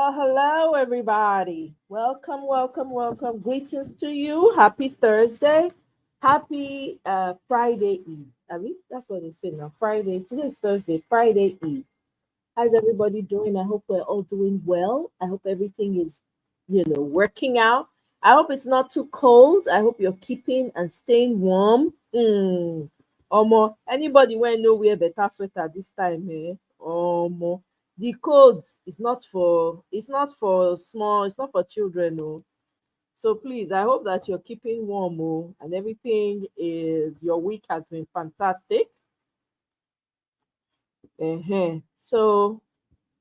Hello, everybody. Welcome, welcome, welcome. Greetings to you. Happy Thursday. Happy Friday Eve. I mean, that's what they say now. Friday. Today is Thursday, Friday Eve. How's everybody doing? I hope we're all doing well. I hope everything is, working out. I hope it's not too cold. I hope you're keeping and staying warm. Omo, anybody when know wear better sweater this time, eh? Omo, the cold is not for small, it's not for children, no. So please, I hope that you're keeping warm, oh, and everything is your week has been fantastic. So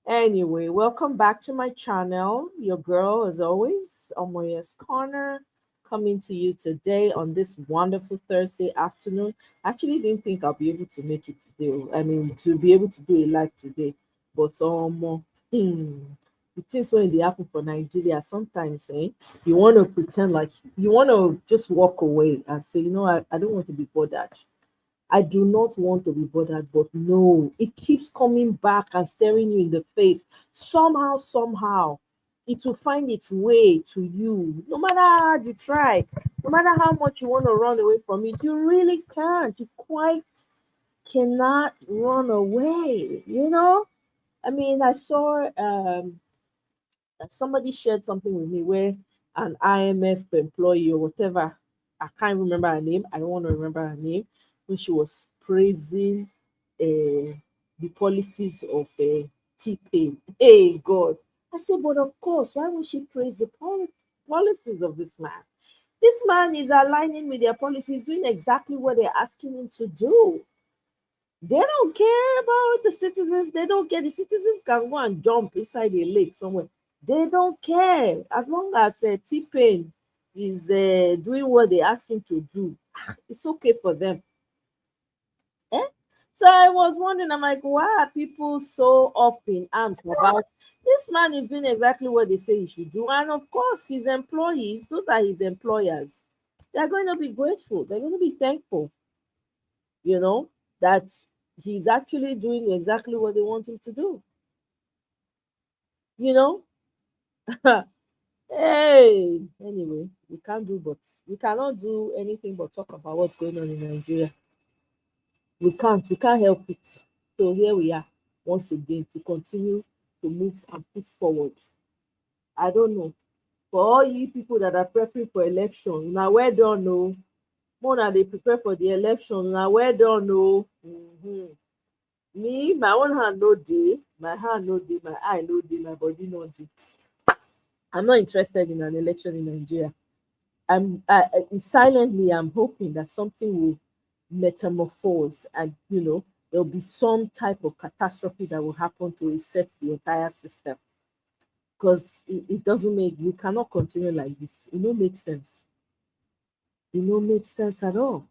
anyway, welcome back to my channel. Your girl, as always, Omoye's Corner, coming to you today on this wonderful Thursday afternoon. I actually didn't think I'll be able to make it today. I mean, to be able to do a live today, but the things when they happen for Nigeria, sometimes, you want to pretend like you want to just walk away and say, I don't want to be bothered. I do not want to be bothered, but no, it keeps coming back and staring you in the face. Somehow, it will find its way to you. No matter how hard you try, no matter how much you want to run away from it, you really can't. You quite cannot run away, I mean, I saw somebody shared something with me where an IMF employee or whatever, I can't remember her name. I don't want to remember her name. When she was praising the policies of T-Pain. Hey, God. I said, but of course, why would she praise the policies of this man? This man is aligning with their policies, doing exactly what they're asking him to do. They don't care about the citizens. They don't care. The citizens can go and jump inside a lake somewhere. They don't care. As long as T-Pain is doing what they ask him to do, it's okay for them. Eh? So I was wondering, I'm like, why are people so up in arms about this man is doing exactly what they say he should do? And of course, his employees, those are his employers, they're going to be grateful. They're going to be thankful, you know, that he's actually doing exactly what they want him to do. You know, hey, anyway, we cannot do anything but talk about what's going on in Nigeria. We can't help it. So here we are once again to continue to move and push forward. I don't know. For all you people that are preparing for election, now well done, no. More than they prepare for the election, now well done, no. Me, my own hand no day, my hand no day, my eye no day, my body no day. I'm not interested in an election in Nigeria. Silently, I'm hoping that something will metamorphose, and there'll be some type of catastrophe that will happen to reset the entire system, because it doesn't make we cannot continue like this. It don't make sense. It don't make sense at all.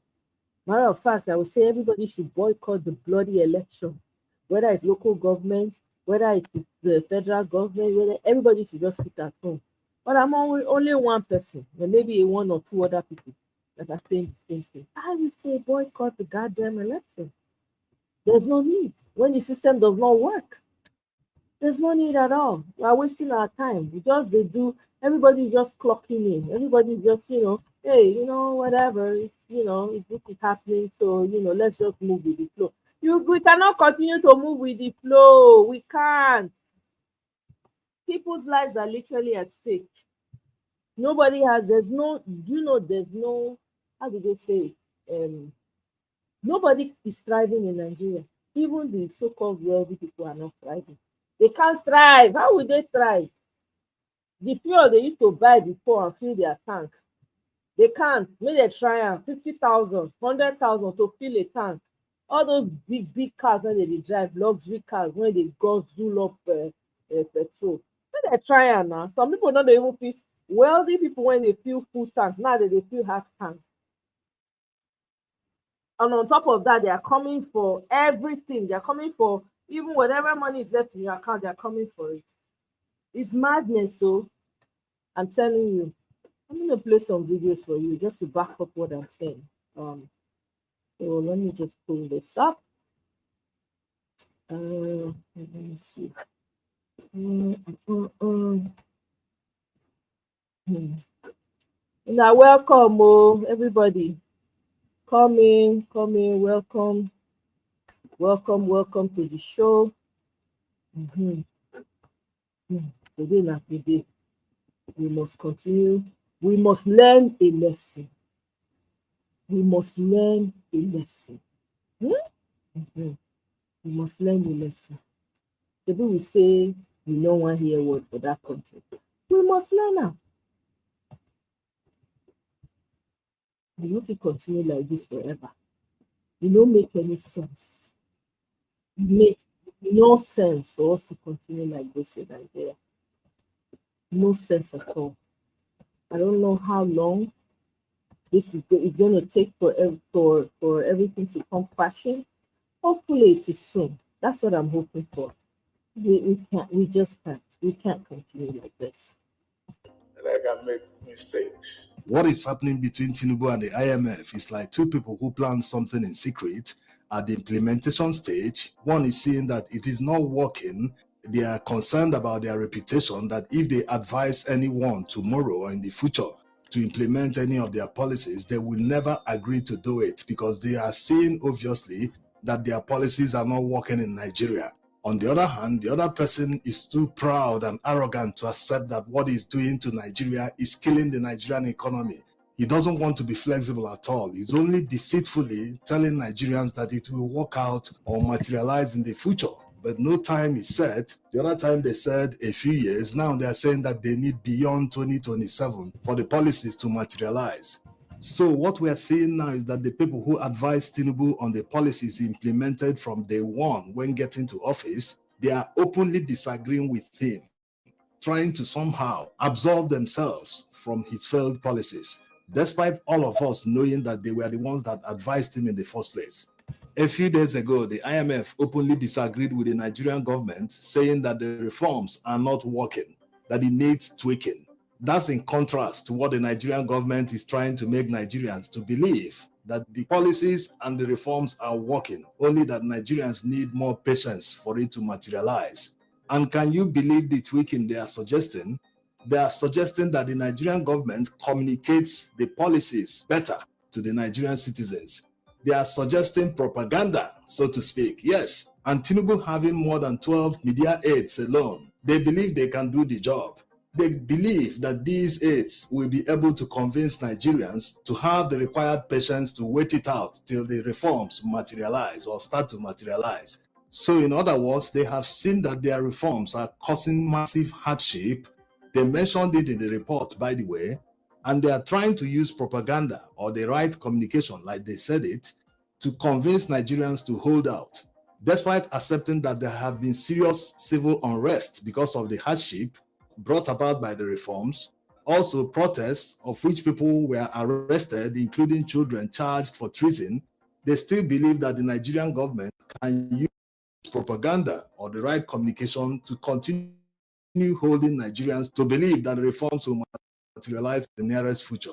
Matter of fact, I would say everybody should boycott the bloody election, whether it's local government, whether it's the federal government, whether everybody should just sit at home. But I'm only one person, and maybe one or two other people that are saying the same thing. I would say boycott the goddamn election. There's no need. When the system does not work, there's no need at all. We are wasting our time. They do. Everybody's just clocking in. Everybody's just, hey, whatever. If this is happening, so let's just move with the flow. We cannot continue to move with the flow. We can't. People's lives are literally at stake. Nobody has. There's no. There's no. How do they say? Um, Nobody is thriving in Nigeria. Even the so-called wealthy people are not thriving. They can't thrive. How will they thrive? The fuel they used to buy before and fill their tank, they can't. Make they try am 50,000, 100,000 to fill a tank. All those big cars when they dey drive, luxury cars when they guzzle up petrol. Make they try am now. Some people no dey even feel. Wealthy people when they fill full tank, now they dey fill half tank. And on top of that, they are coming for everything. They are coming for even whatever money is left in your account, they are coming for it. It's madness, so I'm telling you. I'm gonna play some videos for you just to back up what I'm saying. So let me just pull this up. Let me see. Now, welcome, oh, everybody. Come in, come in. Welcome, welcome, welcome to the show. Mhm. Today, not today. We must continue. We must learn a lesson. We must learn a lesson. Mhm. We must learn a lesson. People will say we no want hear word for that country. We must learn now. We no fit continue like this forever. It no make any sense. It makes no sense for us to continue like this in Nigeria. No sense at all. I don't know how long this is going to take for everything to come crashing. Hopefully, it is soon. That's what I'm hoping for. We can't. We just can't. We can't continue like this. And I can make mistakes. What is happening between Tinubu and the IMF is like two people who plan something in secret. At the implementation stage, one is seeing that it is not working. They are concerned about their reputation, that if they advise anyone tomorrow or in the future to implement any of their policies, they will never agree to do it because they are seeing obviously that their policies are not working in Nigeria. On the other hand, the other person is too proud and arrogant to accept that what he's doing to Nigeria is killing the Nigerian economy. He doesn't want to be flexible at all. He's only deceitfully telling Nigerians that it will work out or materialize in the future. But no time is set. The other time they said a few years. Now they're saying that they need beyond 2027 for the policies to materialize. So what we are seeing now is that the people who advised Tinubu on the policies implemented from day one when getting to office, they are openly disagreeing with him, trying to somehow absolve themselves from his failed policies, despite all of us knowing that they were the ones that advised him in the first place. A few days ago, the IMF openly disagreed with the Nigerian government, saying that the reforms are not working, that it needs tweaking. That's in contrast to what the Nigerian government is trying to make Nigerians to believe, that the policies and the reforms are working, only that Nigerians need more patience for it to materialize. And can you believe the tweaking they are suggesting? They are suggesting that the Nigerian government communicates the policies better to the Nigerian citizens. They are suggesting propaganda, so to speak. Yes, and Tinubu having more than 12 media aides alone, they believe they can do the job. They believe that these aides will be able to convince Nigerians to have the required patience to wait it out till the reforms materialize or start to materialize. So in other words, they have seen that their reforms are causing massive hardship. They mentioned it in the report, by the way, and they are trying to use propaganda or the right communication, like they said it, to convince Nigerians to hold out. Despite accepting that there have been serious civil unrest because of the hardship brought about by the reforms, also protests of which people were arrested, including children charged for treason, they still believe that the Nigerian government can use propaganda or the right communication to continue holding Nigerians to believe that the reforms will materialize in the nearest future.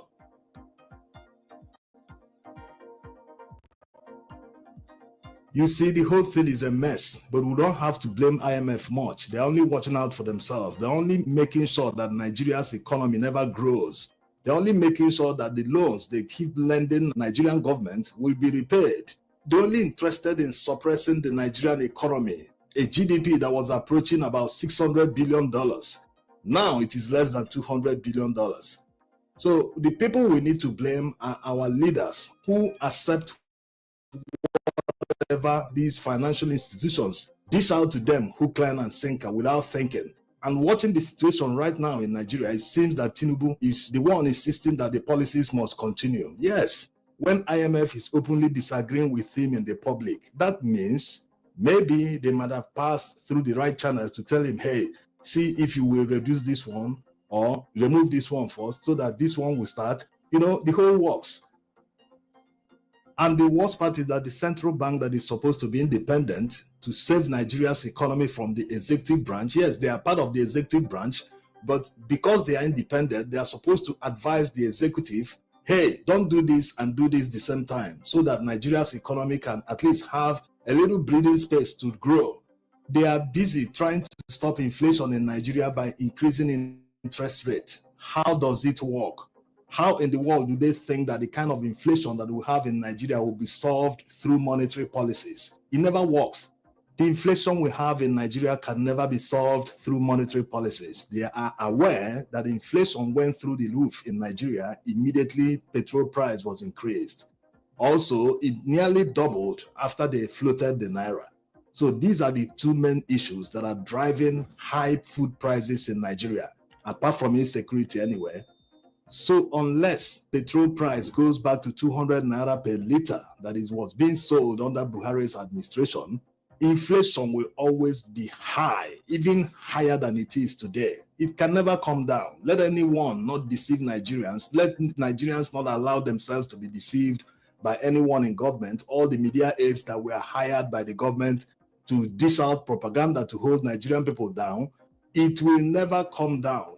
You see, the whole thing is a mess, but we don't have to blame IMF much. They're only watching out for themselves. They're only making sure that Nigeria's economy never grows. They're only making sure that the loans they keep lending Nigerian government will be repaid. They're only interested in suppressing the Nigerian economy, a GDP that was approaching about $600 billion. Now it is less than $200 billion. So the people we need to blame are our leaders who accept whatever these financial institutions dish out to them hook, line, and sinker without thinking. And watching the situation right now in Nigeria, it seems that Tinubu is the one insisting that the policies must continue. Yes, when IMF is openly disagreeing with him in the public, that means maybe they might have passed through the right channels to tell him, hey, see if you will reduce this one or remove this one first so that this one will start. The whole works. And the worst part is that the central bank that is supposed to be independent to save Nigeria's economy from the executive branch, yes, they are part of the executive branch, but because they are independent, they are supposed to advise the executive, hey, don't do this and do this the same time, so that Nigeria's economy can at least have a little breathing space to grow. They are busy trying to stop inflation in Nigeria by increasing interest rate. How does it work? How in the world do they think that the kind of inflation that we have in Nigeria will be solved through monetary policies? It never works. The inflation we have in Nigeria can never be solved through monetary policies. They are aware that inflation went through the roof in Nigeria. Immediately, petrol price was increased. Also, it nearly doubled after they floated the naira. So these are the two main issues that are driving high food prices in Nigeria, apart from insecurity anyway. So unless petrol price goes back to 200 naira per liter, that is what's being sold under Buhari's administration, inflation will always be high, even higher than it is today. It can never come down. Let anyone not deceive Nigerians. Let Nigerians not allow themselves to be deceived by anyone in government. All the media aides that were hired by the government to dish out propaganda to hold Nigerian people down, it will never come down.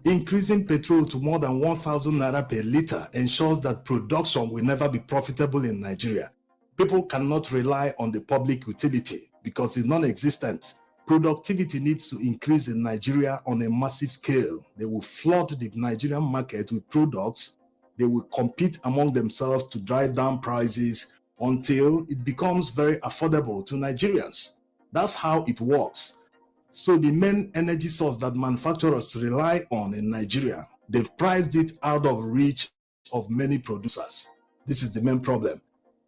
Increasing petrol to more than 1,000 naira per liter ensures that production will never be profitable in Nigeria. People cannot rely on the public utility because it's non-existent. Productivity needs to increase in Nigeria on a massive scale. They will flood the Nigerian market with products. They will compete among themselves to drive down prices until it becomes very affordable to Nigerians. That's how it works. So the main energy source that manufacturers rely on in Nigeria, they've priced it out of reach of many producers. This is the main problem.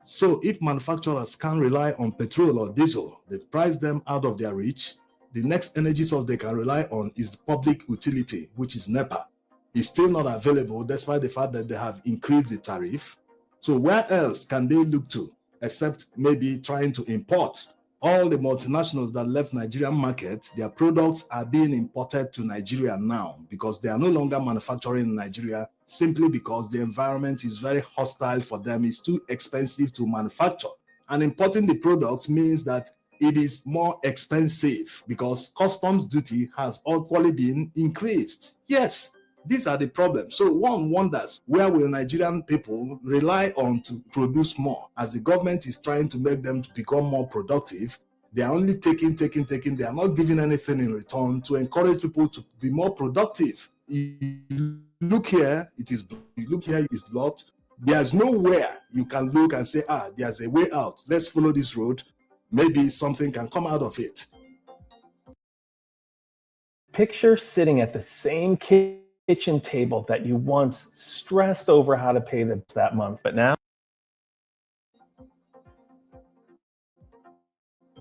So if manufacturers can't rely on petrol or diesel, they've priced them out of their reach. The next energy source they can rely on is the public utility, which is NEPA. It's still not available despite the fact that they have increased the tariff. So where else can they look to except maybe trying to import? All the multinationals that left Nigerian markets, their products are being imported to Nigeria now because they are no longer manufacturing in Nigeria simply because the environment is very hostile for them. It's too expensive to manufacture. And importing the products means that it is more expensive because customs duty has equally been increased. Yes, these are the problems. So one wonders, where will Nigerian people rely on to produce more as the government is trying to make them to become more productive? They are only taking. They are not giving anything in return to encourage people to be more productive. You look here, it is blocked. You look here, it is blocked. There's nowhere you can look and say, there's a way out. Let's follow this road. Maybe something can come out of it. Picture sitting at the same kitchen table that you once stressed over how to pay that month, but now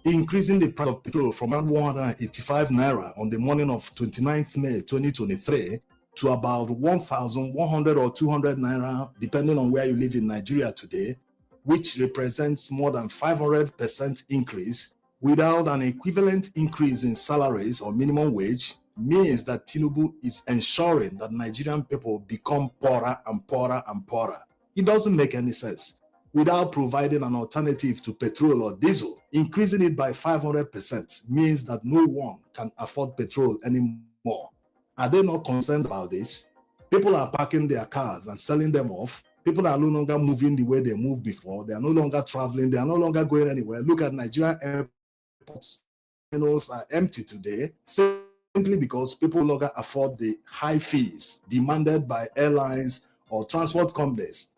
increasing the price of petrol from around 185 naira on the morning of 29th May 2023 to about 1,100 or 200 naira, depending on where you live in Nigeria today, which represents more than 500% increase without an equivalent increase in salaries or minimum wage, means that Tinubu is ensuring that Nigerian people become poorer and poorer and poorer. It doesn't make any sense. Without providing an alternative to petrol or diesel, increasing it by 500% means that no one can afford petrol anymore. Are they not concerned about this? People are parking their cars and selling them off. People are no longer moving the way they moved before. They are no longer traveling. They are no longer going anywhere. Look at Nigerian airports. Terminals are empty today, simply because people no longer afford the high fees demanded by airlines or transport companies.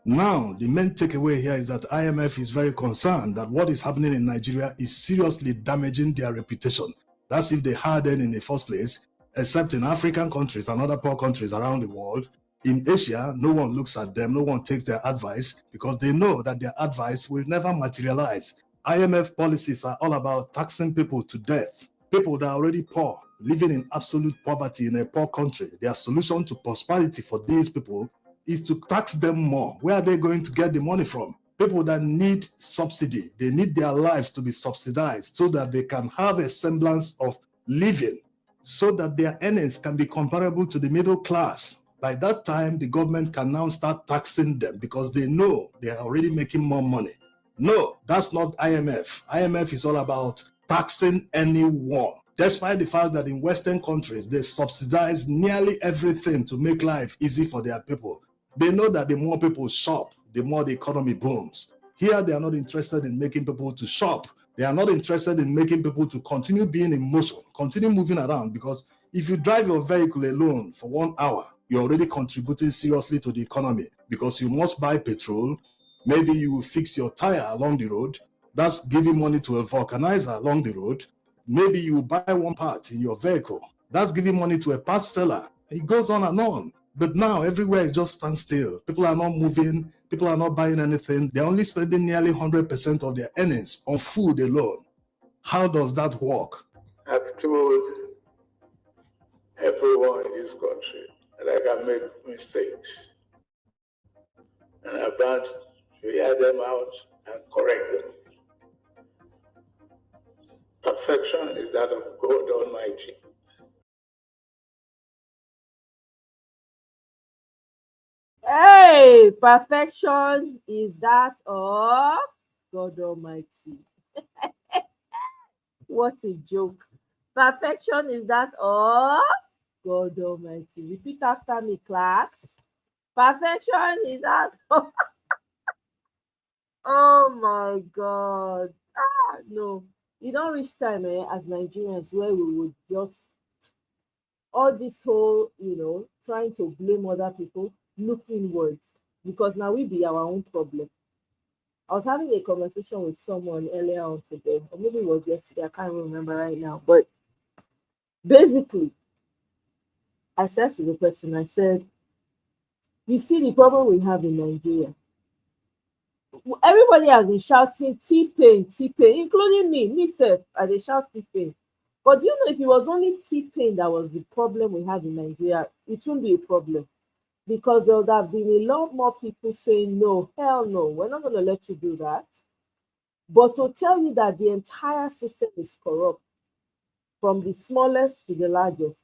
Now, the main takeaway here is that IMF is very concerned that what is happening in Nigeria is seriously damaging their reputation. That's if they had it in the first place, except in African countries and other poor countries around the world. In Asia, no one looks at them, no one takes their advice because they know that their advice will never materialize. IMF policies are all about taxing people to death. People that are already poor, living in absolute poverty in a poor country. Their solution to prosperity for these people is to tax them more. Where are they going to get the money from? People that need subsidy, they need their lives to be subsidized so that they can have a semblance of living, so that their earnings can be comparable to the middle class. By that time, the government can now start taxing them because they know they are already making more money. No, that's not IMF. IMF is all about taxing anyone. Despite the fact that in Western countries, they subsidize nearly everything to make life easy for their people. They know that the more people shop, the more the economy booms. Here, they are not interested in making people to shop. They are not interested in making people to continue being in motion, continue moving around, because if you drive your vehicle alone for 1 hour, you're already contributing seriously to the economy, because you must buy petrol. Maybe you will fix your tire along the road. That's giving money to a vulcanizer along the road. Maybe you buy one part in your vehicle. That's giving money to a parts seller. It goes on and on. But now everywhere is just standstill. People are not moving. People are not buying anything. They're only spending nearly 100% of their earnings on food alone. How does that work? I've told everyone in this country that I can make mistakes. And I'm bound to hear them out and correct them. Perfection is that of God Almighty. Hey, perfection is that of God Almighty. What a joke. Perfection is that of God Almighty. Repeat after me, class. Perfection is that of... Oh my God. No. You don't reach time as Nigerians where we would just all this whole, trying to blame other people, look inwards, because now we be our own problem. I was having a conversation with someone earlier on today, or maybe it was yesterday, I can't remember right now. But basically, I said to the person, I said, you see the problem we have in Nigeria. Everybody has been shouting T-Pain, T-Pain, including me, myself, as they shout T-Pain. But do you know if it was only T-Pain that was the problem we have in Nigeria, it wouldn't be a problem. Because there would have been a lot more people saying, no, hell no, we're not going to let you do that. But to tell you that the entire system is corrupt, from the smallest to the largest,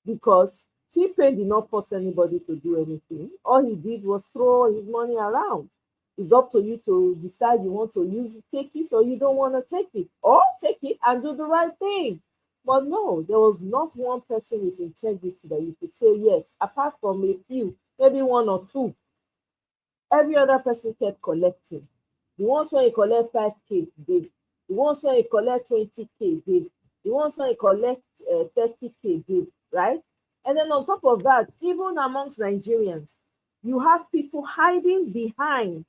because T-Pain did not force anybody to do anything. All he did was throw his money around. It's up to you to decide you want to use it, take it, or you don't want to take it, or take it and do the right thing. But no, there was not one person with integrity that you could say yes, apart from a few, maybe one or two. Every other person kept collecting. The ones when you collect 5K, they. The ones when you collect 20K, they. The ones when you collect 30K, they, right? And then on top of that, even amongst Nigerians, you have people hiding behind.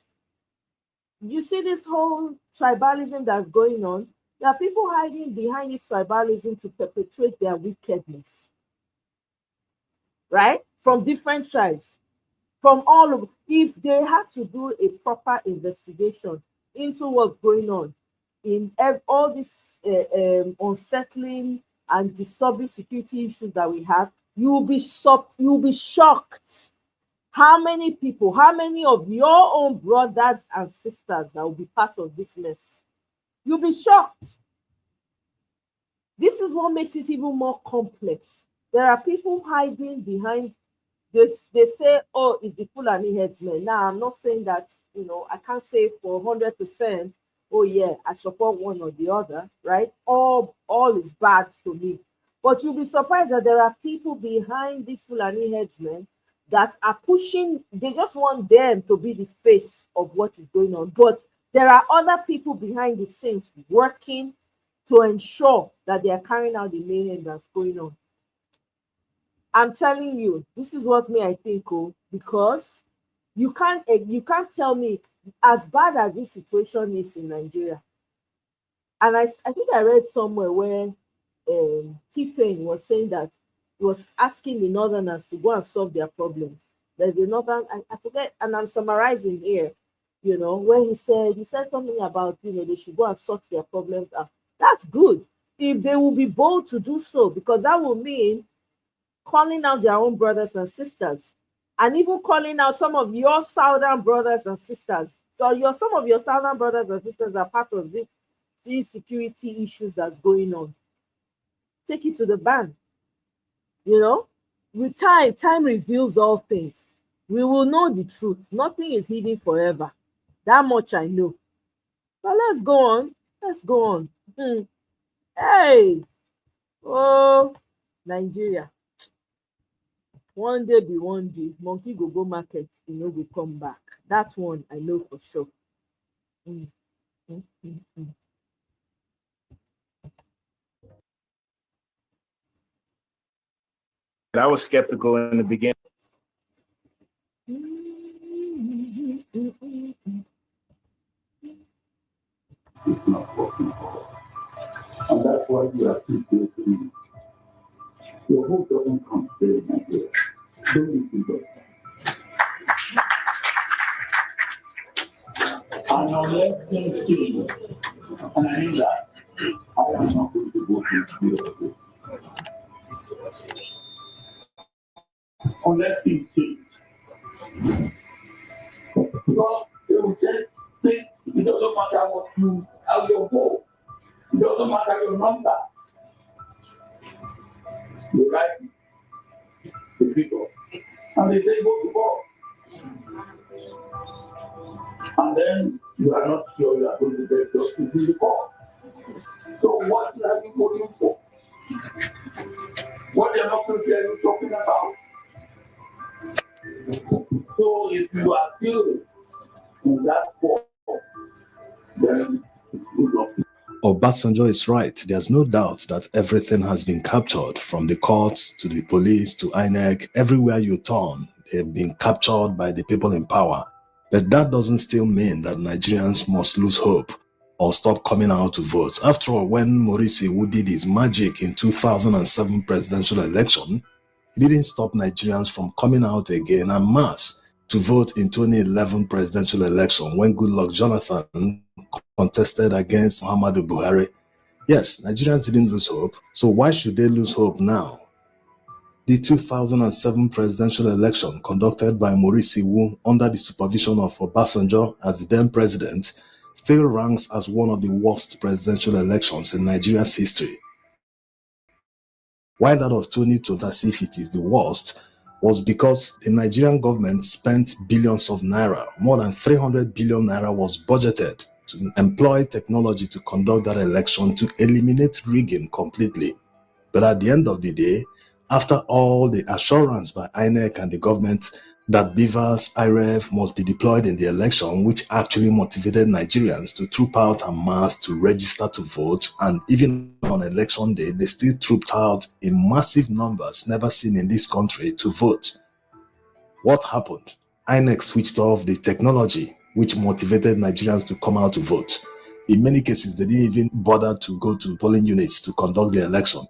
You see this whole tribalism that's going on. There are people hiding behind this tribalism to perpetrate their wickedness, right? From different tribes, from all of. If they had to do a proper investigation into what's going on in all these unsettling and disturbing security issues that we have, you will be shocked. How many people, how many of your own brothers and sisters that will be part of this mess? You'll be shocked. This is what makes it even more complex. There are people hiding behind this. They say, oh, it's the Fulani headsmen. Now, I'm not saying that, I can't say for 100%, oh yeah, I support one or the other, right? All is bad to me. But you'll be surprised that there are people behind these Fulani headsmen that are pushing. They just want them to be the face of what is going on. But there are other people behind the scenes working to ensure that they are carrying out the mayhem that's going on. I'm telling you, this is what I think, because you can't tell me, as bad as this situation is in Nigeria. And I think I read somewhere where T-Pain was saying that he was asking the Northerners to go and solve their problems. There's a Northern, I forget, and I'm summarizing here, where he said something about, they should go and sort their problems out. That's good if they will be bold to do so, because that will mean calling out their own brothers and sisters, and even calling out some of your southern brothers and sisters. So some of your southern brothers and sisters are part of this insecurity issues that's going on. Take it to the ban. With time reveals all things. We will know the truth. Nothing is hidden forever. That much I know. But let's go on. Hey, oh, Nigeria. One day be one day, monkey go market, go come back. That one I know for sure. Mm, mm, mm, mm. I was skeptical in the beginning. It's not working for us. And that's why we are still facing it. Your hope doesn't come in Nigeria. Don't listen to that. And unless things change, and I mean that, I am not going to go to unless things change. Because they will say it doesn't matter what you, how you vote. It doesn't matter your number. You write the people. And they say go to vote. And then you are not sure you are going to get justice in the court. So what are you voting for? What democracy are you talking about? So if you are still in that form, then good luck. Obasanjo is right. There's no doubt that everything has been captured, from the courts to the police to INEC. Everywhere you turn, they've been captured by the people in power. But that doesn't still mean that Nigerians must lose hope or stop coming out to vote. After all, when Morisi, who did his magic in 2007 presidential election, he didn't stop Nigerians from coming out again en masse to vote in 2011 presidential election when Goodluck Jonathan contested against Muhammadu Buhari. Yes, Nigerians didn't lose hope, so why should they lose hope now? The 2007 presidential election, conducted by Morisi Wu under the supervision of Obasanjo as the then president, still ranks as one of the worst presidential elections in Nigeria's history. Why that of 2020, as if it is the worst, was because the Nigerian government spent billions of naira. More than 300 billion naira was budgeted to employ technology to conduct that election to eliminate rigging completely. But at the end of the day, after all the assurance by INEC and the government that beavers, IREF must be deployed in the election, which actually motivated Nigerians to troop out en masse to register to vote, and even on election day, they still trooped out in massive numbers never seen in this country to vote. What happened? INEC switched off the technology which motivated Nigerians to come out to vote. In many cases, they didn't even bother to go to polling units to conduct the election.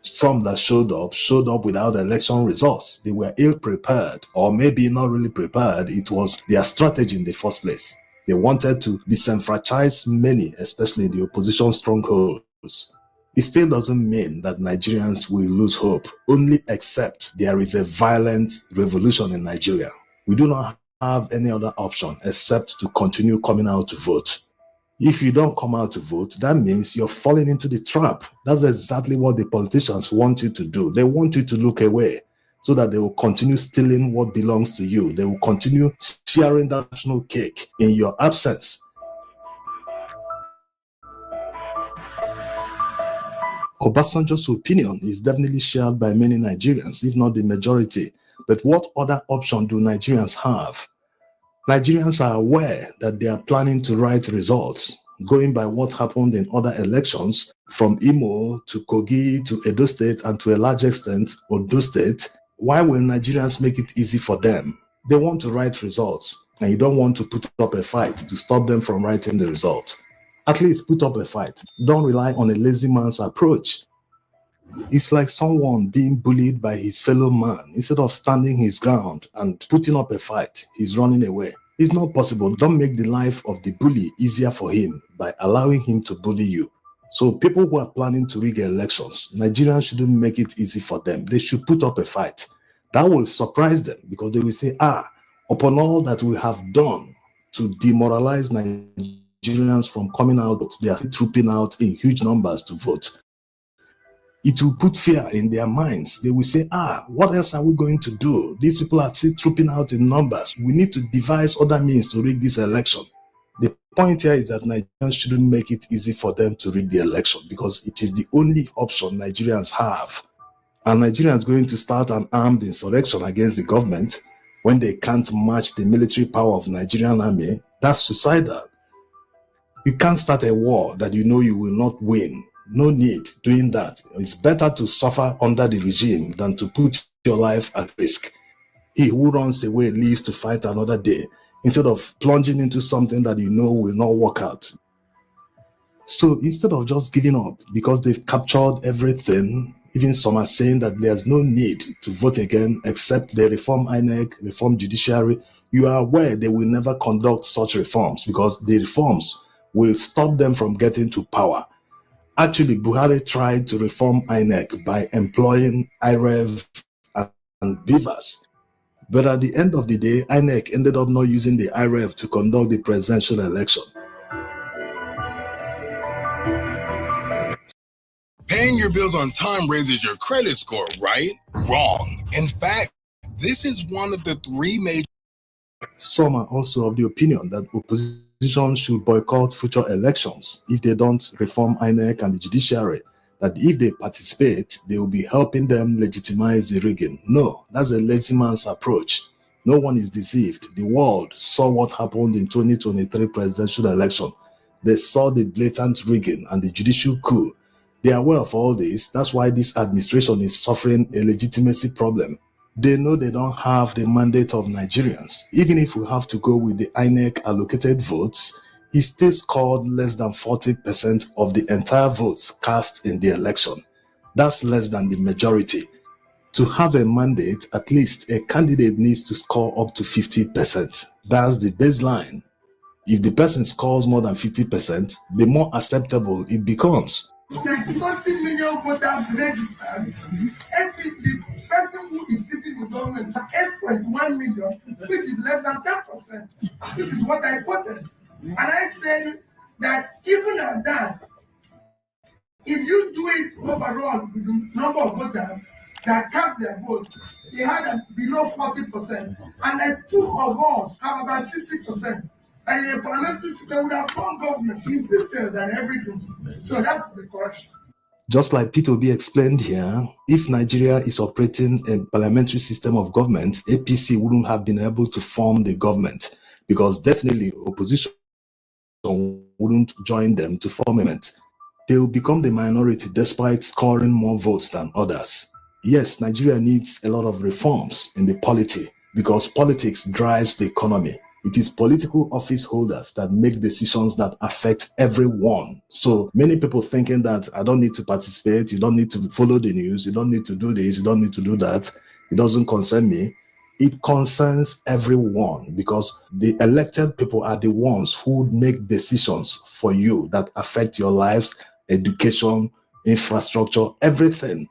Some that showed up without election results. They were ill-prepared, or maybe not really prepared. It was their strategy in the first place. They wanted to disenfranchise many, especially in the opposition strongholds. It still doesn't mean that Nigerians will lose hope, only except there is a violent revolution in Nigeria. We do not have any other option except to continue coming out to vote. If you don't come out to vote, that means you're falling into the trap. That's exactly what the politicians want you to do. They want you to look away so that they will continue stealing what belongs to you. They will continue sharing that national cake in your absence. Obasanjo's opinion is definitely shared by many Nigerians, if not the majority. But what other option do Nigerians have? Nigerians are aware that they are planning to write results, going by what happened in other elections, from Imo to Kogi to Edo State and to a large extent Ondo State. Why will Nigerians make it easy for them? They want to write results, and you don't want to put up a fight to stop them from writing the result. At least put up a fight. Don't rely on a lazy man's approach. It's like someone being bullied by his fellow man. Instead of standing his ground and putting up a fight, he's running away. It's not possible. Don't make the life of the bully easier for him by allowing him to bully you. So people who are planning to rig elections, Nigerians shouldn't make it easy for them. They should put up a fight. That will surprise them, because they will say, upon all that we have done to demoralize Nigerians from coming out, they are still trooping out in huge numbers to vote. It will put fear in their minds. They will say, what else are we going to do? These people are still trooping out in numbers. We need to devise other means to rig this election. The point here is that Nigerians shouldn't make it easy for them to rig the election, because it is the only option Nigerians have. And Nigerians going to start an armed insurrection against the government? when they can't match the military power of Nigerian army, that's suicidal. You can't start a war that you know you will not win. No need doing that. It's better to suffer under the regime than to put your life at risk. He who runs away lives to fight another day, instead of plunging into something that you know will not work out. So instead of just giving up because they've captured everything, even some are saying that there's no need to vote again except they reform INEC, reform judiciary. You are aware they will never conduct such reforms because the reforms will stop them from getting to power. Actually, Buhari tried to reform INEC by employing IREV and beavers. But at the end of the day, INEC ended up not using the IREV to conduct the presidential election. Paying your bills on time raises your credit score, right? Wrong. In fact, this is one of the three major. Some are also of the opinion that opposition should boycott future elections if they don't reform INEC and the judiciary, that if they participate, they will be helping them legitimize the rigging. No, that's a lazy man's approach. No one is deceived. The world saw what happened in 2023 presidential election. They saw the blatant rigging and the judicial coup. They are aware of all this. That's why this administration is suffering a legitimacy problem. They know they don't have the mandate of Nigerians. Even if we have to go with the INEC allocated votes, he still scored less than 40% of the entire votes cast in the election. That's less than the majority. To have a mandate, at least a candidate needs to score up to 50%. That's the baseline. If the person scores more than 50%, the more acceptable it becomes. 20-something million voters registered, and the person who is sitting in government, 8.1 million, which is less than 10%, which is what I voted. And I said that even at that, if you do it overall with the number of voters that cast their vote, they had below 40%, and the two of us have about 60%. And in a parliamentary system would have formed government in detail and everything. So that's the correction. Just like P2B explained here, if Nigeria is operating a parliamentary system of government, APC wouldn't have been able to form the government because definitely opposition wouldn't join them to form a government. They will become the minority despite scoring more votes than others. Yes, Nigeria needs a lot of reforms in the polity because politics drives the economy. It is political office holders that make decisions that affect everyone. So many people thinking that I don't need to participate, you don't need to follow the news, you don't need to do this, you don't need to do that, it doesn't concern me. It concerns everyone because the elected people are the ones who make decisions for you that affect your lives, education, infrastructure, everything.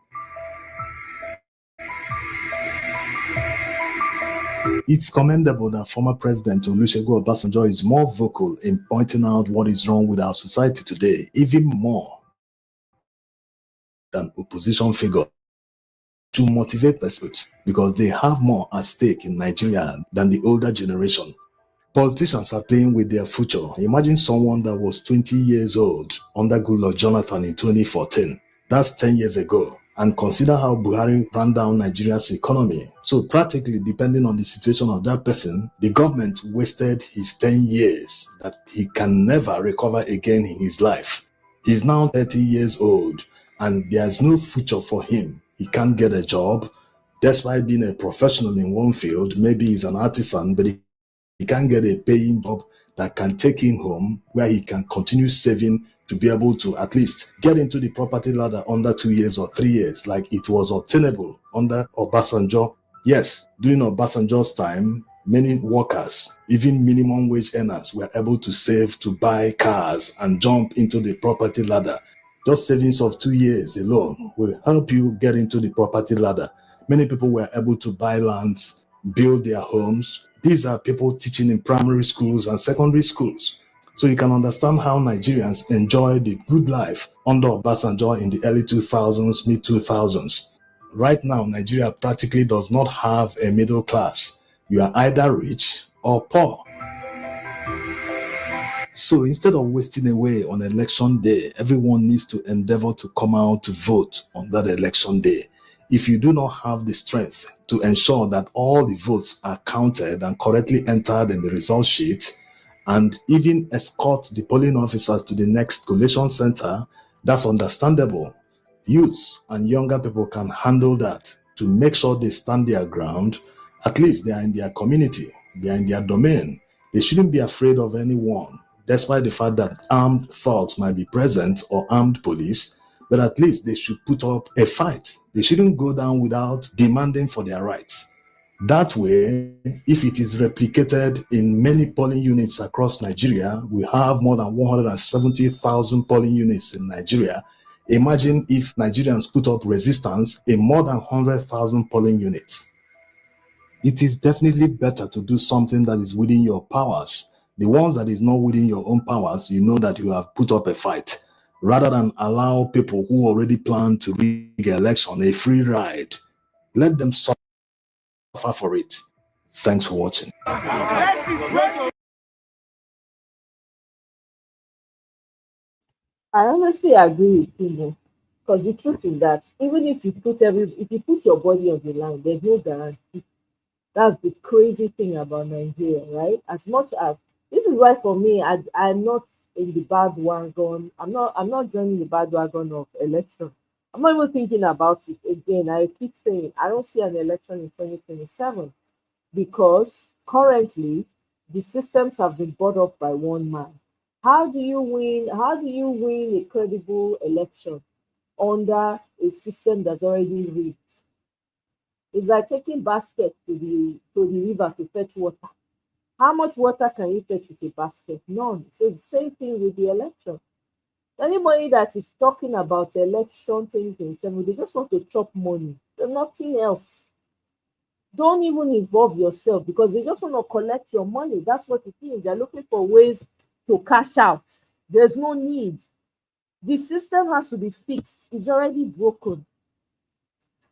It's commendable that former President Olusegun Obasanjo is more vocal in pointing out what is wrong with our society today, even more than opposition figures, to motivate pursuits because they have more at stake in Nigeria than the older generation. Politicians are playing with their future. Imagine someone that was 20 years old under Goodluck Jonathan in 2014. That's 10 years ago. And consider how Buhari ran down Nigeria's economy. So practically, depending on the situation of that person, the government wasted his 10 years that he can never recover again in his life. He's now 30 years old and there's no future for him. He can't get a job. Despite being a professional in one field, maybe he's an artisan, but he can't get a paying job that can take him home where he can continue saving to be able to at least get into the property ladder under 2 years or 3 years, like it was obtainable under Obasanjo. Yes, during Obasanjo's time, many workers, even minimum wage earners, were able to save to buy cars and jump into the property ladder. Just savings of 2 years alone will help you get into the property ladder. Many people were able to buy lands, build their homes. These are people teaching in primary schools and secondary schools. So you can understand how Nigerians enjoy the good life under Obasanjo in the early 2000s, mid 2000s. Right now, Nigeria practically does not have a middle class. You are either rich or poor. So instead of wasting away on election day, everyone needs to endeavor to come out to vote on that election day. if you do not have the strength to ensure that all the votes are counted and correctly entered in the result sheet, and even escort the polling officers to the next collation center, that's understandable. Youths and younger people can handle that to make sure they stand their ground. At least they are in their community, they are in their domain. They shouldn't be afraid of anyone, despite the fact that armed thugs might be present or armed police, but at least they should put up a fight. They shouldn't go down without demanding for their rights. That way, if it is replicated in many polling units across Nigeria, we have more than 170,000 polling units in Nigeria. Imagine if Nigerians put up resistance in more than 100,000 polling units. It is definitely better to do something that is within your powers. The ones that is not within your own powers, you know that you have put up a fight, rather than allow people who already plan to rig an election a free ride. Let them suffer for it. Thanks for watching. I honestly agree with you, because the truth is that even if you put your body on the line, there's no guarantee. That's the crazy thing about Nigeria, right? As much as this is why for me, I'm not in the bandwagon. I'm not joining the bandwagon of election. I'm not even thinking about it again. I keep saying I don't see an election in 2027 because currently the systems have been bought up by one man. How do you win? How do you win a credible election under a system that's already rigged? It's like taking basket to the river to fetch water. How much water can you fetch with a basket? None. So the same thing with the election. Anybody that is talking about election 2027, they just want to chop money. There's nothing else. Don't even involve yourself because they just want to collect your money. That's what it is. They're looking for ways to cash out. There's no need. The system has to be fixed. It's already broken.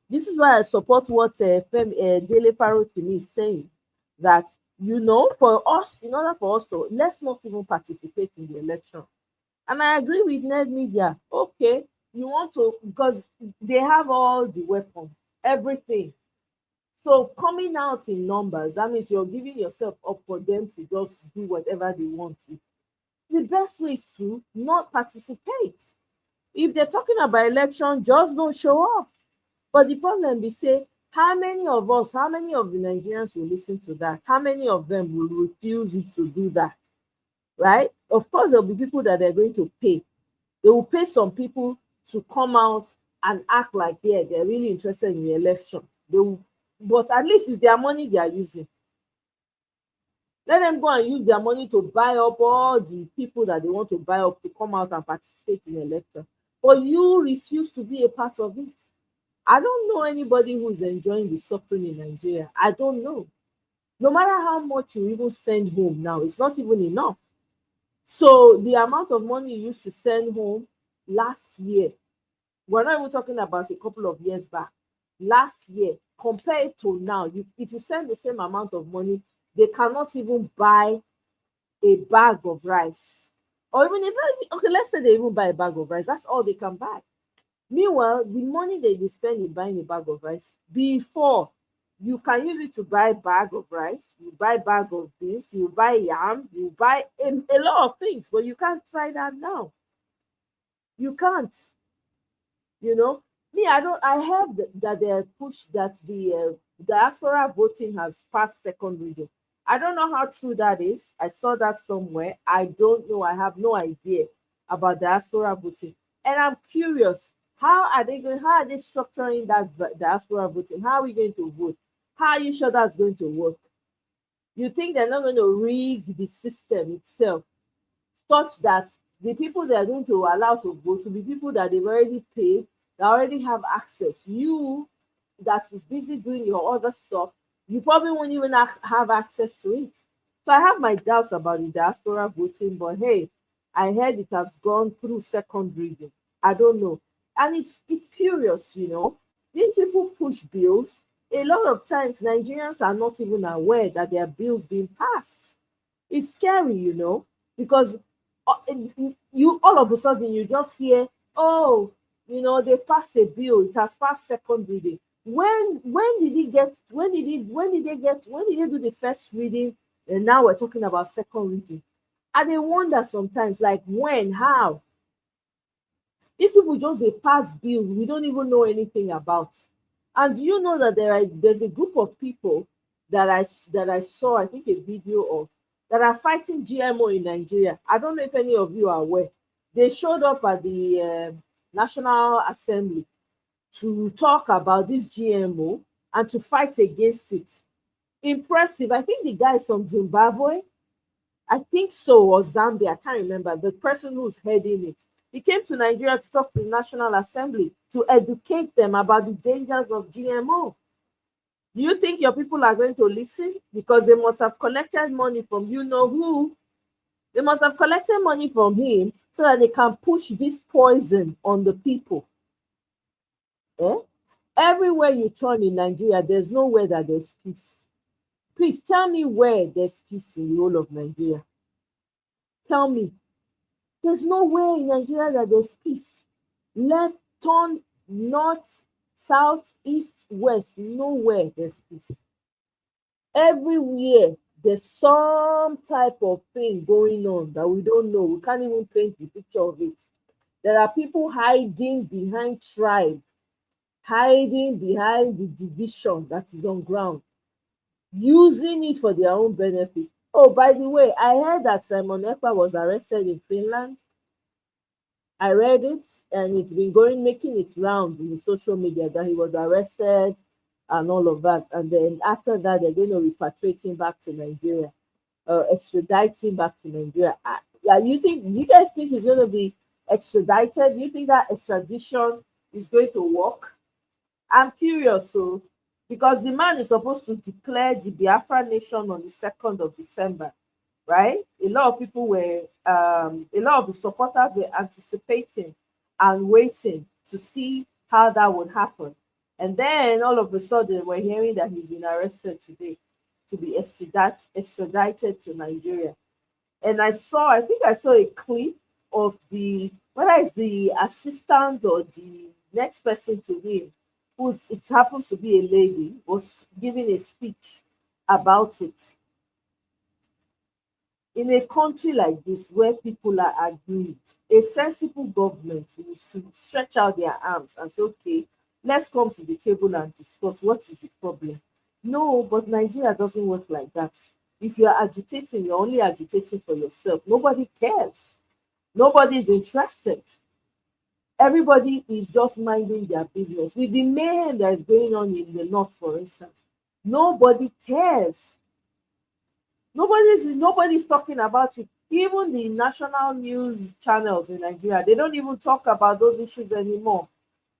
This is why I support what Dele Parotimi is saying, that for us, in order for us to let's not even participate in the election. And I agree with Ned Media. Okay, you want to because they have all the weapons, everything. So coming out in numbers, that means you're giving yourself up for them to just do whatever they want to. The best way is to not participate. If they're talking about election, just don't show up. But the problem is, say, how many of us, how many of the Nigerians will listen to that? How many of them will refuse to do that? Right? Of course, there'll be people that they're going to pay. They will pay some people to come out and act like they're really interested in the election. But at least it's their money they are using. Let them go and use their money to buy up all the people that they want to buy up to come out and participate in the election. But you refuse to be a part of it. I don't know anybody who's enjoying the suffering in Nigeria. I don't know. No matter how much you even send home now, it's not even enough. So the amount of money you used to send home last year, we're not even talking about a couple of years back. Last year, compared to now, if you send the same amount of money, they cannot even buy a bag of rice. Or even okay, let's say they even buy a bag of rice. That's all they can buy. Meanwhile, the money they spend in buying a bag of rice, before you can use it to buy a bag of rice, you buy bag of beans, you buy yam, you buy a lot of things, but you can't try that now. You can't. Me, I heard that they pushed that the diaspora voting has passed second reading. I don't know how true that is. I saw that somewhere. I don't know. I have no idea about diaspora voting. And I'm curious, how are they structuring that diaspora voting? How are we going to vote? How are you sure that's going to work? You think they're not going to rig the system itself such that the people they are going to allow to vote to be people that they've already paid, that already have access? You that is busy doing your other stuff, you probably won't even have access to it. So I have my doubts about the diaspora voting, but hey, I heard it has gone through second reading. I don't know. And it's curious, These people push bills. A lot of times Nigerians are not even aware that their bills being passed. It's scary, because you all of a sudden you just hear, oh, you know, they passed a bill, it has passed second reading. When did they do the first reading, and now we're talking about second reading? And they wonder sometimes, like, when, how? These people just they pass bills we don't even know anything about. And do you know that there's a group of people that I saw, I think, a video of, that are fighting GMO in Nigeria? I don't know if any of you are aware. They showed up at the National Assembly to talk about this GMO and to fight against it. Impressive. I think the guy is from Zimbabwe, I think so, or Zambia, I can't remember. The person who's heading it, he came to Nigeria to talk to the National Assembly to educate them about the dangers of GMO. Do you think your people are going to listen? Because they must have collected money from you know who. They must have collected money from him so that they can push this poison on the people. Eh? Everywhere you turn in Nigeria, there's nowhere that there's peace. Please tell me where there's peace in the whole of Nigeria. Tell me. There's nowhere in Nigeria that there's peace. Left, turn, north, south, east, west, nowhere there's peace. Everywhere there's some type of thing going on that we don't know. We can't even paint the picture of it. There are people hiding behind tribe, hiding behind the division that is on ground, using it for their own benefit. Oh, by the way, I heard that Simon Ekpa was arrested in Finland. I read it, and it's been making its rounds in the social media that he was arrested and all of that. And then after that, they're going to repatriate him back to Nigeria, extradite him back to Nigeria. Yeah, you guys think he's going to be extradited? You think that extradition is going to work? I'm curious, so because the man is supposed to declare the Biafra nation on the 2nd of December, right? A lot of people were, a lot of the supporters were anticipating and waiting to see how that would happen. And then all of a sudden, we're hearing that he's been arrested today to be extradited to Nigeria. And I think I saw a clip of whether it's the assistant or the next person to him, it happens to be a lady, was giving a speech about it. In a country like this where people are aggrieved, a sensible government will stretch out their arms and say, okay, let's come to the table and discuss what is the problem. No, but Nigeria doesn't work like that. If you're agitating, you're only agitating for yourself. Nobody cares. Nobody's interested. Everybody is just minding their business. With the mayhem that is going on in the north, for instance, nobody cares. Nobody's talking about it. Even the national news channels in Nigeria, they don't even talk about those issues anymore.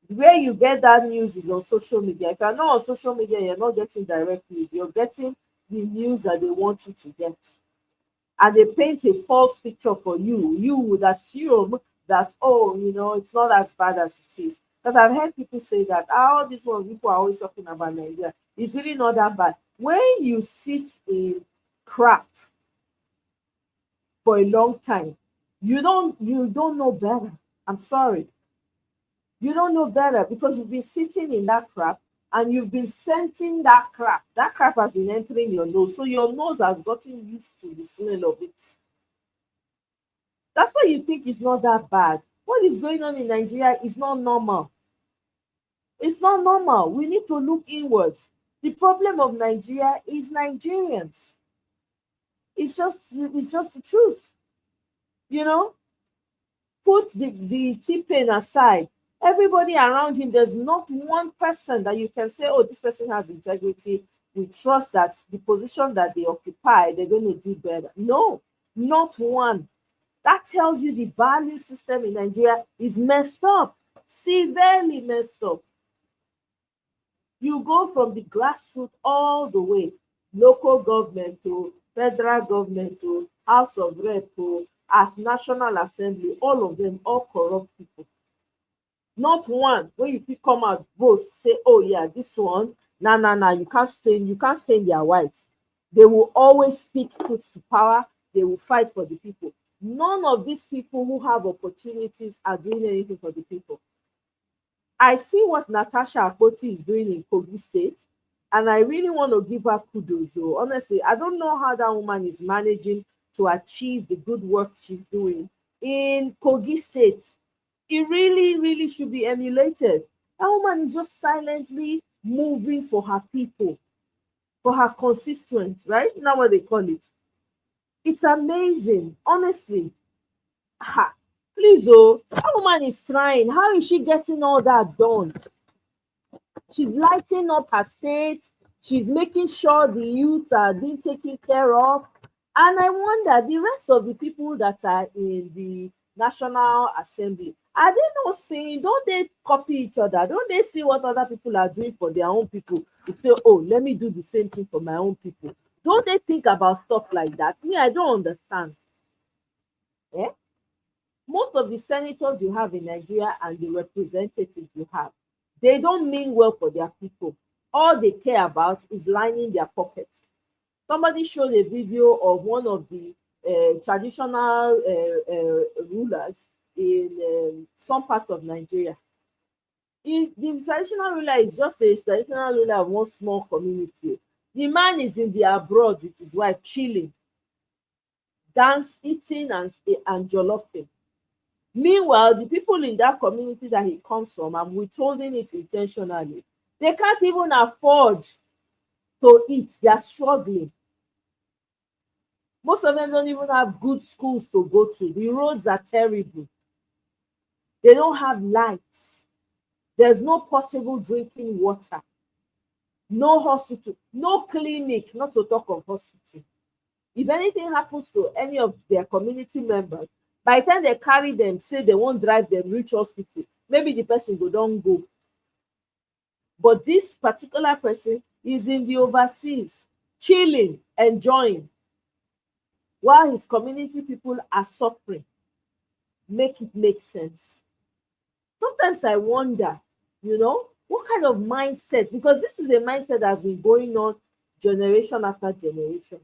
Where you get that news is on social media. If you're not on social media, you're not getting direct news. You're getting the news that they want you to get. And they paint a false picture for you. You would assume that, oh, it's not as bad as it is. Because I've heard people say that, all these ones people are always talking about Nigeria. It's really not that bad. When you sit in crap for a long time, you don't know better. I'm sorry. You don't know better because you've been sitting in that crap and you've been scenting that crap. That crap has been entering your nose. So your nose has gotten used to the smell of it. That's why you think it's not that bad. What is going on in Nigeria is not normal. It's not normal. We need to look inwards. The problem of Nigeria is Nigerians. It's just the truth. Put the T-Pain aside. Everybody around him, there's not one person that you can say, oh, this person has integrity. We trust that the position that they occupy, they're going to do better. No, not one. That tells you the value system in Nigeria is messed up, severely messed up. You go from the grassroots all the way, local government to federal government to House of Rep to as National Assembly, all of them, all corrupt people. Not one when you come out boast, say, oh yeah, this one, nah, you can't stain their whites. They will always speak truth to power. They will fight for the people. None of these people who have opportunities are doing anything for the people. I see what Natasha Akpoti is doing in Kogi State, and I really want to give her kudos. So honestly, I don't know how that woman is managing to achieve the good work she's doing in Kogi State. It really, really should be emulated. That woman is just silently moving for her people, for her constituents, right? Now what they call it. It's amazing, honestly. Ha. Please, oh, that woman is trying. How is she getting all that done? She's lighting up her state. She's making sure the youth are being taken care of. And I wonder, the rest of the people that are in the National Assembly, are they not seeing, don't they copy each other? Don't they see what other people are doing for their own people? To say, oh, let me do the same thing for my own people. Don't they think about stuff like that? Me, I don't understand. Eh? Most of the senators you have in Nigeria and the representatives you have, they don't mean well for their people. All they care about is lining their pockets. Somebody showed a video of one of the traditional rulers in some parts of Nigeria. The traditional ruler is just a traditional ruler of one small community. The man is in the abroad with his wife, chilling, dance, eating, and jollofing. Meanwhile, the people in that community that he comes from, I'm withholding it intentionally, they can't even afford to eat. They are struggling. Most of them don't even have good schools to go to. The roads are terrible. They don't have lights. There's no potable drinking water. No hospital, no clinic, not to talk of hospital. If anything happens to any of their community members, by the time they carry them, say they won't drive them reach hospital, maybe the person go don't go. But this particular person is in the overseas, chilling, enjoying, while his community people are suffering. Make it make sense. Sometimes I wonder, what kind of mindset, because this is a mindset that's been going on generation after generation.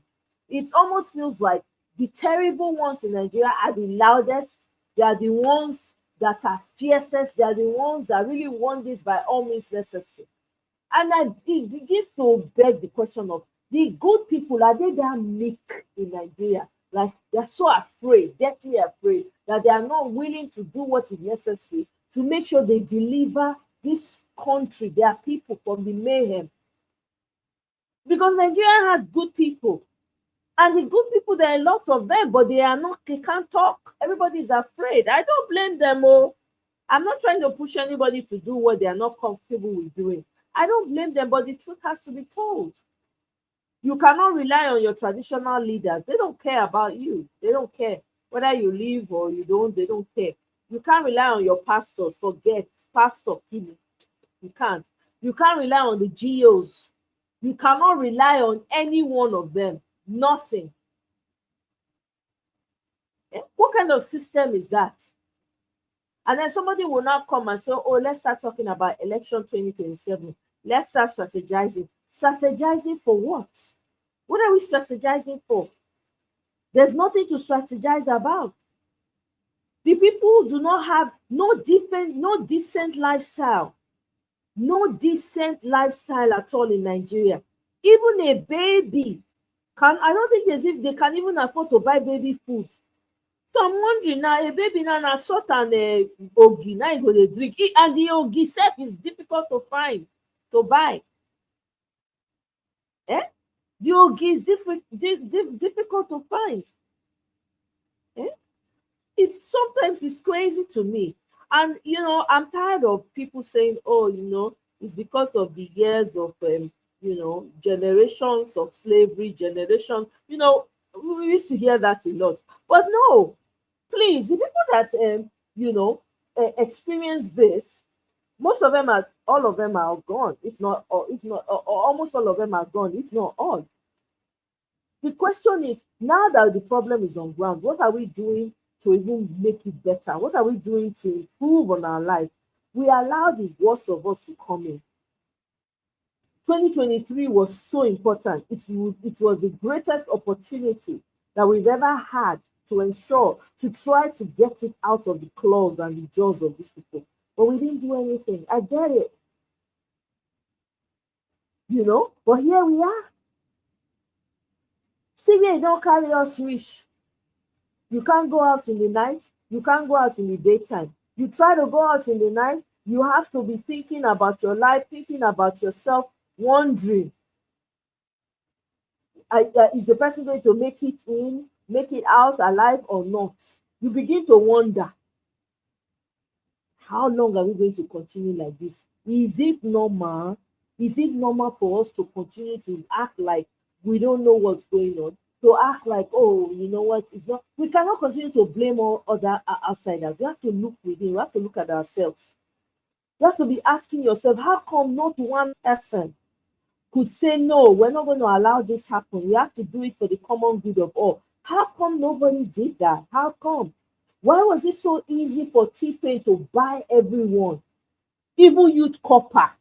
It almost feels like the terrible ones in Nigeria are the loudest. They are the ones that are fiercest. They are the ones that really want this by all means necessary. And it begins to beg the question of the good people, are they that meek in Nigeria? Like they're so afraid, deathly afraid, that they are not willing to do what is necessary to make sure they deliver this country, their people, from the mayhem. Because Nigeria has good people. And the good people, there are lots of them, but they can't talk. Everybody is afraid. I don't blame them. Oh, I'm not trying to push anybody to do what they are not comfortable with doing. I don't blame them, but the truth has to be told. You cannot rely on your traditional leaders. They don't care about you. They don't care whether you live or you don't. They don't care. You can't rely on your pastors. Forget pastor. You can't. You can't rely on the GOs. You cannot rely on any one of them. Nothing. What kind of system is that? And then somebody will now come and say, oh, let's start talking about election 2027. Let's start strategizing. Strategizing for what? What are we strategizing for? There's nothing to strategize about. The people do not have no decent lifestyle. No decent lifestyle at all in Nigeria. Even a baby I don't think as if they can even afford to buy baby food. So I'm wondering now, a baby now salt and ogi, now you go to drink. And the ogi self is difficult to find, to buy. The ogi is difficult to find. It's crazy to me. And I'm tired of people saying, oh, it's because of the years of generations of slavery, we used to hear that a lot. But no, please, the people that experience this, most of them all of them are gone, if not almost all of them are gone, if not all. The question is, now that the problem is on ground, what are we doing to even make it better? What are we doing to improve on our life? We allow the worst of us to come in. 2023 was so important. It was the greatest opportunity that we've ever had to ensure, to try to get it out of the claws and the jaws of these people. but we didn't do anything. I get it, but here we are. See where you don't carry us reach. You can't go out in the night. You can't go out in the daytime. You try to go out in the night, you have to be thinking about your life, thinking about yourself, wondering, is the person going to make it in, make it out alive or not? You begin to wonder, how long are we going to continue like this? Is it normal? Is it normal for us to continue to act like we don't know what's going on? To act like, oh, you know what, it's not. We cannot continue to blame all other outsiders. We have to look within. We have to look at ourselves. You have to be asking yourself, how come not one person could say, no, we're not going to allow this happen. We have to do it for the common good of all. How come nobody did that? How come? Why was it so easy for T-Pain to buy everyone? Even youth copper.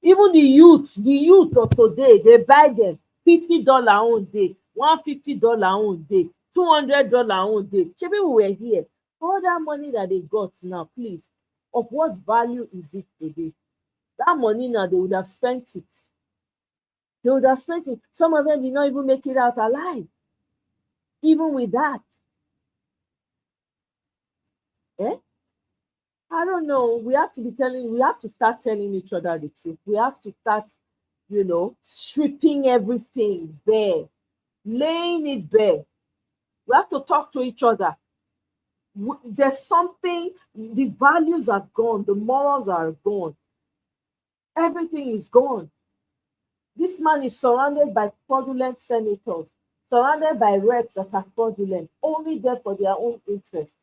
Even the youth of today, they buy them $50 own day, $150 own day, $200 own day. Maybe we were here. All that money that they got now, please, of what value is it today? That money now, they would have spent it. They would have spent it. Some of them did not even make it out alive. Even with that. I don't know. We have to start telling each other the truth. We have to start, stripping everything bare, laying it bare. We have to talk to each other. There's something, the values are gone, the morals are gone. Everything is gone. This man is surrounded by fraudulent senators, surrounded by reps that are fraudulent, only there for their own interest.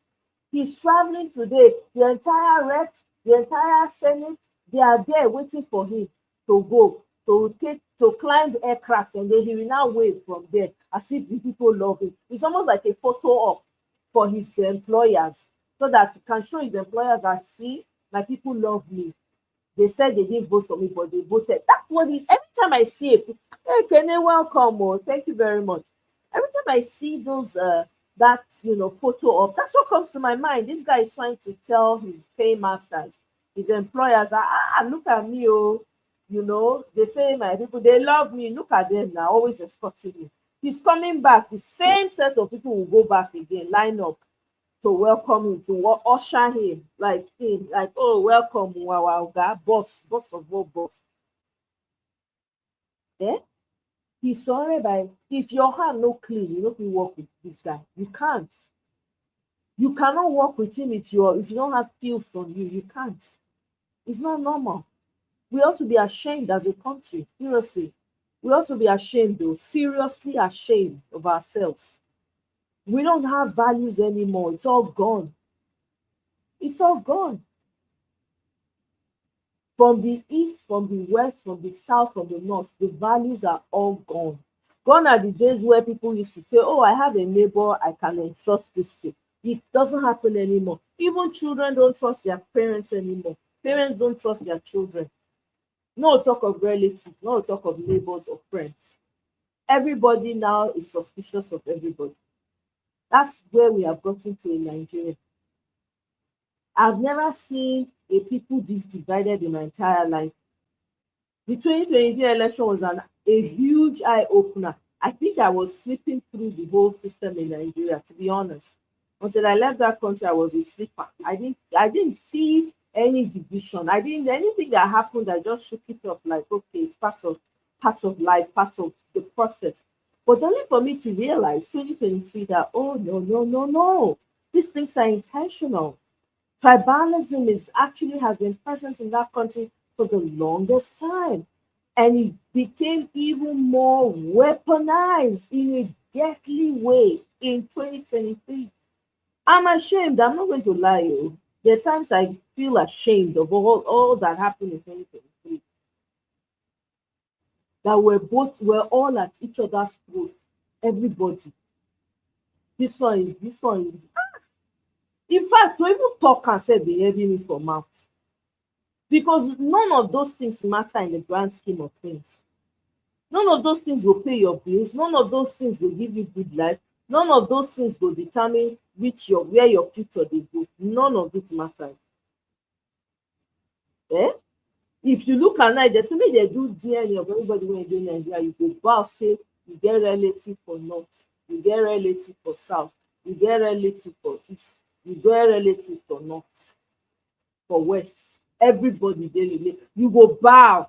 He's traveling today. The entire reps, the entire Senate, they are there waiting for him to go, to climb the aircraft, and then he will now wave from there as if the people love him. It's almost like a photo op for his employers, so that he can show his employers that, see, my people love me. They said they didn't vote for me, but they voted. That's what every time I see it, hey, Kenny, welcome, oh, thank you very much. Every time I see those that photo of, that's what comes to my mind. This guy is trying to tell his paymasters, his employers, look at me, oh, they say my people, they love me, look at them now, always escorting me. He's coming back, the same set of people will go back again, line up to welcome him, to usher him, like, oh, welcome, wow, boss of all boss. He's surrounded by, if your hand no clean, you don't work with this guy. You can't. You cannot work with him if you don't have skills on you. You can't. It's not normal. We ought to be ashamed as a country. Seriously. We ought to be ashamed, though. Seriously ashamed of ourselves. We don't have values anymore. It's all gone. It's all gone. From the east, from the west, from the south, from the north, the values are all gone. Gone are the days where people used to say, oh, I have a neighbor I can entrust this to. It doesn't happen anymore. Even children don't trust their parents anymore. Parents don't trust their children. No talk of relatives, no talk of neighbors or friends. Everybody now is suspicious of everybody. That's where we have gotten to in Nigeria. I've never seen a people this divided in my entire life. The 2023 election was a huge eye-opener. I think I was sleeping through the whole system in Nigeria, to be honest. Until I left that country, I was a sleeper. I didn't see any division. Anything that happened, I just shook it off like, okay, it's part of life, part of the process. But only for me to realize 2023 that, oh, no. These things are intentional. Tribalism has been present in that country for the longest time. And it became even more weaponized in a deadly way in 2023. I'm ashamed. I'm not going to lie to you. There are times I feel ashamed of all that happened in 2023. That we're all at each other's throats. Everybody. This one is. In fact, to even talk and say they heavy me for mouth. Because none of those things matter in the grand scheme of things. None of those things will pay your bills. None of those things will give you good life. None of those things will determine where your future they go. None of it matters. Eh? If you look at night, they say they do DNA of everybody when you do Nigeria, you go bow, say you get relative for north, you get relative for south, you get relative for east, you get relative for north, for west. Everybody dey relate. You go bow.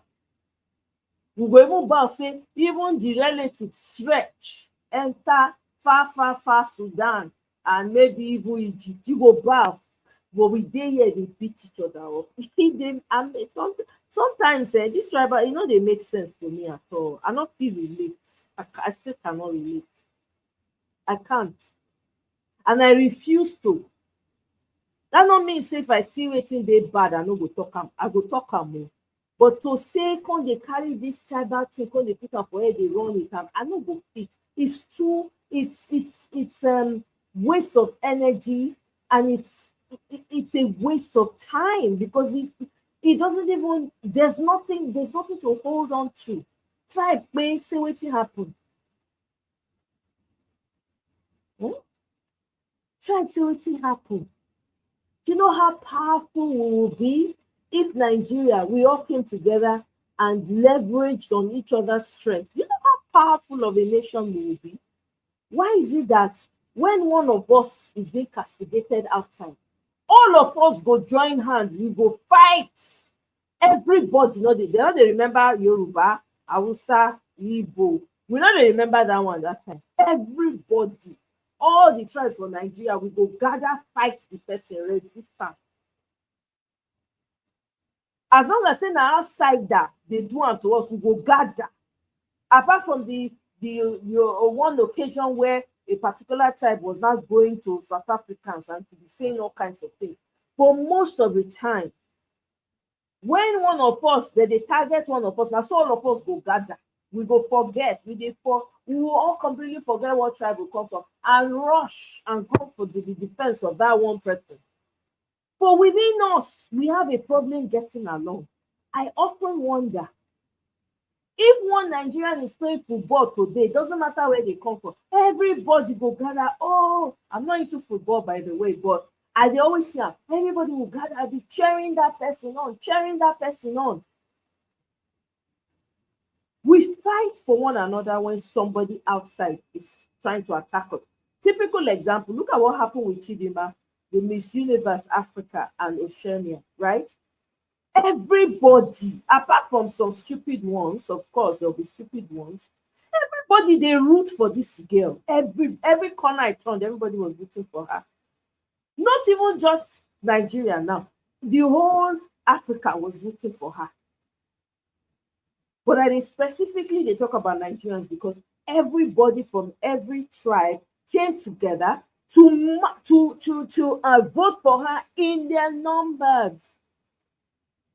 You go even bow, say even the relative stretch, enter far Sudan and maybe even Egypt. You go bow. But we dey here, they beat each other up. Sometimes this tribal, they make sense to me at all. I not feel relate. I still cannot relate. I can't. And I refuse to. That not mean say if I see wetin dey bad, I no go talk am. I go talk am o. But to say come dey carry this tribal thing, come dey put am for head, dey run with am, I no go fit. It's too. It's waste of energy, and it's a waste of time because it doesn't even. There's nothing to hold on to. Try pay, say wetin happen. Try say wetin happen. Do you know how powerful we will be if Nigeria, we all came together and leveraged on each other's strength? You know how powerful of a nation we will be? Why is it that when one of us is being castigated outside, all of us go join hands, we go fight? Everybody, they don't remember Yoruba, Hausa, Igbo. We don't remember that one that time. Everybody, all the tribes for Nigeria, we go gather, fight the person, resist am. As long as say na outsider they do am to us, we go gather. Apart from the one occasion where a particular tribe was not going to South Africans and to be saying all kinds of things, but most of the time, when one of us they target one of us, na so all of us go gather. We go forget. We will all completely forget what tribe we come from and rush and go for the defense of that one person. But within us, we have a problem getting along. I often wonder if one Nigerian is playing football today, doesn't matter where they come from, everybody go gather. Oh, I'm not into football, by the way, but I dey always see everybody will gather, I'll be cheering that person on, cheering that person on. We fight for one another when somebody outside is trying to attack us. Typical example, look at what happened with Chidinma, the Miss Universe Africa and Oceania, right? Everybody, apart from some stupid ones, of course, there'll be stupid ones, everybody, they root for this girl. Every corner I turned, everybody was rooting for her. Not even just Nigeria now. The whole Africa was rooting for her. But I mean, specifically, they talk about Nigerians because everybody from every tribe came together to vote for her in their numbers.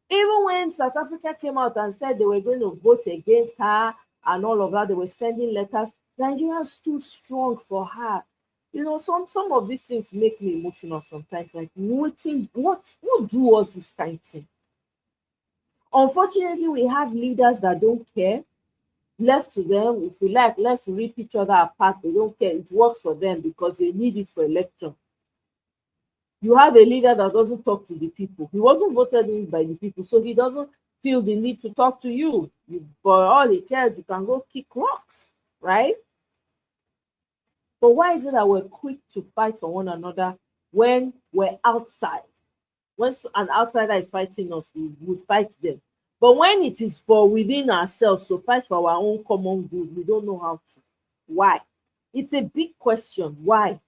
Even when South Africa came out and said they were going to vote against her and all of that, they were sending letters. Nigerians stood strong for her. Some of these things make me emotional sometimes. Like, what do us this kind of thing? Unfortunately, we have leaders that don't care. Left to them, if we like, let's rip each other apart. They don't care. It works for them because they need it for election. You have a leader that doesn't talk to the people. He wasn't voted in by the people, so he doesn't feel the need to talk to you. For all he cares, you can go kick rocks, right? But why is it that we're quick to fight for one another when we're outside? When an outsider is fighting us, we would fight them. But when it is for within ourselves to fight for our own common good, we don't know how to. Why? It's a big question. Why?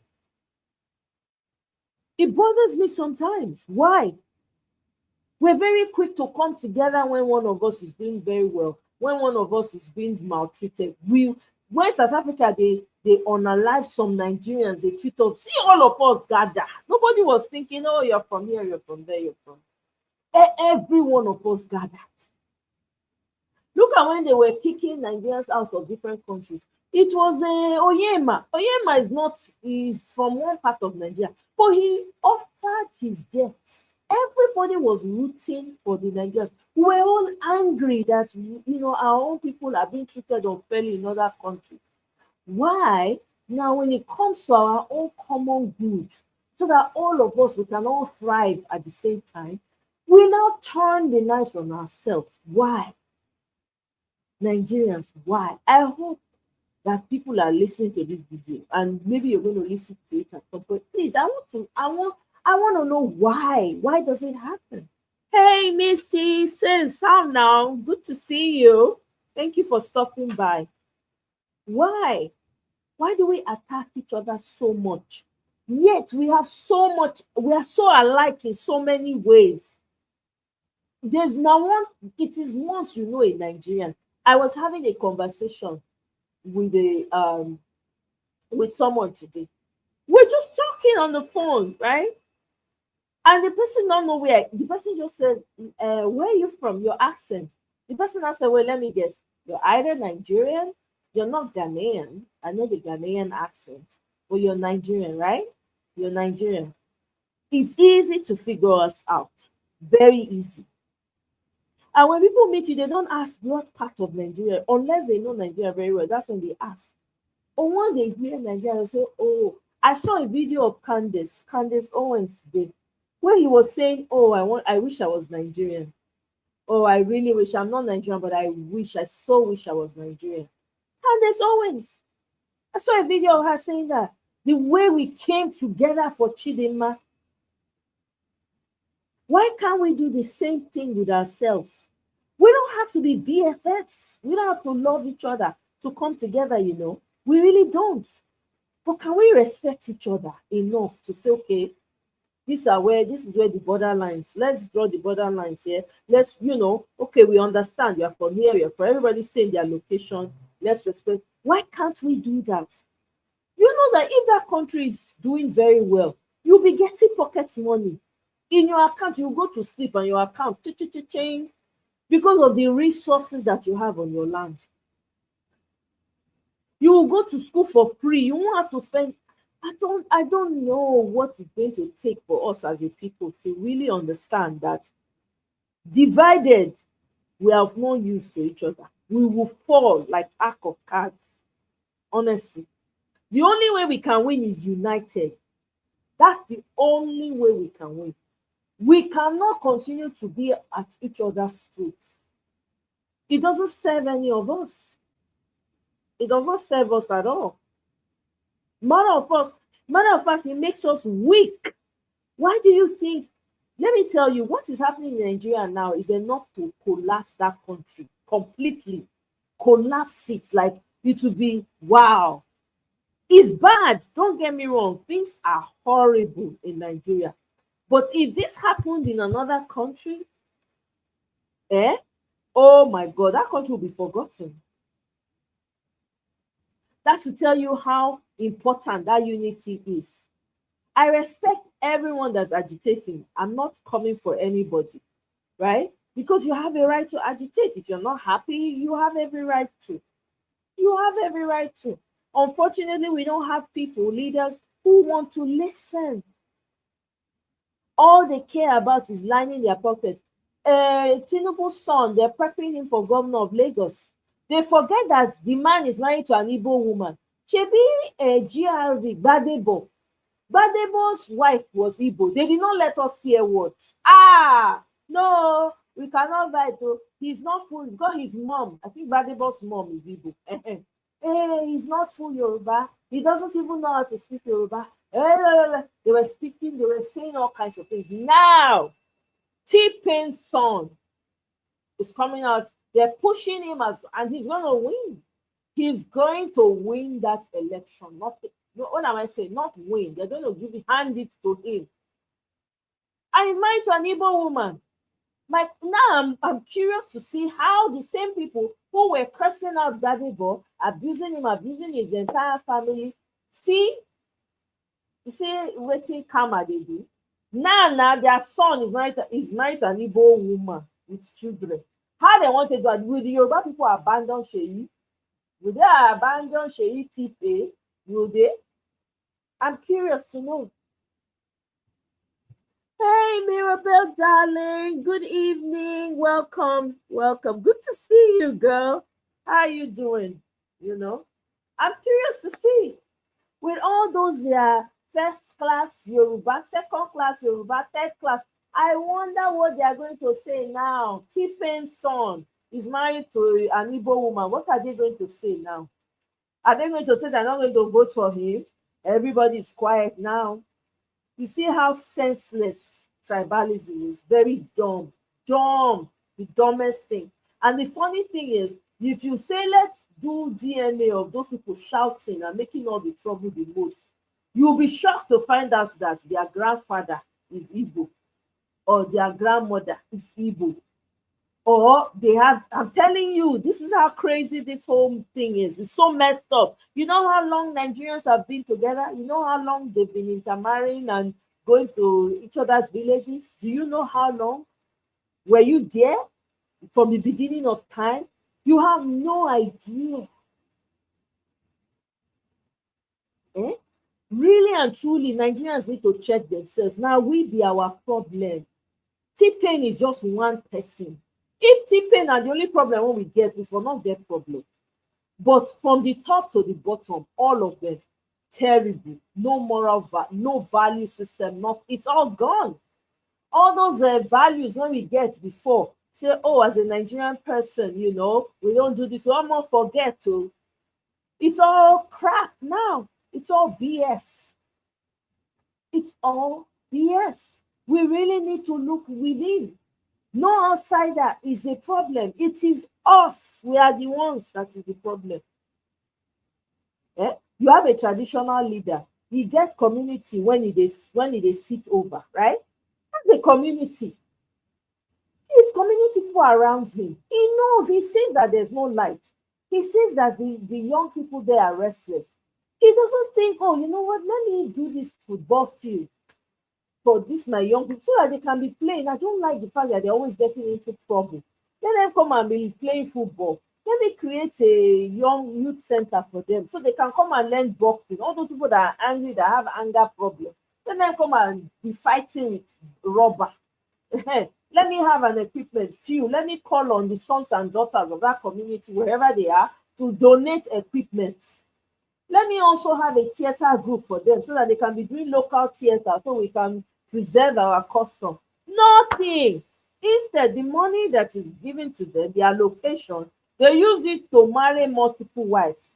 It bothers me sometimes. Why? We're very quick to come together when one of us is doing very well, when one of us is being maltreated. When South Africa, they unalive some Nigerians, they treat us, see all of us gather. Nobody was thinking, oh, you're from here, you're from there, you're from. Every one of us gathered. Look at when they were kicking Nigerians out of different countries. It was Oyema. Oyema is from one part of Nigeria, but he offered his death. Everybody was rooting for the Nigerians. We were all angry that our own people are being treated unfairly in other countries. Why? Now, when it comes to our own common good, so that all of us we can all thrive at the same time, We now turn the knives on ourselves. Why? Nigerians, why? I hope that people are listening to this video, and maybe you're going to listen to it at some point. Please, I want to know why. Why does it happen? Hey, Misty, says how now? Good to see you. Thank you for stopping by. Why? Why do we attack each other so much? Yet we have so much, we are so alike in so many ways. There's now one, it is once you know a Nigerian. I was having a conversation with with someone today. We're just talking on the phone, right? And the person don't know where. The person just said, "Where are you from? Your accent." The person now said, "Well, let me guess. You're either Nigerian. You're not Ghanaian. I know the Ghanaian accent, but you're Nigerian, right? You're Nigerian." It's easy to figure us out. Very easy. And when people meet you, they don't ask what part of Nigeria, unless they know Nigeria very well. That's when they ask. Or when they hear Nigeria, they say, "Oh, I saw a video of Candace Owens today, where he was saying, oh, I wish I was Nigerian. Oh, I really wish I'm not Nigerian, but I so wish I was Nigerian." Candace Owens. I saw a video of her saying that the way we came together for Chidinma. Why can't we do the same thing with ourselves? We don't have to be BFFs. We don't have to love each other to come together, you know. We really don't. But can we respect each other enough to say, okay, this is where the borderlines. Let's draw the borderlines here. Let's, okay, we understand you're from here, you're from everybody saying their location. Let's respect. Why can't we do that? You know that if that country is doing very well, you'll be getting pocket money. In your account, you go to sleep and your account change because of the resources that you have on your land. You will go to school for free. You won't have to spend. I don't know what it's going to take for us as a people to really understand that divided, we have no use to each other. We will fall like pack of cards. Honestly, the only way we can win is united. That's the only way we can win. We cannot continue to be at each other's throats. It doesn't serve any of us. It does not serve us at all. Matter of fact, it makes us weak. Why do you think? Let me tell you, what is happening in Nigeria now is enough to collapse that country completely. Collapse it, like it will be, wow. It's bad. Don't get me wrong. Things are horrible in Nigeria. But if this happened in another country, oh my God, that country will be forgotten. That's to tell you how important that unity is. I respect everyone that's agitating. I'm not coming for anybody, right? Because you have a right to agitate. If you're not happy, you have every right to. You have every right to. Unfortunately, we don't have people, leaders, who want to listen. All they care about is lining their pockets. Tinubu's son, they're prepping him for governor of Lagos. They forget that the man is married to an Igbo woman. Shebi GRV, Gbadebo's wife was Igbo. They did not let us hear what. No, we cannot write. He's not full because his mom, I think Gbadebo's mom is Igbo. He's not full Yoruba. He doesn't even know how to speak Yoruba. They were saying all kinds of things. Now, T-Pain's son is coming out. They're pushing him and he's going to win. He's going to win that election. What am I saying? Not win. They're going to hand it to him. And he's married to an Igbo woman. Now I'm curious to see how the same people who were cursing out Gbadebo, abusing him, abusing his entire family, see wetin karma they do. Now their son is married to an Igbo woman with children. How they want to do it? Will the Yoruba people abandon Sheyi? Will they abandon Sheyi Tipe? Will they? I'm curious to know. Hey, Mirabelle, darling. Good evening. Welcome. Good to see you, girl. How are you doing? I'm curious to see. With all those first class Yoruba, second class Yoruba, third class, I wonder what they are going to say now. T-Pain's son is married to an Igbo woman. What are they going to say now? Are they going to say they're not going to vote for him? Everybody is quiet now. You see how senseless tribalism is. Very dumb. Dumb. The dumbest thing. And the funny thing is, if you say let's do DNA of those people shouting and making all the trouble the most, you'll be shocked to find out that their grandfather is Igbo or their grandmother is Igbo. Or they have, I'm telling you, this is how crazy this whole thing is. It's so messed up. You know how long Nigerians have been together? You know how long they've been intermarrying and going to each other's villages? Do you know how long? Were you there from the beginning of time? You have no idea. Eh? Really and truly, Nigerians need to check themselves. Now we be our problem. T-Pain is just one person. If T-Pain are the only problem when we get, we will not get problem. But from the top to the bottom, all of them, terrible. No moral, no value system, it's all gone. All those values when we get before, say, oh, as a Nigerian person, you know, we don't do this, we almost forget to. It's all crap now. It's all BS. It's all BS. We really need to look within. No outsider is a problem. It is us. We are the ones that is the problem. You have a traditional leader. He gets community when they sit over, right? That's the community. His community people around him. He knows, he sees that there's no light. He sees that the young people there are restless. He doesn't think, oh, you know what, let me do this football field for this my young people so that they can be playing. I don't like the fact that they're always getting into trouble. Let them come and be playing football. Let me create a young youth center for them so they can come and learn boxing. All those people that are angry, that have anger problems, let them come and be fighting with rubber. Let me have an equipment few. Let me call on the sons and daughters of that community, wherever they are, to donate equipment. Let me also have a theater group for them so that they can be doing local theater so we can preserve our custom. Nothing. Instead, the money that is given to them, the allocation, they use it to marry multiple wives.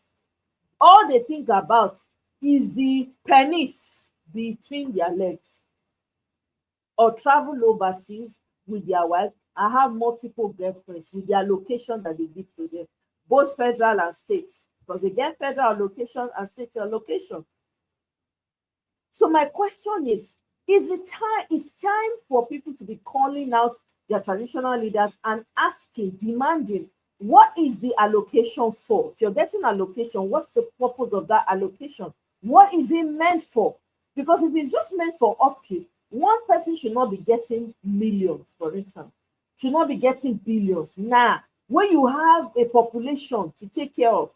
All they think about is the pennies between their legs, or travel overseas with their wife and have multiple girlfriends with the allocation that they give to them, both federal and state, because they get federal allocation and state allocation. So my question is it time? It's time for people to be calling out their traditional leaders and asking, demanding, what is the allocation for? If you're getting allocation, what's the purpose of that allocation? What is it meant for? Because if it's just meant for upkeep, one person should not be getting millions, for instance, should not be getting billions. Nah, when you have a population to take care of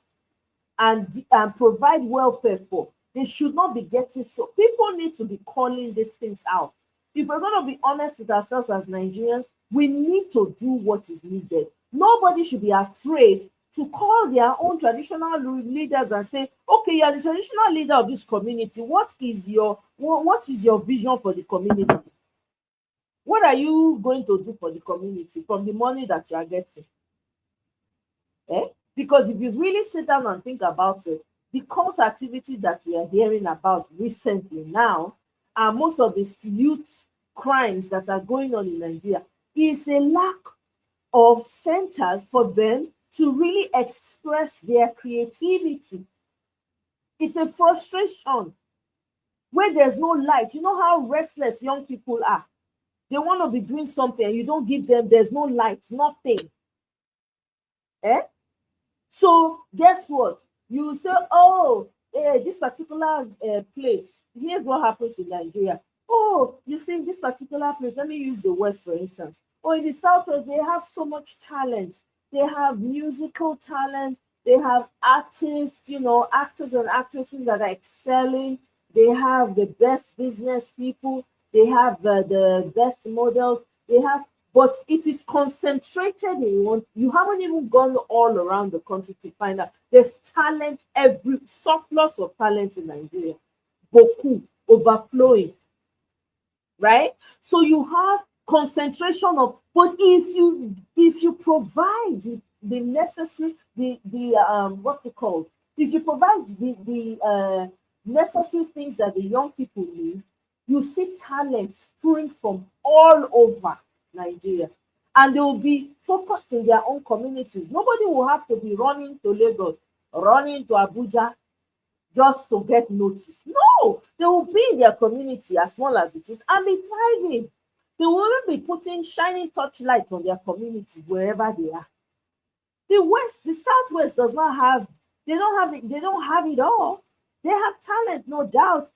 and provide welfare for, they should not be getting. So people need to be calling these things out. If we're going to be honest with ourselves as Nigerians, we need to do what is needed. Nobody should be afraid to call their own traditional leaders and say, okay, you're the traditional leader of this community. What is your vision for the community? What are you going to do for the community from the money that you are getting? Because if you really sit down and think about it, the cult activity that we are hearing about recently now, and most of the youth crimes that are going on in Nigeria, is a lack of centers for them to really express their creativity. It's a frustration where there's no light. You know how restless young people are. They want to be doing something and you don't give them, there's no light, nothing. So guess what? You say, oh, this particular place, here's what happens in Nigeria. Oh, you see, this particular place, let me use the West, for instance. Oh, in the Southwest, they have so much talent. They have musical talent. They have artists, actors and actresses that are excelling. They have the best business people. They have the best models. But it is concentrated in one. You haven't even gone all around the country to find out. There's talent, surplus of talent in Nigeria. Beaucoup, overflowing. Right? So you have concentration of, but if you provide the necessary, the what's it called, if you provide the necessary things that the young people need, you see talent spring from all over Nigeria, and they will be focused in their own communities. Nobody will have to be running to Lagos, running to Abuja just to get noticed. No, they will be in their community as small as it is and be thriving. They will be putting shining torchlights on their communities wherever they are. The Southwest does not have, they don't have it all. They have talent, no doubt.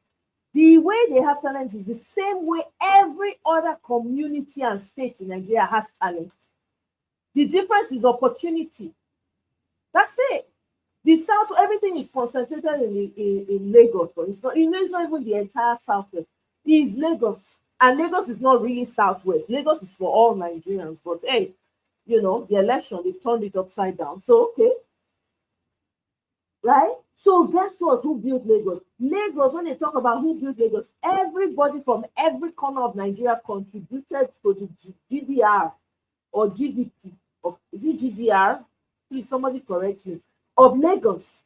The way they have talent is the same way every other community and state in Nigeria has talent. The difference is opportunity. That's it. The South, everything is concentrated in Lagos, but it's not even the entire Southwest. It is Lagos. And Lagos is not really Southwest. Lagos is for all Nigerians. But hey, the election, they've turned it upside down. So, okay. Right? So guess what? Who built Lagos? Lagos, when they talk about who built Lagos, everybody from every corner of Nigeria contributed to the GDR or GDP. Is it GDR? Please, somebody correct me. Of Lagos.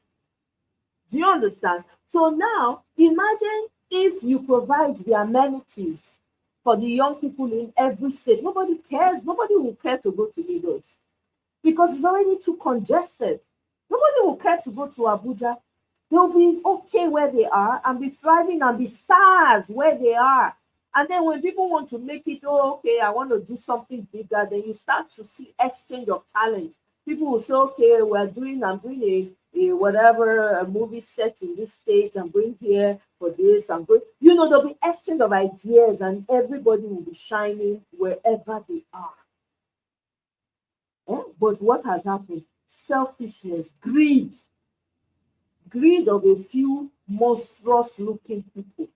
Do you understand? So now, imagine if you provide the amenities for the young people in every state. Nobody cares. Nobody will care to go to Lagos because it's already too congested. Nobody will care to go to Abuja. They'll be okay where they are and be thriving and be stars where they are. And then when people want to make it, oh, okay, I want to do something bigger, then you start to see exchange of talent. People will say, okay, I'm doing a whatever a movie set in this state. I'm going here for this. I'm going, there'll be exchange of ideas and everybody will be shining wherever they are. But what has happened? Selfishness, greed of a few monstrous looking people.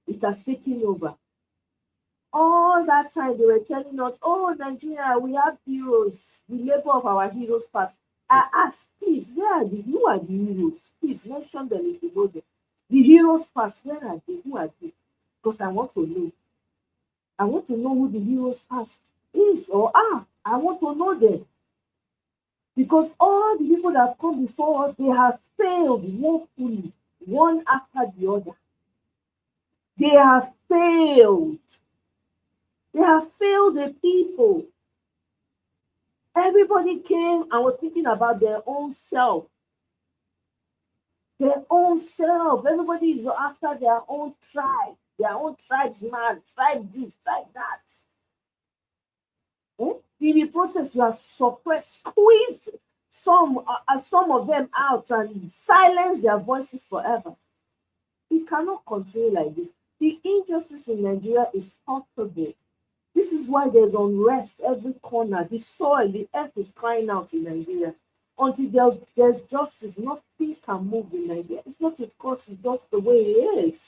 It has taken over. All that time they were telling us, oh, Nigeria, we have heroes, the labor of our heroes past. I ask, please, who are the heroes? Please mention them if you know them. The heroes past, where are they? Who are they? Because I want to know. I want to know who the heroes past is or are. I want to know them. Because all the people that have come before us, they have failed woefully, one after the other. They have failed. They have failed the people. Everybody came and was thinking about their own self. Their own self. Everybody is after their own tribe. Their own tribesman. Tribe this, tribe that. In the process, you have suppressed, squeezed some of them out and silenced their voices forever. We cannot continue like this. The injustice in Nigeria is palpable. This is why there's unrest every corner. The soil, the earth is crying out in Nigeria. Until there's justice, nothing can move in Nigeria. It's not because it's just the way it is.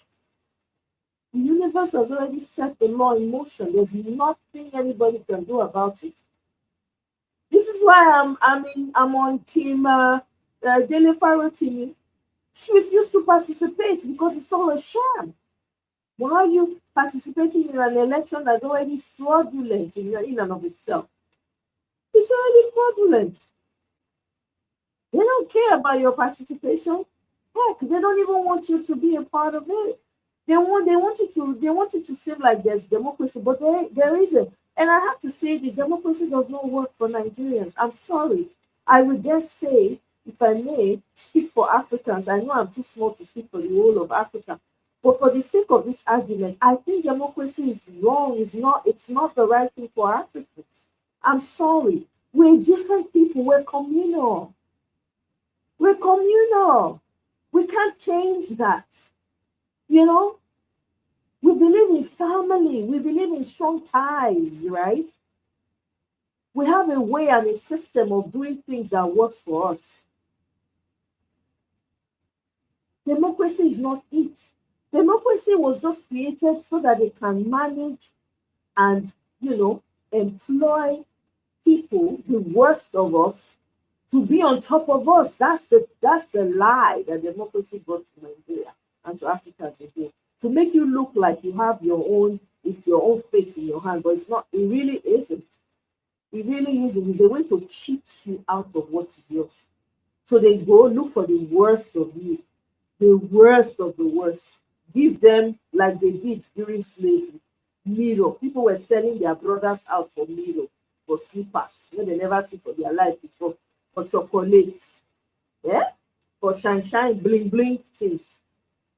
The universe has already set the law in motion. There's nothing anybody can do about it. This is why I'm on team Dele Faro team. She refused to participate because it's all a sham. Why are you participating in an election that's already fraudulent in and of itself? It's already fraudulent. They don't care about your participation. Heck, they don't even want you to be a part of it. They want it to seem like there's democracy, but there isn't. And I have to say this, democracy does not work for Nigerians. I'm sorry. I would just say, if I may, speak for Africans. I know I'm too small to speak for the whole of Africa. But for the sake of this argument, I think democracy is wrong. It's not the right thing for Africans. I'm sorry. We're different people. We're communal. We're communal. We can't change that. We believe in family. We believe in strong ties, right? We have a way and a system of doing things that works for us. Democracy is not it. Democracy was just created so that they can manage and, employ people, the worst of us, to be on top of us. That's the lie that democracy brought to Nigeria and to Africa today. To make you look like you have your own it's your own fate in your hand, but it's not. It really isn't. It really isn't. It's a way to cheat you out of what is yours. So they go look for the worst of you, the worst of the worst. Give them like they did during slavery. Mirror. People were selling their brothers out for mirror, for slippers, when they never see for their life before, for chocolates, yeah, for shine, bling, bling things,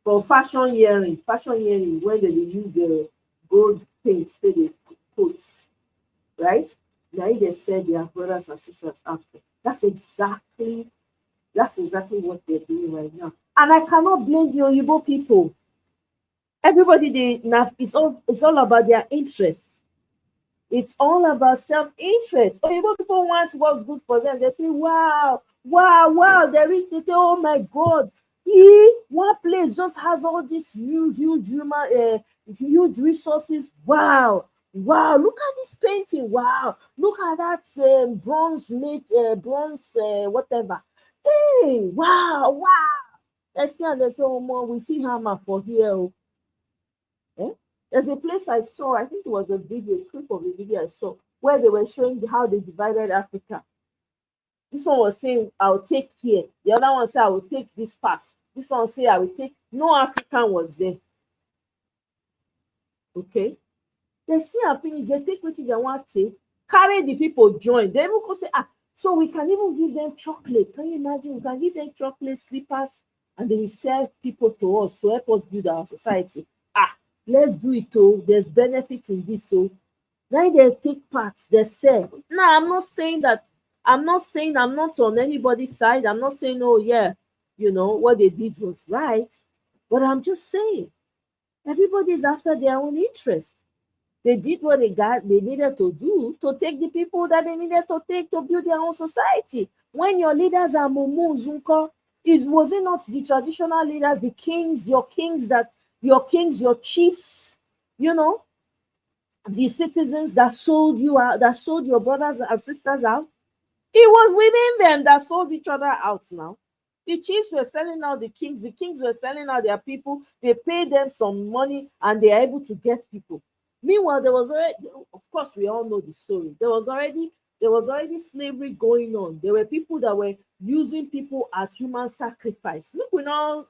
for fashion earring, when they dey use the gold paint, they put, right? Now they sell their brothers and sisters out for. That's exactly what they're doing right now. And I cannot blame the Oyibo people. Everybody they now it's all about their interests. It's all about self-interest. Oyibo people want what's good for them. They say, wow, wow, wow. They say, oh my God, one place just has all these huge resources. Wow, wow, look at this painting. Wow, look at that bronze made bronze whatever. Hey, wow, wow. They see and they say, oh man, we see hammer for here. Oh. Eh? There's a place I saw, I think it was a clip of a video I saw, where they were showing how they divided Africa. This one was saying, I'll take here. The other one said, I will take this part. This one said, I will take. No African was there. Okay? They see and finish, they take what they want to take, carry the people join. They even go say, so we can even give them chocolate. Can you imagine? We can give them chocolate, slippers, and they will sell people to us to help us build our society. Let's do it. Oh, there's benefit in this. So now they take parts, they sell. Now I'm not saying I'm not on anybody's side. I'm not saying, oh yeah, what they did was right. But I'm just saying everybody's after their own interest. They did what they needed to do to take the people that they needed to take to build their own society. When your leaders are Mumu Zunko, was it not the traditional leaders, the kings, your chiefs, the citizens that sold you out, that sold your brothers and sisters out? It was within them that sold each other out now. The chiefs were selling out the kings were selling out their people, they paid them some money and they are able to get people. Meanwhile, there was already, of course, we all know the story. There was already slavery going on. There were people that were using people as human sacrifice. Look, we not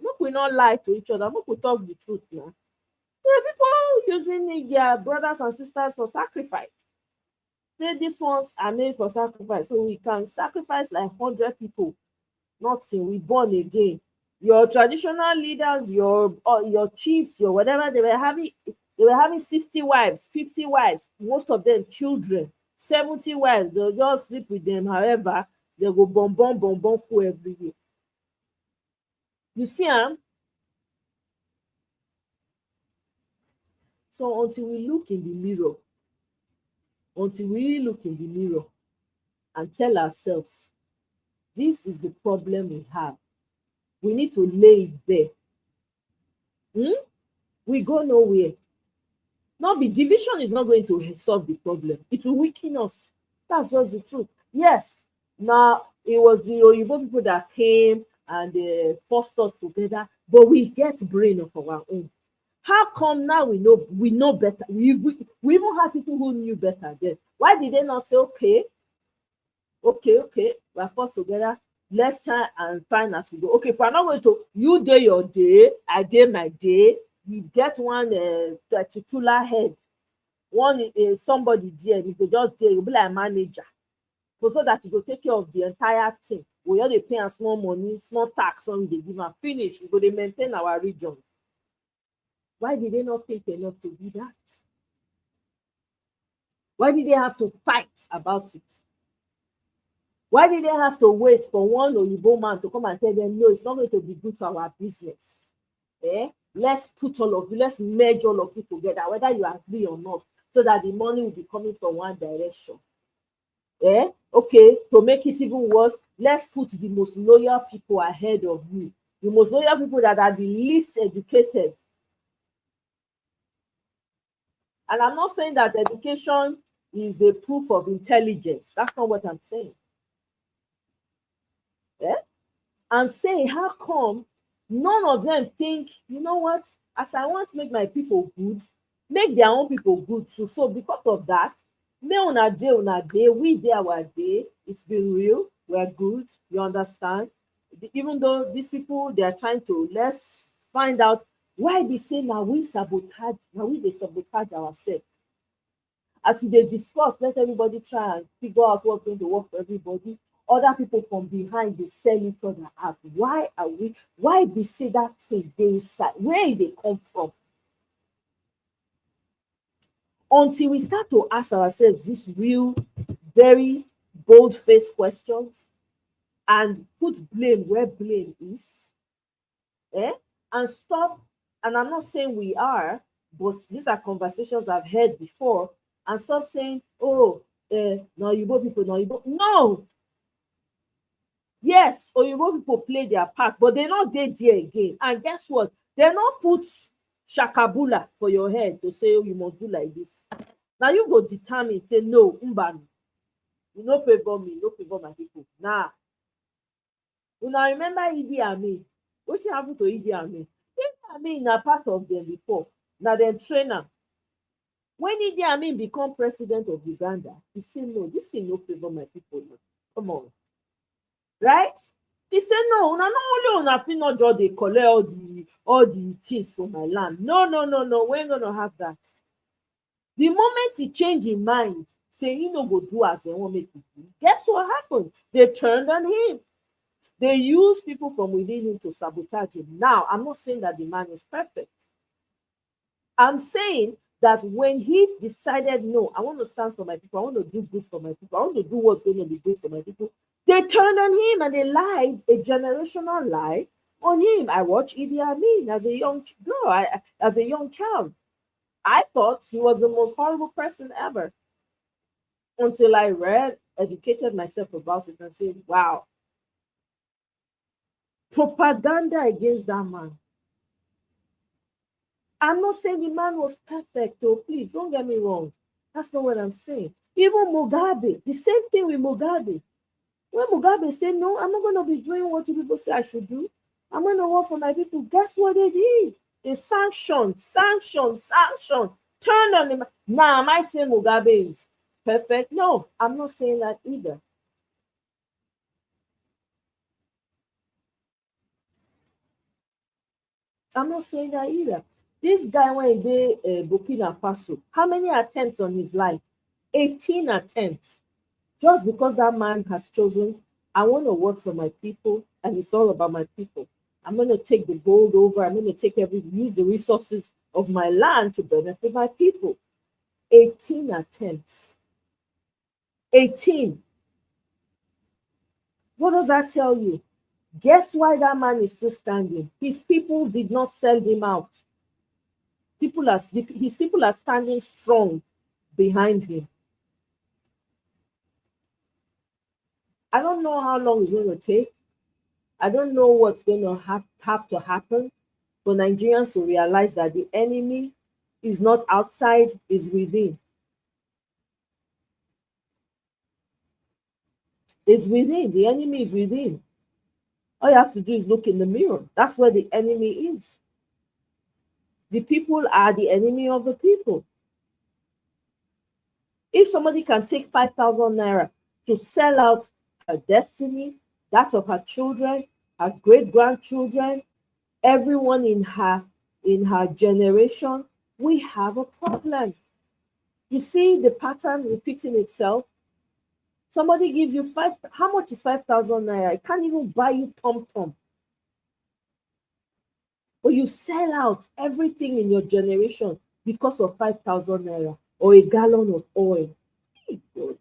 lie to each other. Look, we talk the truth now. There are people using their brothers and sisters for sacrifice. Say these ones are made for sacrifice, so we can sacrifice like 100 people. Nothing. We born again. Your traditional leaders, your chiefs, your whatever, they were having 60 wives, 50 wives, most of them children, 70 wives. They'll just sleep with them. However, they go bomb full every year. You see, so until we look in the mirror, and tell ourselves, this is the problem we have. We need to lay it bare. We go nowhere. Not be division is not going to solve the problem. It will weaken us. That's just the truth. Yes, now it was the Oyibo people that came and they forced us together, but we get brain of our own. How come now we know better? We even had people who knew better then. Why did they not say, okay, we're forced together, let's try and find as we go. Okay, if we're not going to, you day your day, I day my day, we get one titular head, one somebody there, you go just there, you be like a manager, so that you go take care of the entire thing. We all dey pay am small money, small tax on they give am, finish, we go dey maintain our region. Why did they not think enough to do that? Why did they have to fight about it? Why did they have to wait for one Oyibo man to come and tell them, no, it's not going to be good for our business? Let's put all of you, let's merge all of you together, whether you agree or not, so that the money will be coming from one direction. Okay, to make it even worse, let's put the most loyal people ahead of you. The most loyal people that are the least educated. And I'm not saying that education is a proof of intelligence. That's not what I'm saying. I'm saying, how come none of them think, you know what, as I want to make my people good, make their own people good too. So because of that, may una day, we dey our day. It's been real. We're good. You understand? Even though these people they are trying to, let's find out why they say now we sabotage, now we they sabotage ourselves. As they discuss, let everybody try and figure out what's going to work for everybody. Other people from behind they sell each other out. Why are we? Why they say that thing they inside? Where they come from? Until we start to ask ourselves these real, very bold-faced questions and put blame where blame is, and stop. And I'm not saying we are, but these are conversations I've heard before. And stop saying, "Oh, no, Oyibo people, no, Oyibo." No, yes, Oyibo people play their part, but they're not there again. And guess what? They're not put shakabula for your head to say, "Oh, you must do like this." Now you go determine, say, "No, mbanu, you no favor me, you no favor my people." Nah. Una remember Idi Amin? Wetin happen to Idi Amin? Idi Amin na part of them before. Na dem train am. When Idi Amin become president of Uganda, he say, "No, this thing no favor my people now. Come on." Right? He say, "No, una no only una fit not just dey collect all the things for my land. No, no, no, no, we ain't gonna have that." The moment he change him mind, say he no go do as they want make it do, guess what happened? They turned on him. They use people from within him to sabotage him. Now, I'm not saying that the man is perfect. I'm saying that when he decided, "No, I want to stand for my people, I want to do good for my people, I want to do what's going to be good for my people," they turned on him and they lied a generational lie on him. I watched Idi Amin as a young girl, as a young child. I thought he was the most horrible person ever until I read, educated myself about it, and said, "Wow, propaganda against that man." I'm not saying the man was perfect, oh, please don't get me wrong. That's not what I'm saying. Even Mugabe, the same thing with Mugabe. When Mugabe said, "No, I'm not going to be doing what you people say I should do, I'm going to work for my people," guess what they did? They sanctioned, turned on him. Now, am I saying Mugabe is perfect? No, I'm not saying that either. I'm not saying that either. This guy, when he did Burkina Faso, how many attempts on his life? 18 attempts. Just because that man has chosen, "I want to work for my people, and it's all about my people. I'm going to take the gold over. I'm going to use the resources of my land to benefit my people." 18 attempts. 18. What does that tell you? Guess why that man is still standing? His people did not sell him out. His people are standing strong behind him. I don't know how long it's going to take. I don't know what's going to have to happen for Nigerians to realize that the enemy is not outside, is within. It's within. The enemy is within. All you have to do is look in the mirror. That's where the enemy is. The people are the enemy of the people. If somebody can take 5,000 naira to sell out her destiny, that of her children, her great grandchildren, everyone in her generation, we have a problem. You see the pattern repeating itself. Somebody gives you how much is 5,000 naira? I can't even buy you tom. But you sell out everything in your generation because of 5,000 naira or a gallon of oil. Good.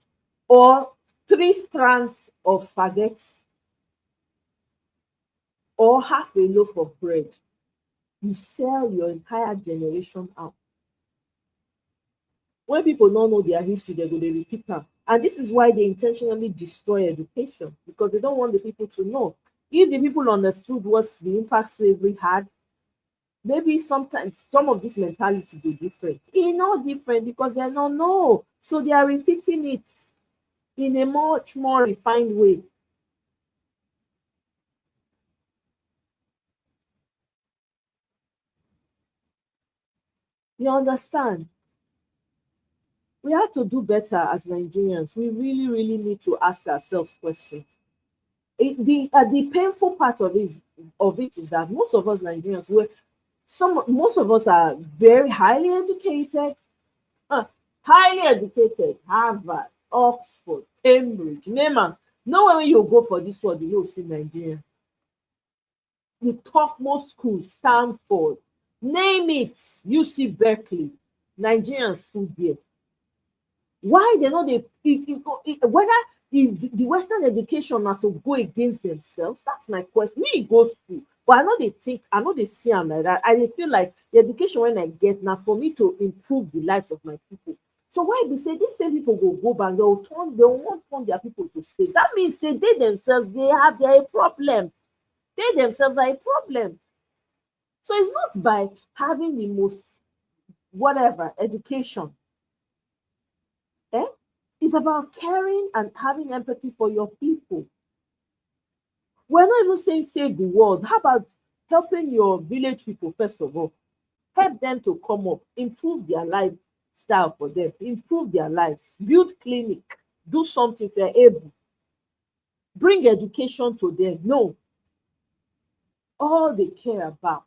Or 3 strands of spaghetti or half a loaf of bread. You sell your entire generation out. When people don't know their history, they're going to repeat them. And this is why they intentionally destroy education, because they don't want the people to know. If the people understood what the impact slavery had, maybe sometimes some of this mentality be different. It's not different because they don't know. So they are repeating it in a much more refined way. You understand? We have to do better as Nigerians. We really, really need to ask ourselves questions. The painful part of it is that most of us Nigerians, most of us are very highly educated, highly educated, Harvard, Oxford, Cambridge, name am. Nowhere when you go for this world, you will see Nigeria. The topmost schools, Stanford, name it, UC Berkeley, Nigerians full there. Why they know they whether is the Western education na to go against themselves? That's my question. Me go school, but I know they think, I know they see am like that. I dey feel like the education when I get now for me to improve the lives of my people. So why they say these same people go back, they won't turn their people to slaves? That means say they themselves they have their problem. They themselves are a problem. So it's not by having the most whatever education. Eh? It's about caring and having empathy for your people. We're not even saying save the world. How about helping your village people first of all? Help them to come up, improve their lifestyle for them, improve their lives, build clinic, do something if you're able. Bring education to them. No. All they care about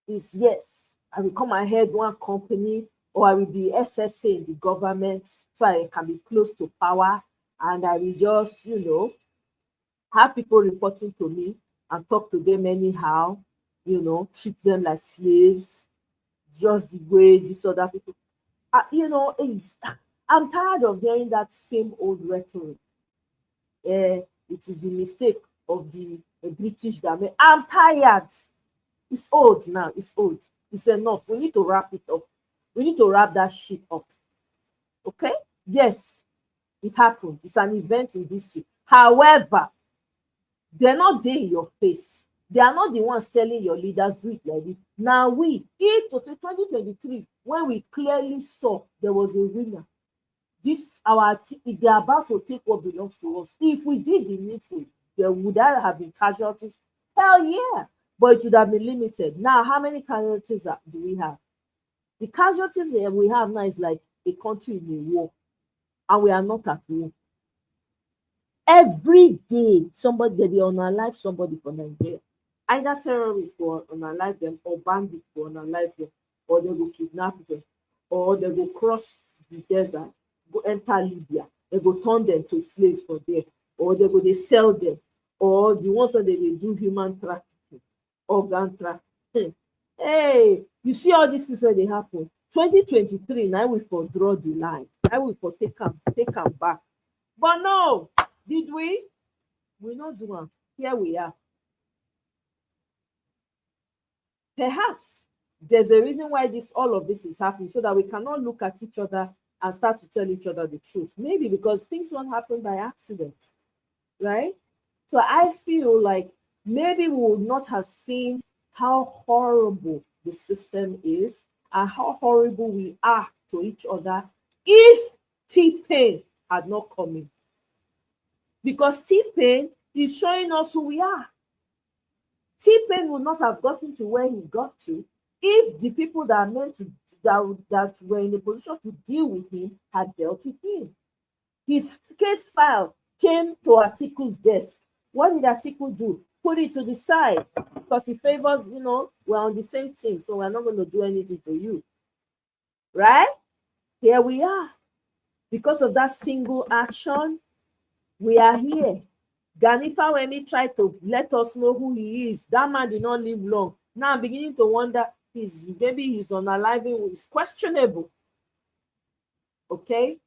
is, yes, I will come ahead one company, or I will be SSA in the government so I can be close to power, and I will just, have people reporting to me and talk to them anyhow, treat them like slaves, just the way these other people. I'm tired of hearing that same old rhetoric. It is the mistake of the British that made. I'm tired. It's old now. It's old. It's enough. We need to wrap it up. We need to wrap that shit up. Okay? Yes, it happened. It's an event in history. However, they're not there in your face. They are not the ones telling your leaders do it like this. Now if to say 2023, when we clearly saw there was a winner, they're about to take what belongs to us. If we did the needful, there would have been casualties. Hell yeah. But it would have been limited. Now, how many casualties do we have? The casualties that we have now is like a country in a war, and we are not at war. Every day, somebody they unalive somebody for Nigeria. Either terrorists will unalive them, or bandits will unalive them, or they will kidnap them, or they will cross the desert, go enter Libya, they go turn them to slaves for there, or they sell them, or the ones that they do human trafficking, organ trafficking. Hey, you see all these things where they happen. 2023, now we for draw the line. Now we for take them back. But no, did we? We not do one. Here we are. Perhaps there's a reason why all of this is happening, so that we cannot look at each other and start to tell each other the truth. Maybe because things don't happen by accident, right? So I feel like maybe we would not have seen how horrible the system is and how horrible we are to each other if T-Pain had not come in. Because T-Pain is showing us who we are. T-Pain would not have gotten to where he got to if the people that are meant to that were in a position to deal with him had dealt with him. His case file came to Atiku's desk. What did Atiku do? Put it to the side because he favors, we're on the same team, so we're not going to do anything to you. Right? Here we are. Because of that single action, we are here. Gani Fawemi tried to let us know who he is. That man did not live long. Now I'm beginning to wonder, maybe he's unaliving. It's questionable. Okay?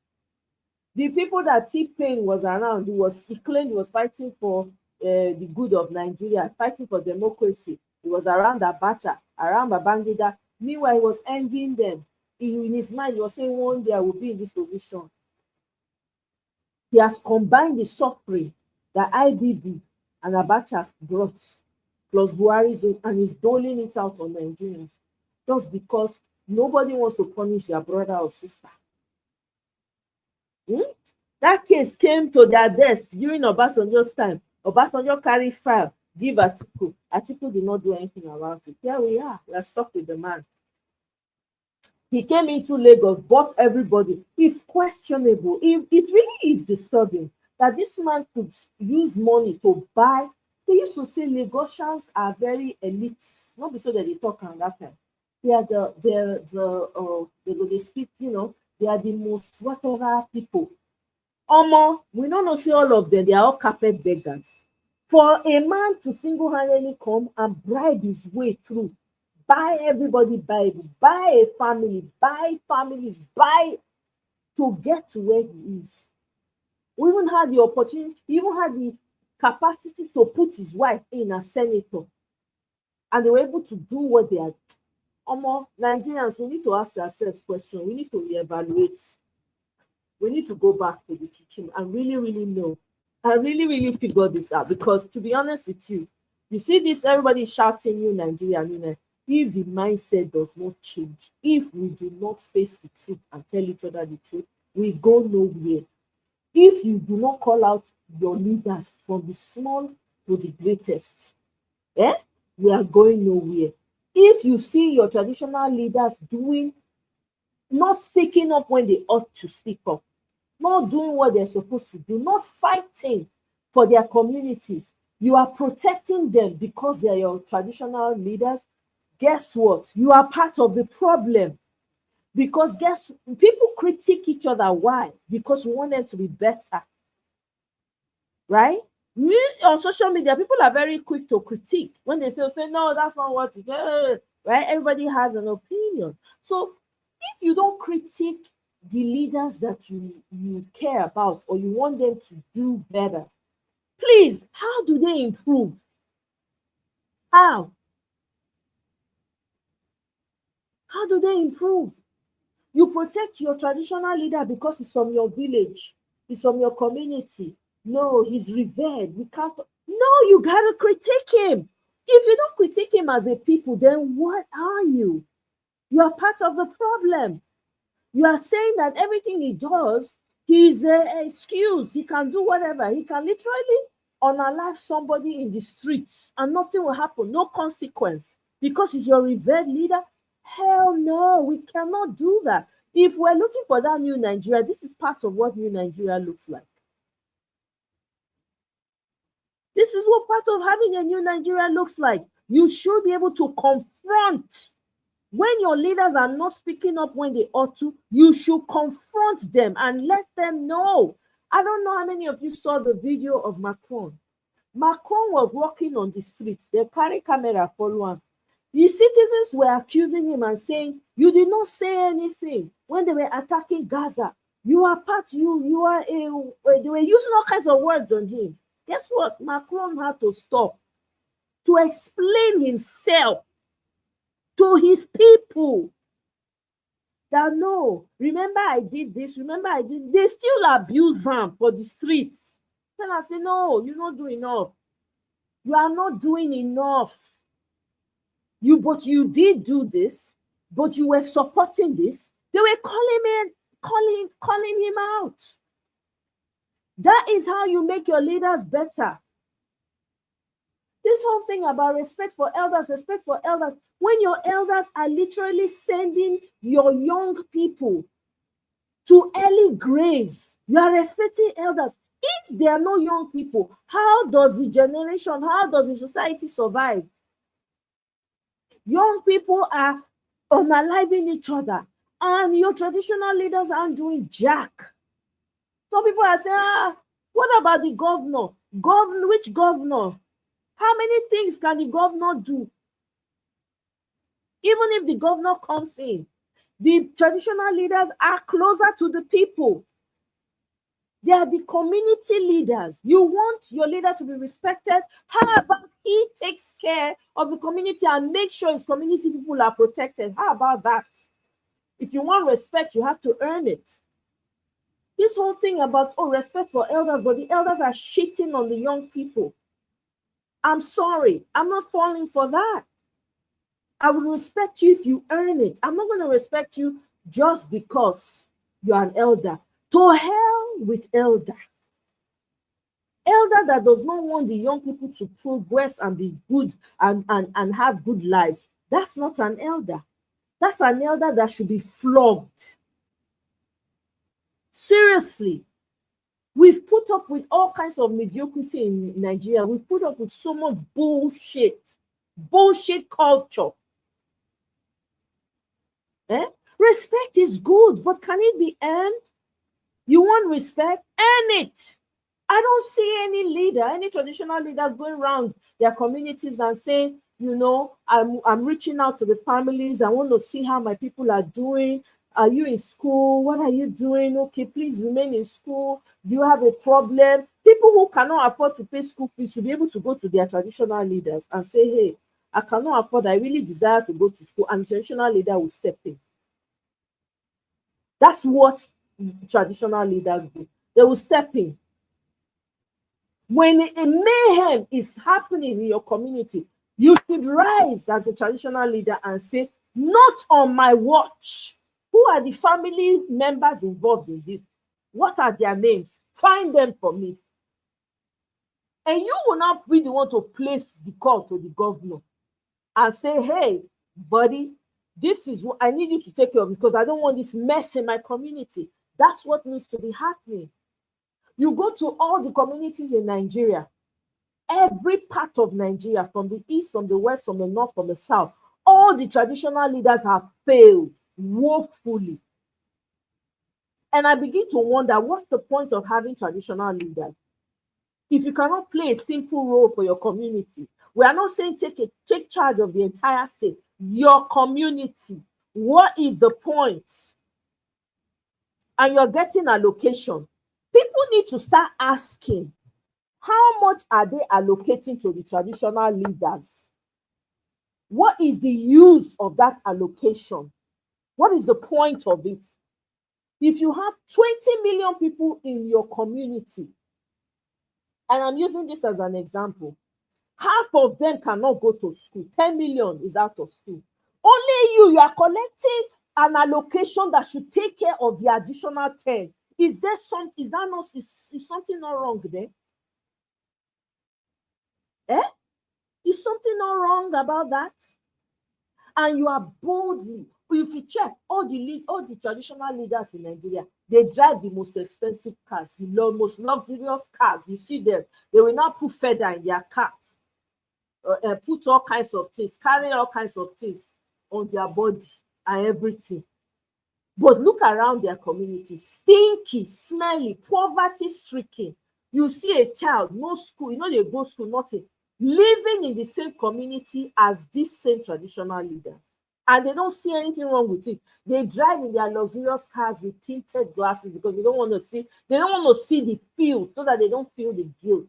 The people that T-Pain was around, he claimed he was fighting for the good of Nigeria, fighting for democracy. He was around Abacha, around Babangida. Meanwhile, he was envying them. In his mind, he was saying one day I will be in this position. He has combined the suffering that IBB and Abacha brought, plus Buhari's own, and is doling it out on Nigerians just because nobody wants to punish their brother or sister. That case came to their desk during Obasanjo's time. Obasanjo carried file, give Atiku. Atiku did not do anything about it. Here we are. We are stuck with the man. He came into Lagos, bought everybody. It's questionable. It really is disturbing that this man could use money to buy. They used to say Lagosians are very elite. Not because they talk on that time. They are they speak, they are the most whatever people. Omo, we don't know see all of them, they are all carpet beggars. For a man to single-handedly come and bribe his way through, buy everybody Bible, buy a family, buy families, buy to get to where he is. We even had the opportunity, he even had the capacity to put his wife in as senator. And they were able to do what they are. Nigerians, we need to ask ourselves questions. We need to reevaluate. We need to go back to the kitchen and really, really know. And really, really figure this out. Because to be honest with you, you see this, everybody shouting "New Nigeria, New Nigeria." If the mindset does not change, if we do not face the truth and tell each other the truth, we go nowhere. If you do not call out your leaders from the small to the greatest, we are going nowhere. If you see your traditional leaders not speaking up when they ought to speak up, not doing what they're supposed to do, not fighting for their communities, you are protecting them because they are your traditional leaders. Guess what? You are part of the problem. Because people critique each other. Why? Because we want them to be better. Right? On social media, people are very quick to critique. When they say no, that's not what it is. Right? Everybody has an opinion. So if you don't critique the leaders that you care about or you want them to do better, please, how do they improve? How do they improve? You protect your traditional leader because he's from your village, he's from your community. No, he's revered. We can't. No, you gotta critique him. If you don't critique him as a people, then what are you? You are part of the problem. You are saying that everything he does, he's an excuse. He can do whatever. He can literally unalive somebody in the streets and nothing will happen. No consequence. Because he's your revered leader. Hell no, we cannot do that. If we're looking for that new Nigeria, this is part of what new Nigeria looks like. This is what part of having a new Nigeria looks like. You should be able to confront. When your leaders are not speaking up when they ought to, you should confront them and let them know. I don't know how many of you saw the video of Macron. Macron was walking on the streets. They carry camera follow him. The citizens were accusing him and saying, you did not say anything when they were attacking Gaza. You are you are they were using all kinds of words on him. Guess what? Macron had to stop to explain himself to his people. That no, remember I did this, remember I did. They still abuse him for the streets. Then I say, no, you're not doing enough. You are not doing enough. But you did do this, but you were supporting this. They were calling him out. That is how you make your leaders better. This whole thing about respect for elders, when your elders are literally sending your young people to early graves, you are respecting elders. If there are no young people, how does the society survive? Young people are unaliving each other, and your traditional leaders aren't doing jack. Some people are saying, what about the governor? Which governor? How many things can the governor do? Even if the governor comes in, the traditional leaders are closer to the people. They are the community leaders. You want your leader to be respected. How about he takes care of the community and make sure his community people are protected? How about that? If you want respect, you have to earn it. This whole thing about respect for elders, but the elders are shitting on the young people. I'm sorry, I'm not falling for that. I will respect you if you earn it. I'm not going to respect you just because you're an elder. To hell with elder. Elder that does not want the young people to progress and be good and have good lives. That's not an elder. That's an elder that should be flogged. Seriously. We've put up with all kinds of mediocrity in Nigeria. We've put up with so much bullshit culture. Respect is good, but can it be earned? You want respect? Earn it. I don't see any leader, any traditional leader going around their communities and saying, you know, I'm reaching out to the families. I want to see how my people are doing. Are you in school? What are you doing? Okay, please remain in school. Do you have a problem? People who cannot afford to pay school fees should be able to go to their traditional leaders and say, hey, I cannot afford, I really desire to go to school, and the traditional leader will step in. That's what traditional leaders do. They will step in. When a mayhem is happening in your community, you should rise as a traditional leader and say, not on my watch. Who are the family members involved in this? What are their names? Find them for me. And you will not be the one to place the call to the governor and say, hey, buddy, this is what I need you to take care of because I don't want this mess in my community. That's what needs to be happening. You go to all the communities in Nigeria, every part of Nigeria, from the east, from the west, from the north, from the south, all the traditional leaders have failed woefully. And I begin to wonder, what's the point of having traditional leaders if you cannot play a simple role for your community? We are not saying take charge of the entire state, your community. What is the point? And you're getting allocation. People need to start asking, how much are they allocating to the traditional leaders? What is the use of that allocation? What is the point of it? If you have 20 million people in your community, and I'm using this as an example, half of them cannot go to school. 10 million is out of school. Only you are collecting an allocation that should take care of the additional 10. Is something not wrong there? Is something not wrong about that? And you are boldly, if you check all the traditional leaders in Nigeria, they drive the most expensive cars, the most luxurious cars. You see them, they will not put feather in their cars, put all kinds of things, carry all kinds of things on their body and everything. But look around their community, stinky, smelly, poverty-stricken. You see a child, no school, they go school, nothing, living in the same community as this same traditional leader. And they don't see anything wrong with it. They drive in their luxurious cars with tinted glasses because they don't want to see the field so that they don't feel the guilt.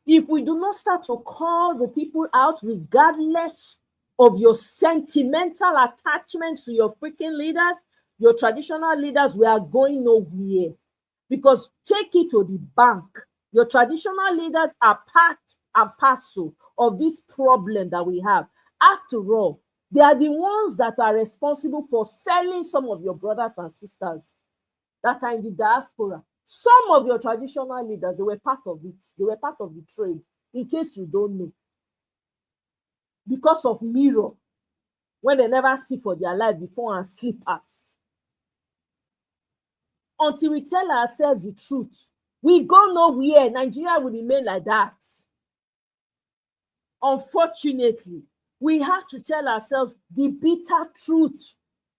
If we do not start to call the people out, regardless of your sentimental attachment to your freaking leaders, your traditional leaders, we are going nowhere. Because take it to the bank, your traditional leaders are part and parcel of this problem that we have. After all, they are the ones that are responsible for selling some of your brothers and sisters that are in the diaspora. Some of your traditional leaders, they were part of it. They were part of the trade, in case you don't know. Because of mirror, when they never see for their life before, and slippers. Until we tell ourselves the truth, we go nowhere. Nigeria will remain like that. Unfortunately, we have to tell ourselves the bitter truth.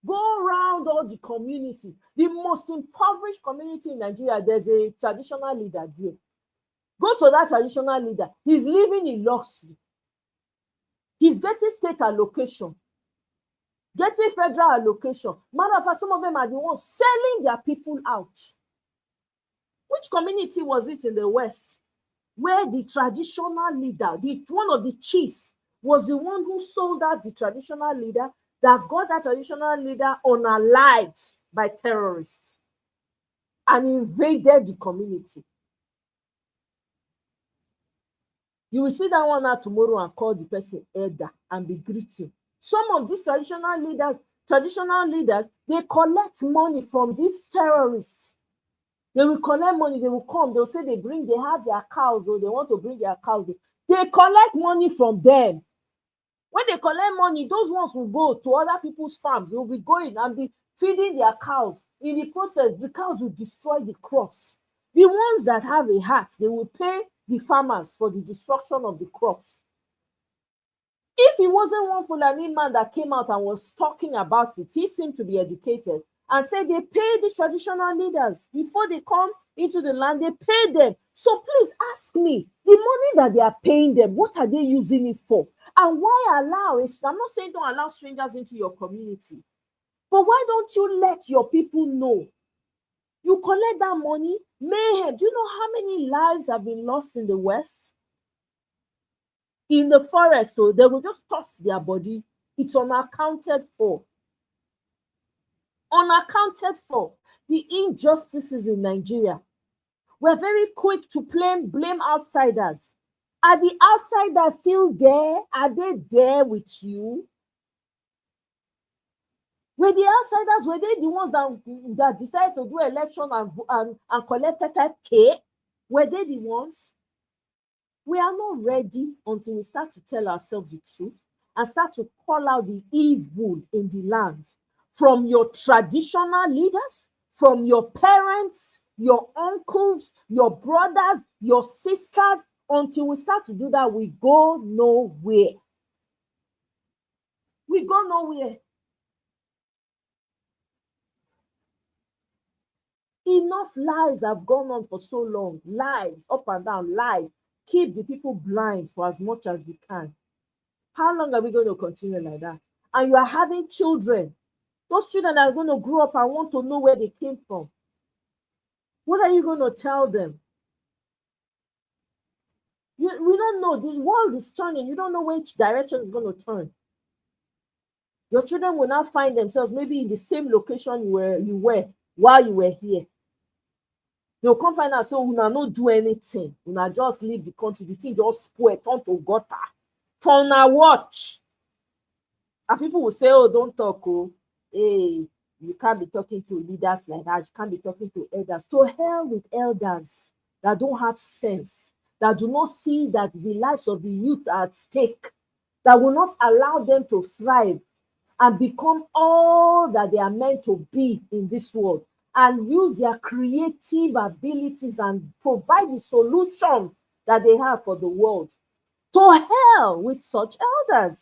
Go around all the communities. The most impoverished community in Nigeria, there's a traditional leader there. Go to that traditional leader. He's living in luxury. He's getting state allocation, getting federal allocation. Matter of fact, some of them are the ones selling their people out. Which community was it in the West where the traditional leader, one of the chiefs, was the one who sold out the traditional leader, that got that traditional leader unalived by terrorists and invaded the community? You will see that one out tomorrow and call the person elder and be greeting. Some of these traditional leaders, they collect money from these terrorists. They will collect money, they will come, they'll say they have their cows, or they want to bring their cows. They They collect money from them. When they collect money, those ones will go to other people's farms. They will be going and be feeding their cows. In the process, the cows will destroy the crops. The ones that have a heart, they will pay the farmers for the destruction of the crops. If it wasn't one Fulani man that came out and was talking about it, he seemed to be educated and said they pay the traditional leaders before they come into the land, they pay them. So please ask me, the money that they are paying them, what are they using it for? And why allow it? I'm not saying don't allow strangers into your community, but why don't you let your people know? You collect that money, mayhem. Do you know how many lives have been lost in the West? In the forest, so they will just toss their body. It's unaccounted for. Unaccounted for. The injustices in Nigeria. We're very quick to blame outsiders. Are the outsiders still there? Are they there with you? Were the outsiders, were they the ones that decided to do election and collect 5K? Were they the ones? We are not ready until we start to tell ourselves the truth and start to call out the evil in the land from your traditional leaders, from your parents, your uncles, your brothers, your sisters. Until we start to do that, we go nowhere. We go nowhere. Enough lies have gone on for so long. Lies, up and down, lies. Keep the people blind for as much as we can. How long are we going to continue like that? And you are having children. Those children are going to grow up and want to know where they came from. What are you going to tell them? We don't know. The world is turning. You don't know which direction it's going to turn. Your children will now find themselves maybe in the same location you were while you were here. They'll come find out, so una not do anything. Una just leave the country. The thing just spoil, turn to gutter. For una watch. And people will say, oh, don't talk, oh. Hey, you can't be talking to leaders like that. You can't be talking to elders. To hell with elders that don't have sense, that do not see that the lives of the youth are at stake, that will not allow them to thrive and become all that they are meant to be in this world, and use their creative abilities and provide the solution that they have for the world. To hell with such elders.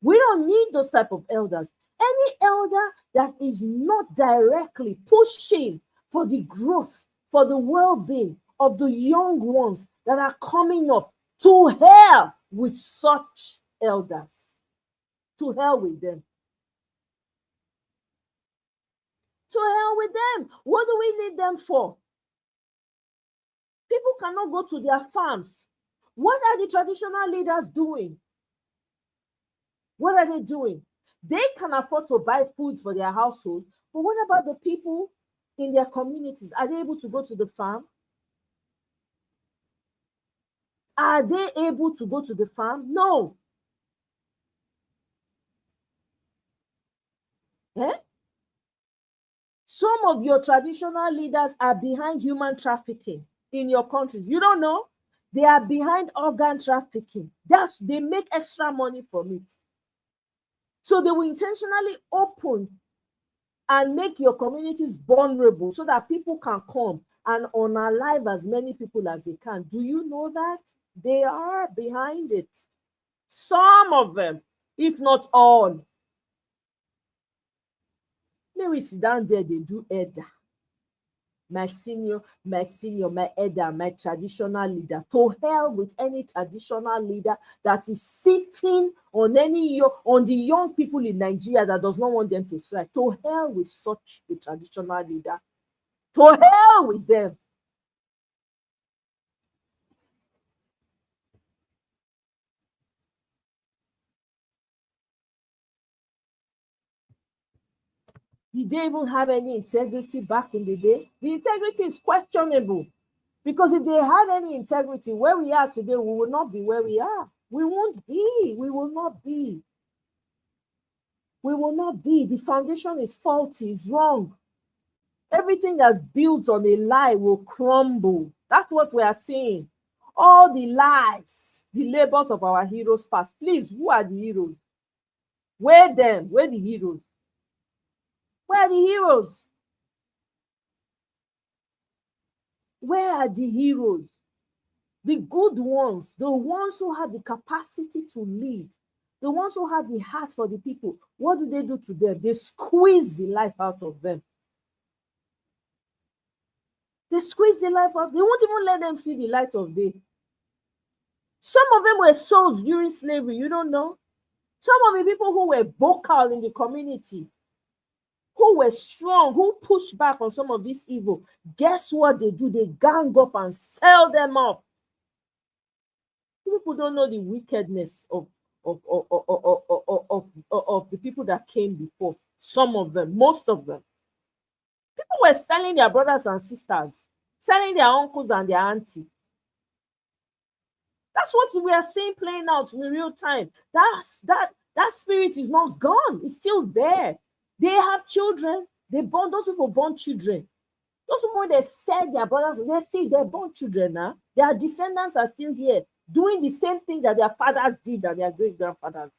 We don't need those type of elders. Any elder that is not directly pushing for the growth, for the well-being of the young ones that are coming up, to hell with such elders. To hell with them. To hell with them. What do we need them for? People cannot go to their farms. What are the traditional leaders doing? What are they doing? They can afford to buy food for their household, but what about the people in their communities? Are they able to go to the farm? Are they able to go to the farm? No. Some of your traditional leaders are behind human trafficking in your countries. You don't know? They are behind organ trafficking. They make extra money from it. So they will intentionally open and make your communities vulnerable so that people can come and unalive as many people as they can. Do you know that? They are behind it. Some of them, if not all. May we sit down there, they do elder. My senior, my elder, my traditional leader. To hell with any traditional leader that is sitting on the young people in Nigeria that does not want them to thrive. To hell with such a traditional leader. To hell with them. Did they even have any integrity back in the day? The integrity is questionable. Because if they had any integrity, where we are today, we will not be where we are. We won't be. We will not be. We will not be. The foundation is faulty, it's wrong. Everything that's built on a lie will crumble. That's what we are seeing. All the lies the labors of our heroes past. Please, who are the heroes? Where them? Where the heroes? Where are the heroes? Where are the heroes? The good ones, the ones who have the capacity to lead, the ones who have the heart for the people. What do they do to them? They squeeze the life out of them. They squeeze the life out. They won't even let them see the light of day. Some of them were sold during slavery. You don't know? Some of the people who were vocal in the community, who were strong, who pushed back on some of this evil, guess what they do? They gang up and sell them off. People don't know the wickedness of the people that came before. Some of them, most of them. People were selling their brothers and sisters, selling their uncles and their aunties. That's what we are seeing playing out in real time. That spirit is not gone. It's still there. They have children. Those people born children. Those people, when they sell their brothers, they're born children now. Their descendants are still here, doing the same thing that their fathers did and their great-grandfathers.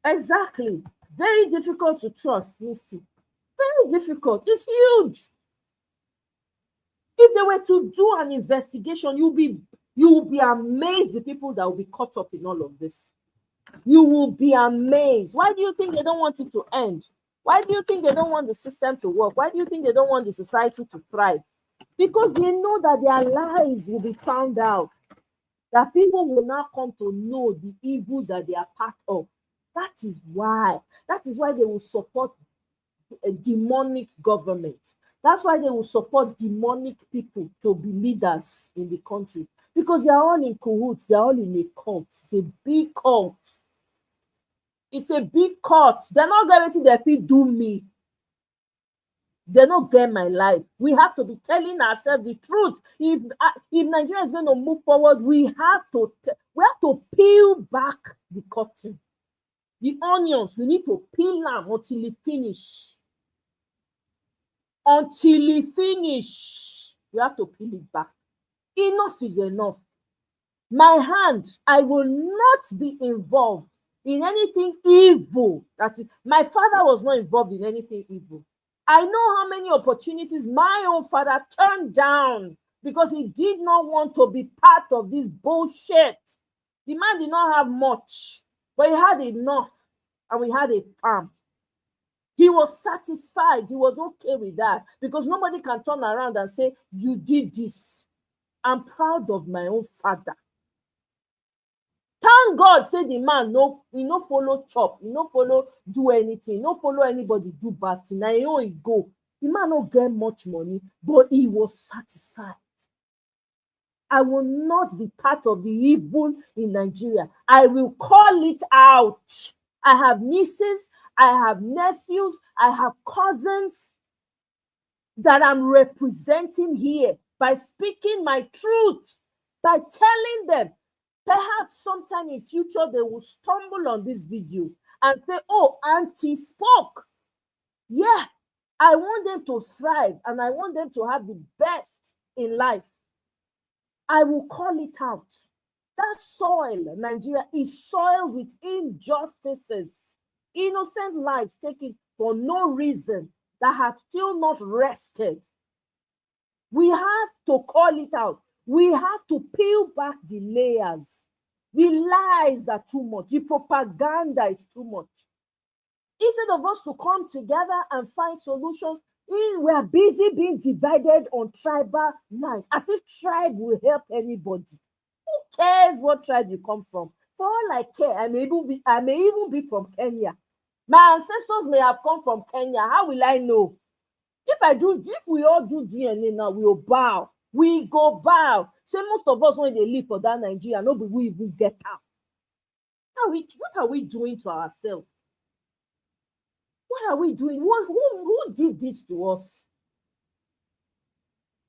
Exactly. Very difficult to trust, Misty. Very difficult. It's huge. If they were to do an investigation, you will be amazed the people that will be caught up in all of this. You will be amazed. Why do you think they don't want it to end? Why do you think they don't want the system to work? Why do you think they don't want the society to thrive? Because they know that their lies will be found out. That people will now come to know the evil that they are part of. That is why they will support a demonic government. That's why they will support demonic people to be leaders in the country. Because they are all in cahoots, they are all in a cult. It's a big cult. It's a big cult. They're not guaranteed that if do me, they don't get my life. We have to be telling ourselves the truth. If Nigeria is going to move forward, we have to peel back the curtain. The onions, we need to peel them until it finish. Until it finish, we have to peel it back. Enough is enough. My hand, I will not be involved in anything evil. My father was not involved in anything evil. I know how many opportunities my own father turned down because he did not want to be part of this bullshit. The man did not have much, but he had enough, and we had a farm. He was satisfied. He was okay with that because nobody can turn around and say, you did this. I'm proud of my own father. Thank God, say the man, no, he no follow chop, he no follow do anything, no follow anybody do bad thing. Now he go. The man no get much money, but he was satisfied. I will not be part of the evil in Nigeria. I will call it out. I have nieces, I have nephews, I have cousins that I'm representing here by speaking my truth, by telling them. Perhaps sometime in future they will stumble on this video and say, oh, Auntie spoke. Yeah, I want them to thrive and I want them to have the best in life. I will call it out. That soil, Nigeria, is soiled with injustices, innocent lives taken for no reason that have still not rested. We have to call it out. We have to peel back the layers. The lies are too much. The propaganda is too much. Instead of us to come together and find solutions, we are busy being divided on tribal lines, as if tribe will help anybody. Who cares what tribe you come from? For all I care, I may even be from Kenya. My ancestors may have come from Kenya. How will I know? If we all do DNA now, we will bow. We go bow. Say most of us when they live for that Nigeria, nobody will even get out. What are we doing to ourselves? What are we doing? Who did this to us?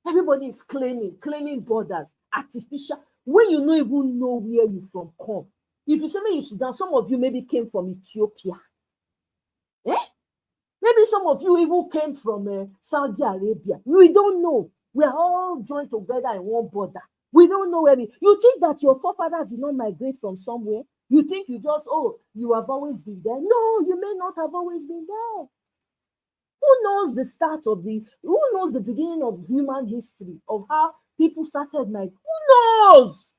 Everybody is claiming borders, artificial. When you don't even know where you from come. If you say me you sit down, some of you maybe came from Ethiopia. Maybe Maybe some of you even came from Saudi Arabia. We don't know. We are all joined together in one border. We don't know where you think that your forefathers did not migrate from somewhere. You think you just, you have always been there. No, you may not have always been there. Who knows the start of who knows the beginning of human history, of how people started migrating? Who knows?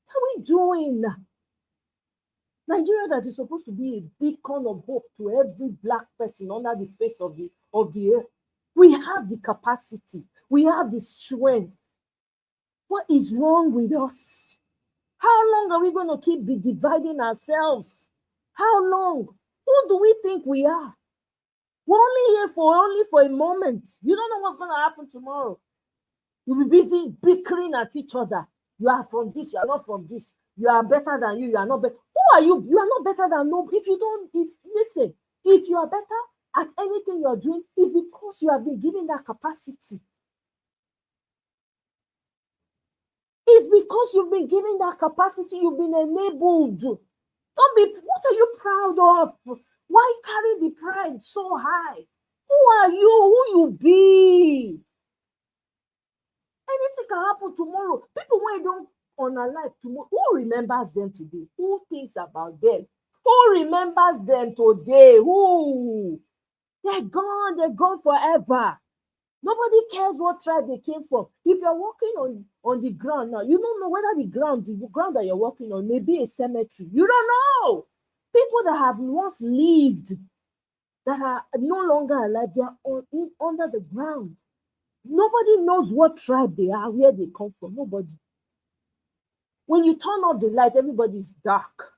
What are we doing? Nigeria, that is supposed to be a beacon of hope to every black person under the face of the earth. We have the capacity. We have the strength. What is wrong with us? How long are we going to keep dividing ourselves? How long? Who do we think we are? We're only here for a moment. You don't know what's going to happen tomorrow. You'll be busy bickering at each other. You are from this, you are not from this. You are better than you are not better. Who are you? You are not better than no. Listen, if you are better at anything you are doing, it's because you have been given that capacity. It's because you've been given that capacity, you've been enabled. What are you proud of? Why carry the pride so high? Who are you? Who you be? Anything can happen tomorrow. People when don't unalive tomorrow, who remembers them today? Who thinks about them? Who remembers them today? Who? They're gone forever. Nobody cares what tribe they came from. If you're walking on the ground now, you don't know whether the ground that you're walking on may be a cemetery. You don't know. People that have once lived, that are no longer alive, they are under the ground. Nobody knows what tribe they are, where they come from. Nobody. When you turn off the light, everybody's dark.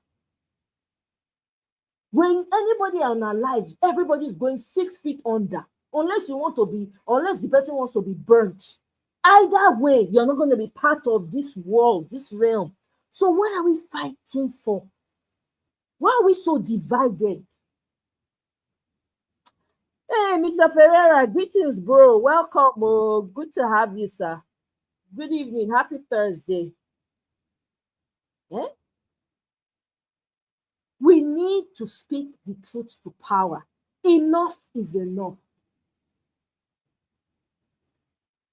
When anybody are unalive, everybody's going 6 feet under. Unless the person wants to be burnt. Either way, you're not going to be part of this world, this realm. So what are we fighting for? Why are we so divided? Hey, Mr. Ferreira, greetings, bro. Welcome. Oh, good to have you, sir. Good evening. Happy Thursday. We need to speak the truth to power. Enough is enough.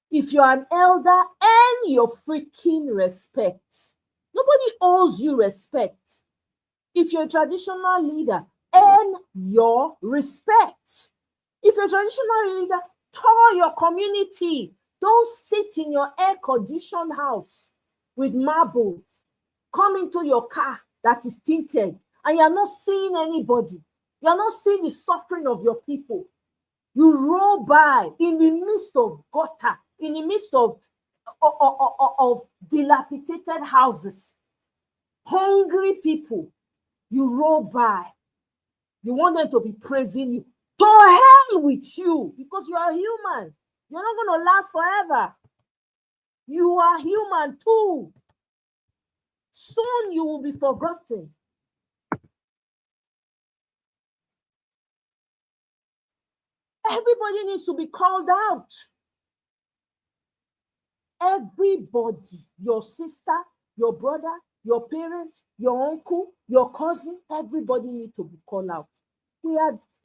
If you're an elder, earn your freaking respect. Nobody owes you respect. If you're a traditional leader, earn your respect. If you're a traditional leader, tour your community. Don't sit in your air-conditioned house with marbles. Come into your car that is tinted and you're not seeing anybody. You're not seeing the suffering of your people. You roll by in the midst of gutter, in the midst of dilapidated houses, hungry people. You roll by. You want them to be praising you. To hell with you, because you are human. You're not going to last forever. You are human too. Soon you will be forgotten. Everybody needs to be called out. Everybody, your sister, your brother, your parents, your uncle, your cousin, everybody needs to be called out.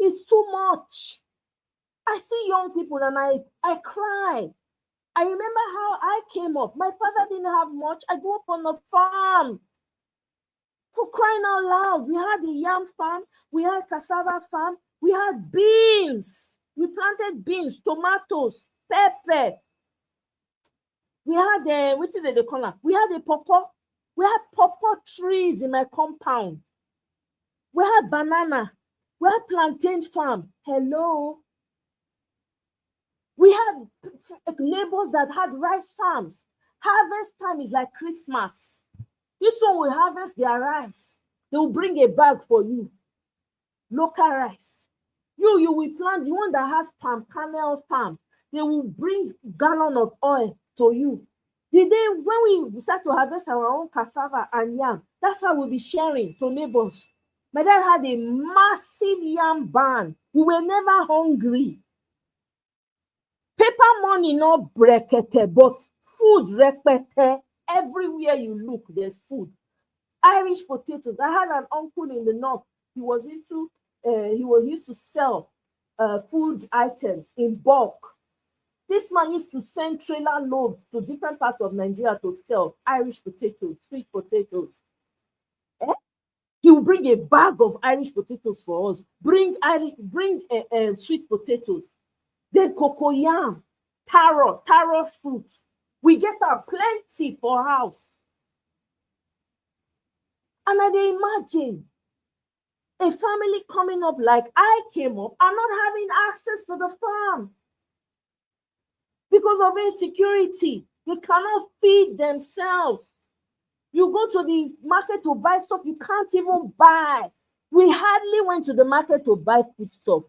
It's too much. I see young people and I cry. I remember how I came up. My father didn't have much. I grew up on a farm. For crying out loud, we had a yam farm, we had cassava farm, we had beans. We planted beans, tomatoes, pepper. We had what did they call it? We had a pawpaw. We had pawpaw trees in my compound. We had banana. We had plantain farm. Hello. We had neighbors that had rice farms. Harvest time is like Christmas. This one will harvest their rice. They will bring a bag for you. Local rice. You will plant the one that has palm kernel farm. They will bring gallon of oil to you. The day when we start to harvest our own cassava and yam, that's how we'll be sharing to neighbors. My dad had a massive yam barn. We were never hungry. Paper money not brekete, but food repete. Everywhere you look, there's food. Irish potatoes. I had an uncle in the north. He was into he used to sell food items in bulk. This man used to send trailer loads to different parts of Nigeria to sell Irish potatoes, sweet potatoes. He will bring a bag of Irish potatoes for us, bring sweet potatoes, then cocoyam, taro fruit. We get our plenty for house. And I dey imagine a family coming up like I came up and not having access to the farm because of insecurity. They cannot feed themselves. You go to the market to buy stuff you can't even buy. We hardly went to the market to buy food stuff.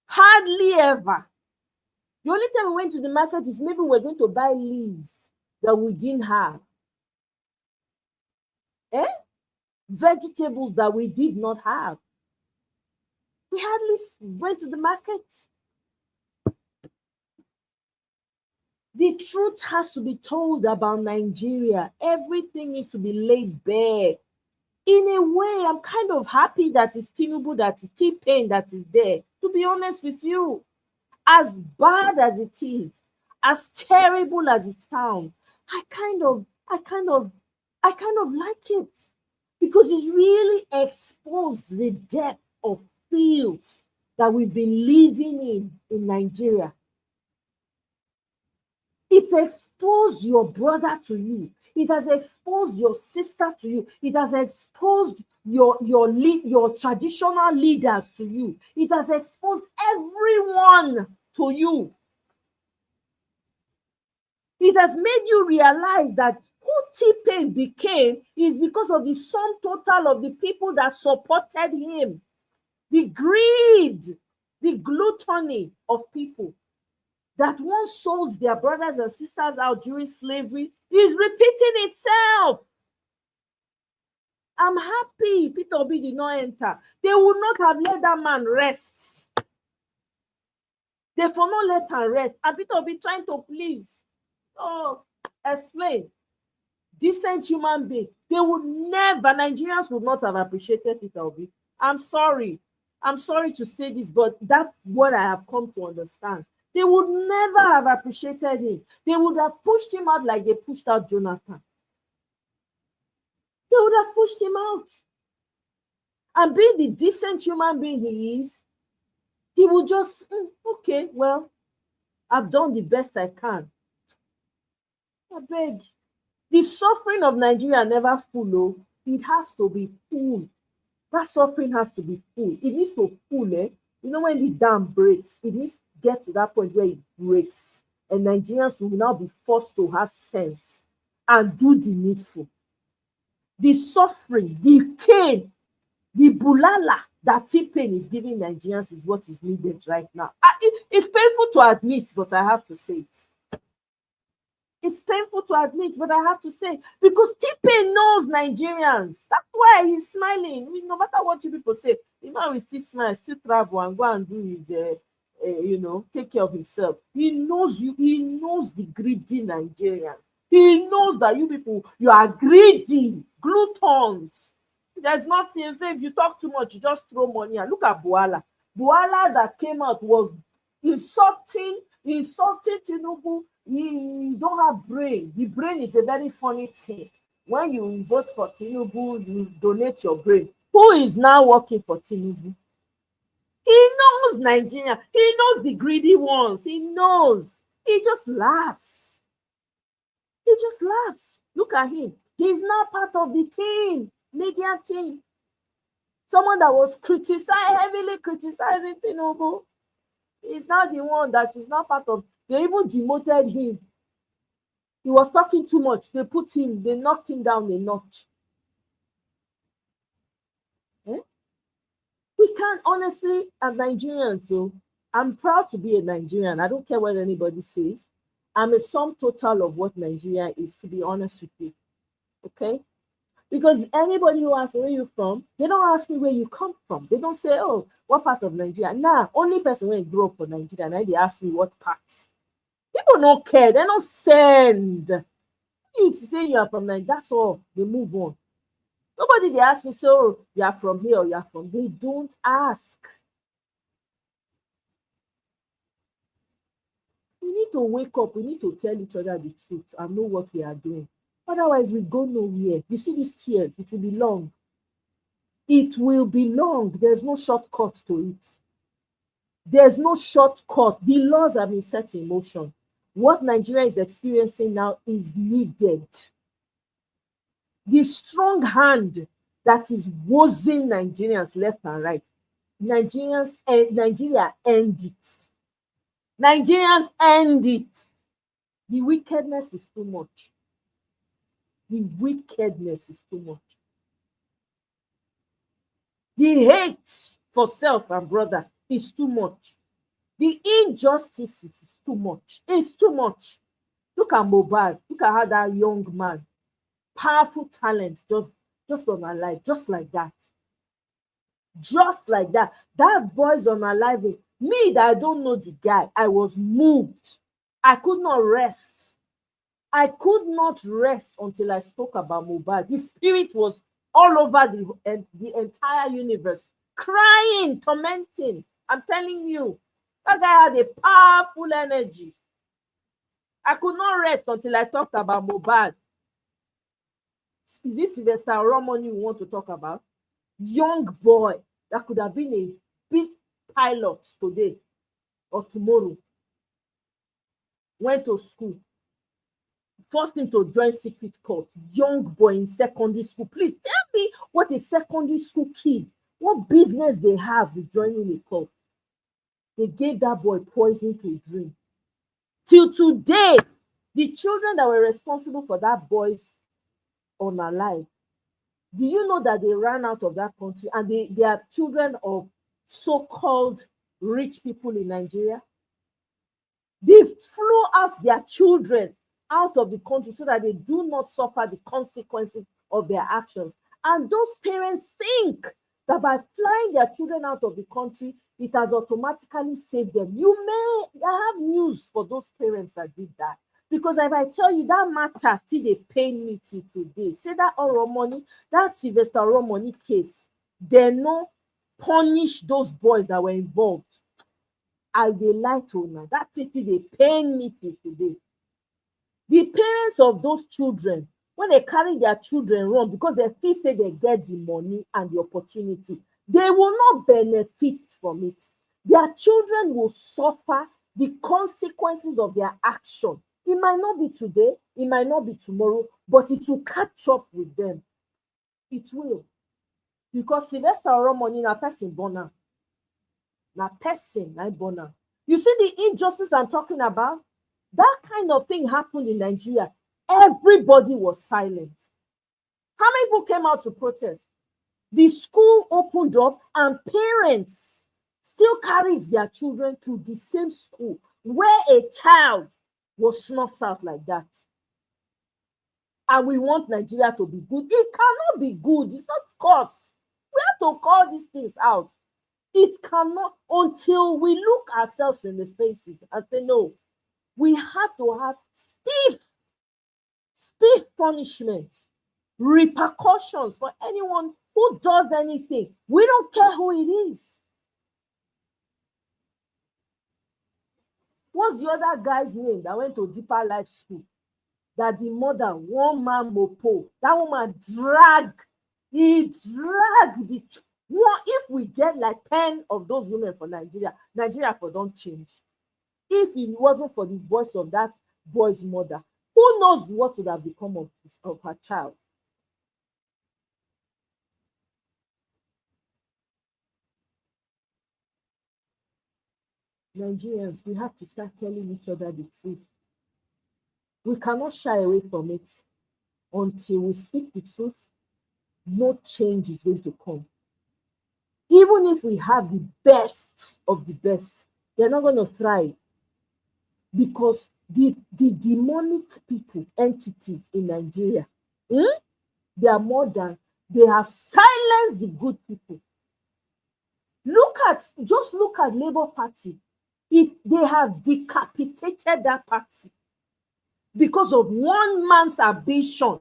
Hardly ever. The only time we went to the market is maybe we're going to buy leaves that we didn't have. Vegetables that we did not have. We hardly went to the market. The truth has to be told about Nigeria. Everything needs to be laid bare. In a way, I'm kind of happy that it's Tinubu, that it's T-Pain that is there. To be honest with you, as bad as it is, as terrible as it sounds, I kind of like it because it really exposed the depth of fields that we've been living in Nigeria. It exposed your brother to you. It has exposed your sister to you. It has exposed your traditional leaders to you. It has exposed everyone to you. It has made you realize that who T-Pain became is because of the sum total of the people that supported him. The greed, the gluttony of people that once sold their brothers and sisters out during slavery is repeating itself. I'm happy Peter Obi did not enter. They would not have let that man rest. They for not let him rest. And Peter Obi trying to please explain. Decent human being. They would never, Nigerians would not have appreciated Peter Obi. I'm sorry to say this, but that's what I have come to understand. They would never have appreciated him. They would have pushed him out like they pushed out Jonathan. They would have pushed him out. And being the decent human being he is, he would just, okay, well, I've done the best I can. I beg. The suffering of Nigeria never full. It has to be full. That suffering has to be full. It needs to full. You know, when the dam breaks, it needs to get to that point where it breaks. And Nigerians will now be forced to have sense and do the needful. The suffering, the pain, the bulala that T-Pain is giving Nigerians is what is needed right now. It's painful to admit, but I have to say it. It's painful to admit, but I have to say, because T-Pain knows Nigerians. That's why he's smiling. I mean, no matter what you people say, the man will still smile, still travel and go and do his, take care of himself. He knows you. He knows the greedy Nigerians. He knows that you people, you are greedy, gluttons. There's nothing. Say if you talk too much, you just throw money. And look at Buala. Buala that came out was insulting Tinubu. You don't have brain. The brain is a very funny thing. When you vote for Tinubu, you donate your brain. Who is now working for Tinubu? He knows Nigeria. He knows the greedy ones. He knows. He just laughs. He just laughs. Look at him. He's now part of the team, media team. Someone that was heavily criticizing Tinubu. He's now the one that is now part of. They even demoted him. He was talking too much. They knocked him down a notch. We can't, honestly, as Nigerians, so I'm proud to be a Nigerian. I don't care what anybody says. I'm a sum total of what Nigeria is, to be honest with you. Okay? Because anybody who asks where you're from, they don't ask me where you come from. They don't say, oh, what part of Nigeria? Nah, only person when grew up for Nigeria, and they ask me what part. People don't care. They don't send. You say you are from Nigeria, that's all. They move on. Nobody they ask me, so you are from here or you are from. They don't ask. We need to wake up. We need to tell each other the truth and know what we are doing. Otherwise, we go nowhere. You see these tears, it will be long. It will be long. There's no shortcut to it. There's no shortcut. The laws have been set in motion. What Nigeria is experiencing now is needed. The strong hand that is wozzing Nigerians left and right. Nigeria end it. Nigerians end it. The wickedness is too much. The wickedness is too much. The hate for self and brother is too much. The injustice is too much. It's too much. Look at Mohbad. Look at how that young man, powerful talent, just unalive, just like that. Just like that. That boy's unalive. Me, that I don't know the guy, I was moved. I could not rest. I could not rest until I spoke about Mohbad. His spirit was all over the entire universe, crying, tormenting. I'm telling you, that guy had a powerful energy. I could not rest until I talked about Mohbad. Is this Sylvester Romani we want to talk about? Young boy that could have been a big pilot today or tomorrow. Went to school. Forced him to join secret court. Young boy in secondary school. Please tell me what a secondary school kid, what business they have with joining a court. They gave that boy poison to drink. Till today, the children that were responsible for that boy's unalive, do you know that they ran out of that country and they are children of so-called rich people in Nigeria? They flew out their children out of the country so that they do not suffer the consequences of their actions. And those parents think that by flying their children out of the country, it has automatically saved them. I have news for those parents that did that. Because if I tell you that matter still they pay me till today. Say that Oromoni, that Sylvester Oromoni case, they no punish those boys that were involved. I they lie to now. That is still they pay me till today. The parents of those children, when they carry their children run because they feel say they get the money and the opportunity, they will not benefit from it. Their children will suffer the consequences of their action. It might not be today, it might not be tomorrow, but it will catch up with them. It will. Because Sylvester Oromoni na person born na person na born. You see the injustice I'm talking about? That kind of thing happened in Nigeria. Everybody was silent. How many people came out to protest? The school opened up and parents still carried their children to the same school where a child was snuffed out like that. And we want Nigeria to be good. It cannot be good. It's not cause. We have to call these things out. It cannot, until we look ourselves in the faces and say, no, we have to have stiff punishment, repercussions for anyone who does anything. We don't care who it is. What's the other guy's name that went to Deeper Life School? That the mother, one man mopo, that woman dragged the one. If we get like 10 of those women for Nigeria for don't change. If it wasn't for the voice of that boy's mother, who knows what would have become of her child? Nigerians, we have to start telling each other the truth. We cannot shy away from it. Until we speak the truth, no change is going to come. Even if we have the best of the best, they're not going to thrive. Because the demonic people, entities in Nigeria, they are more than, they have silenced the good people. Just look at Labour Party. They have decapitated that party because of one man's ambition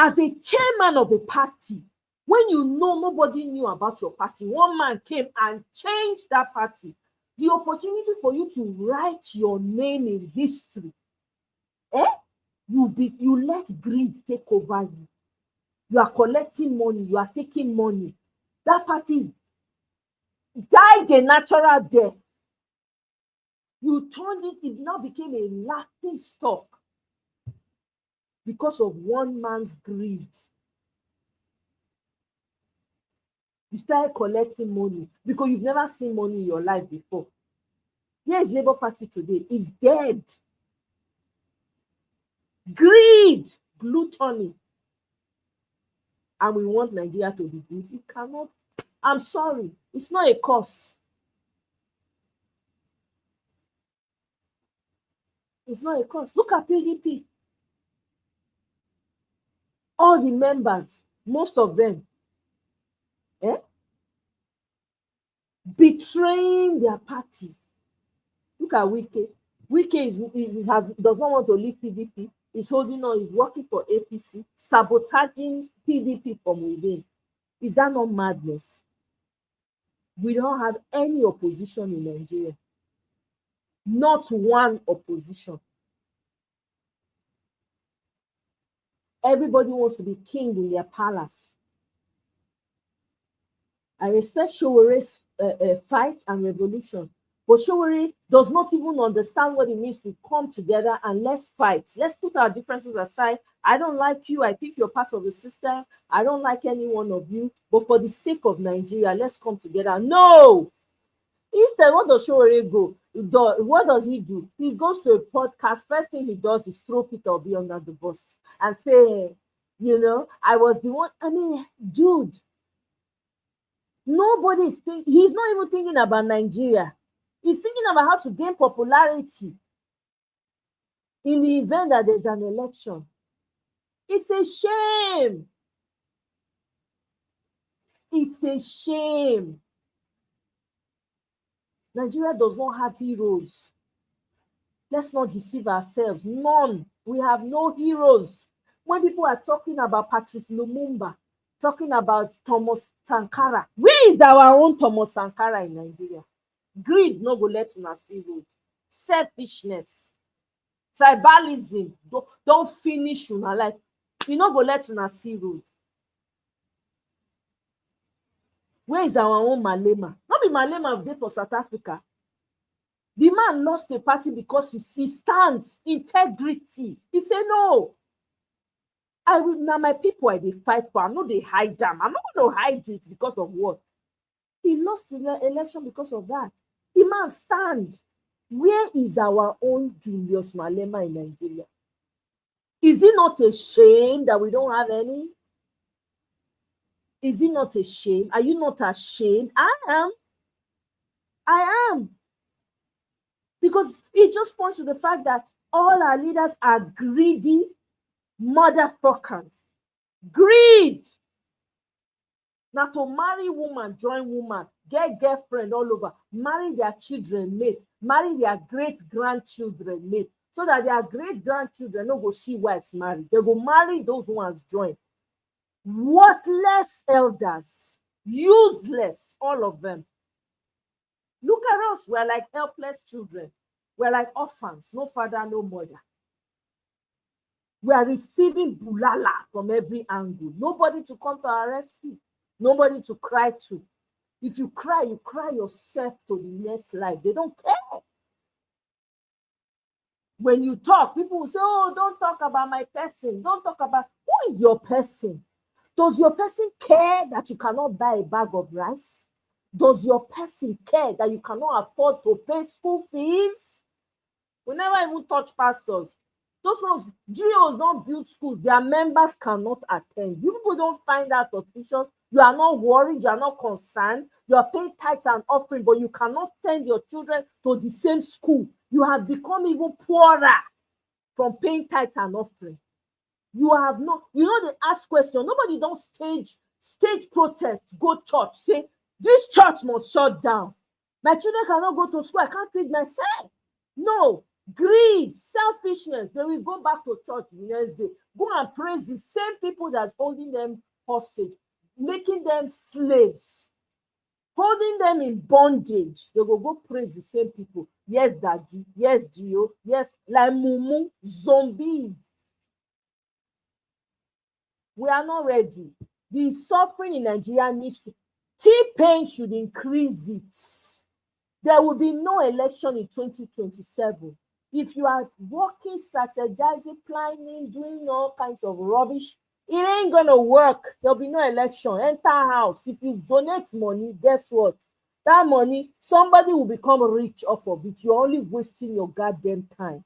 As a chairman of a party, when you know nobody knew about your party, one man came and changed that party. The opportunity for you to write your name in history, you let greed take over you. You are collecting money, you are taking money. That party died a natural death. You turned it now became a laughing stock because of one man's greed. You started collecting money because you've never seen money in your life before. Here is Labour Party today. It's dead. Greed, gluttony. And we want Nigeria to be good. It cannot. I'm sorry. It's not a cause. It's not a cause. Look at PDP. All the members, most of them, betraying their parties. Look at Wike. Wike does not want to leave PDP. He's holding on. He's working for APC, sabotaging PDP from within. Is that not madness? We don't have any opposition in Nigeria. Not one opposition. Everybody wants to be king in their palace. I respect Showere's fight and revolution, but Showere does not even understand what it means to come together and let's fight. Let's put our differences aside. I don't like you. I think you're part of the system. I don't like any one of you. But for the sake of Nigeria, let's come together. No! Instead, what does Showere go? What does he do? He goes to a podcast. First thing he does is throw Peter Obi under the bus and say, I was the one. I mean, dude, nobody is thinking. He's not even thinking about Nigeria. He's thinking about how to gain popularity in the event that there's an election. It's a shame. It's a shame. Nigeria does not have heroes. Let's not deceive ourselves. None. We have no heroes. When people are talking about Patrice Lumumba, talking about Thomas Sankara, where is our own Thomas Sankara in Nigeria? Greed no go let una see road. Selfishness, tribalism don't finish una life. E no go let una see road. Where is our own Malema? Not be Malema dey for South Africa. The man lost a party because he stands integrity. He said, no, I will now my people I dey fight for. I'm not they hide them. I'm not going to hide it because of what? He lost the election because of that. The man stand. Where is our own Julius Malema in Nigeria? Is it not a shame that we don't have any? Is it not a shame? Are you not ashamed? I am. Because it just points to the fact that all our leaders are greedy motherfuckers. Greed. Now to marry woman, join woman, get girlfriend all over, marry their children mate, marry their great-grandchildren mate, so that their great-grandchildren no go see wives marry. They go marry those ones join. Worthless elders, useless, all of them. Look at us, we're like helpless children. We're like orphans, no father, no mother. We are receiving bulala from every angle. Nobody to come to our rescue. Nobody to cry to. If you cry yourself to the next life. They don't care. When you talk, people will say, oh, don't talk about my person. Don't talk about, who is your person? Does your person care that you cannot buy a bag of rice? Does your person care that you cannot afford to pay school fees? We never even touch pastors. Those ones, GOs don't build schools. Their members cannot attend. You people don't find that suspicious. You are not worried. You are not concerned. You are paying tithes and offering, but you cannot send your children to the same school. You have become even poorer from paying tithes and offering. You have no, they ask questions. Nobody don't stage protest, go church, say, this church must shut down. My children cannot go to school. I can't feed myself. No. Greed, selfishness. Then we go back to church the next day. go and praise the same people that's holding them hostage, making them slaves, holding them in bondage. They will go praise the same people. Yes, Daddy. Yes, Gio. Yes, like Mumu, zombies. We are not ready. The suffering in Nigeria needs to. T-Pain should increase it. There will be no election in 2027. If you are working, strategizing, planning, doing all kinds of rubbish, it ain't gonna work. There'll be no election. Enter house. If you donate money, guess what? That money, somebody will become rich off of it. You're only wasting your goddamn time.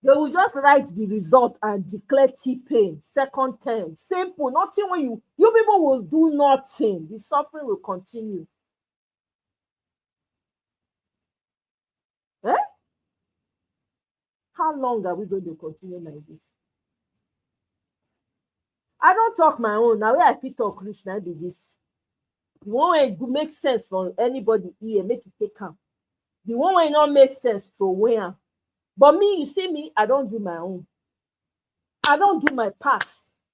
They will just write the result and declare T-Pain second term. Simple. Nothing. When you people will do nothing. The suffering will continue. Eh? How long are we going to continue like this? I don't talk my own. Now where I fit talk reach now be this. The one way it make sense for anybody here, make it take am. The one way not make sense to where. But me, you see me, I don't do my own. I don't do my part.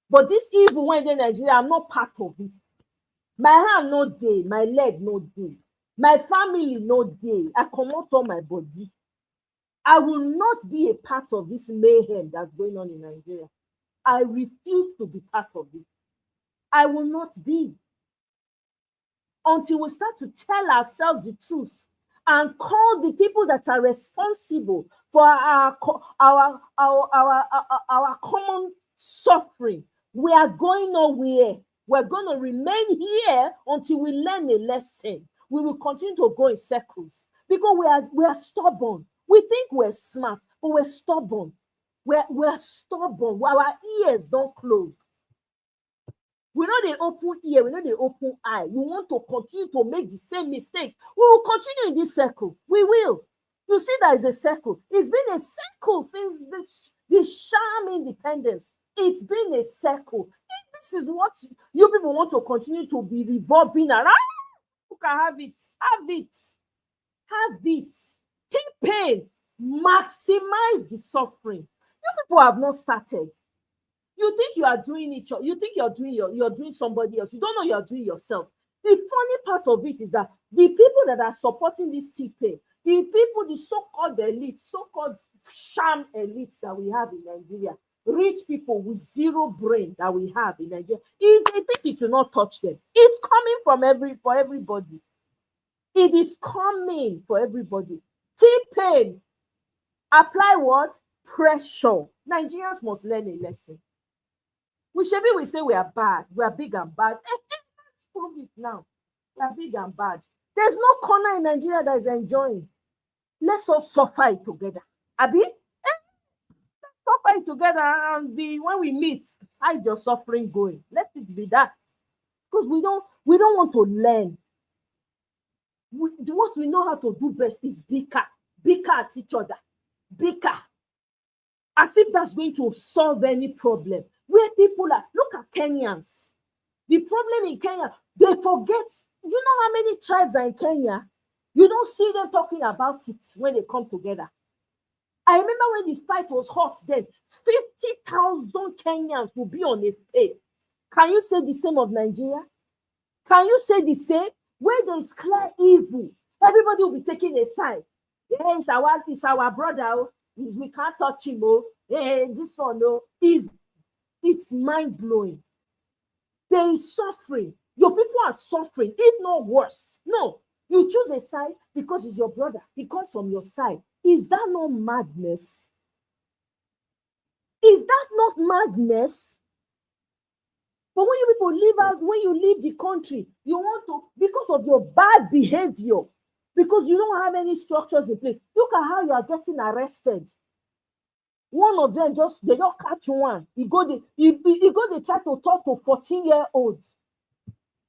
But this evil when in Nigeria, I'm not part of it. My hand no day, my leg no day, my family no day. I comot all my body. I will not be a part of this mayhem that's going on in Nigeria. I refuse to be part of it. I will not be. Until we start to tell ourselves the truth and call the people that are responsible for our common suffering. We are going nowhere. We're going to remain here until we learn a lesson. We will continue to go in circles because we are stubborn. We think we're smart, but we're stubborn. We're stubborn. Our ears don't close. We know they open ear, we know they open eye. We want to continue to make the same mistakes. We will continue in this circle. We will. You see, there is a circle. It's been a circle since the sham independence. It's been a circle. If this is what you people want to continue to be revolving around, you can have it. Have it. Have it. T-Pain, maximize the suffering. You people have not started. You think you are doing it, you think you're doing somebody else. You don't know you're doing yourself. The funny part of it is that the people that are supporting this T-Pain, the people, the so-called elite, so-called sham elites that we have in Nigeria, rich people with zero brain that we have in Nigeria, they think it will not touch them. It's coming for everybody. It is coming for everybody. T-Pain, apply what? Pressure. Nigerians must learn a lesson. We say we are bad. We are big and bad. Let's prove it now. We are big and bad. There's no corner in Nigeria that is enjoying. Let's all suffer it together. Abi? Let's suffer it together and when we meet, how's your suffering going? Let it be that. Because we don't want to learn. What we know how to do best is bicker at each other. Bicker. As if that's going to solve any problem. Where people are, look at Kenyans. The problem in Kenya, they forget. You know how many tribes are in Kenya? You don't see them talking about it when they come together. I remember when the fight was hot then, 50,000 Kenyans will be on a stage. Can you say the same of Nigeria? Can you say the same? Where there is clear evil, everybody will be taking a side. Yeah, it's our brother. We can't touch him. This one, it's mind-blowing. There is suffering. Your people are suffering, if not worse. No, you choose a side because it's your brother. He comes from your side. Is that not madness? Is that not madness? But when you people leave out, when you leave the country, you want to, because of your bad behavior, because you don't have any structures in place. Look at how you are getting arrested. One of them they don't catch one. He go they try to talk to 14-year-old.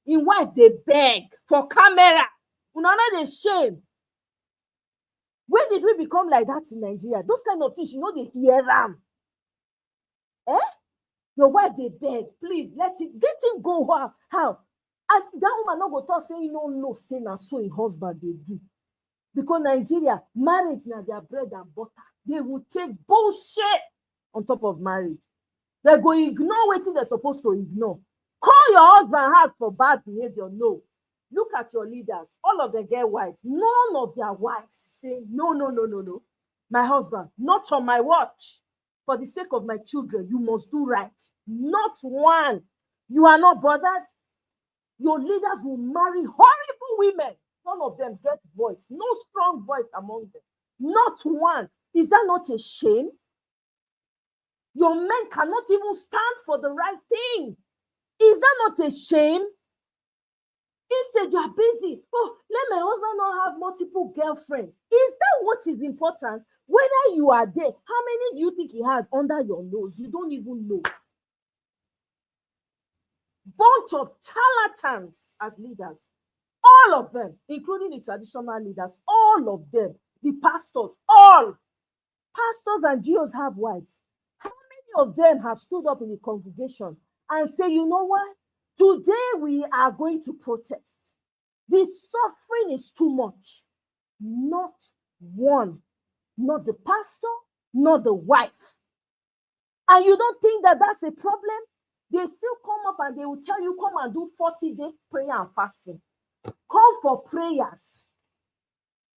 In wife they beg for camera. Another shame. When did we become like that in Nigeria? Those kind of things, they hear them. Your wife they beg, please let him go. How? And that woman not go talk say no, say na so in husband they do. Because Nigeria, marriage na their bread and butter. They will take bullshit. on top of marriage. They go ignore wetin they're supposed to ignore. Call your husband out for bad behavior. No. Look at your leaders. All of them get wives. None of their wives say, no, no, no, no, no. My husband, not on my watch. For the sake of my children, you must do right. Not one. You are not bothered. Your leaders will marry horrible women. None of them get voice. No strong voice among them. Not one. Is that not a shame? Your men cannot even stand for the right thing. Is that not a shame? Instead, you are busy. Oh, let my husband not have multiple girlfriends. Is that what is important? Whether you are there, how many do you think he has under your nose? You don't even know. Bunch of charlatans as leaders. All of them, including the traditional leaders, all of them, the pastors, all. Pastors and GOs have wives. How many of them have stood up in the congregation and say, you know what? Today we are going to protest. The suffering is too much. Not one. Not the pastor, not the wife. And you don't think that that's a problem? They still come up and they will tell you, come and do 40 days prayer and fasting. Come for prayers.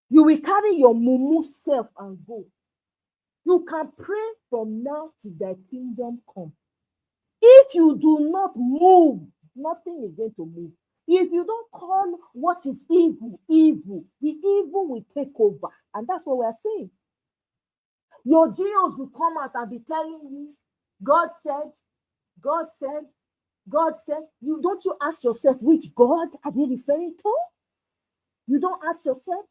You will carry your mumu self and go. You can pray from now till thy kingdom come. If you do not move, nothing is going to move. If you don't call what is evil, evil, the evil will take over. And that's what we're saying. Your GOs will come out and be telling you, God said, God said, God said. You don't you ask yourself, which God are they referring to? You don't ask yourself.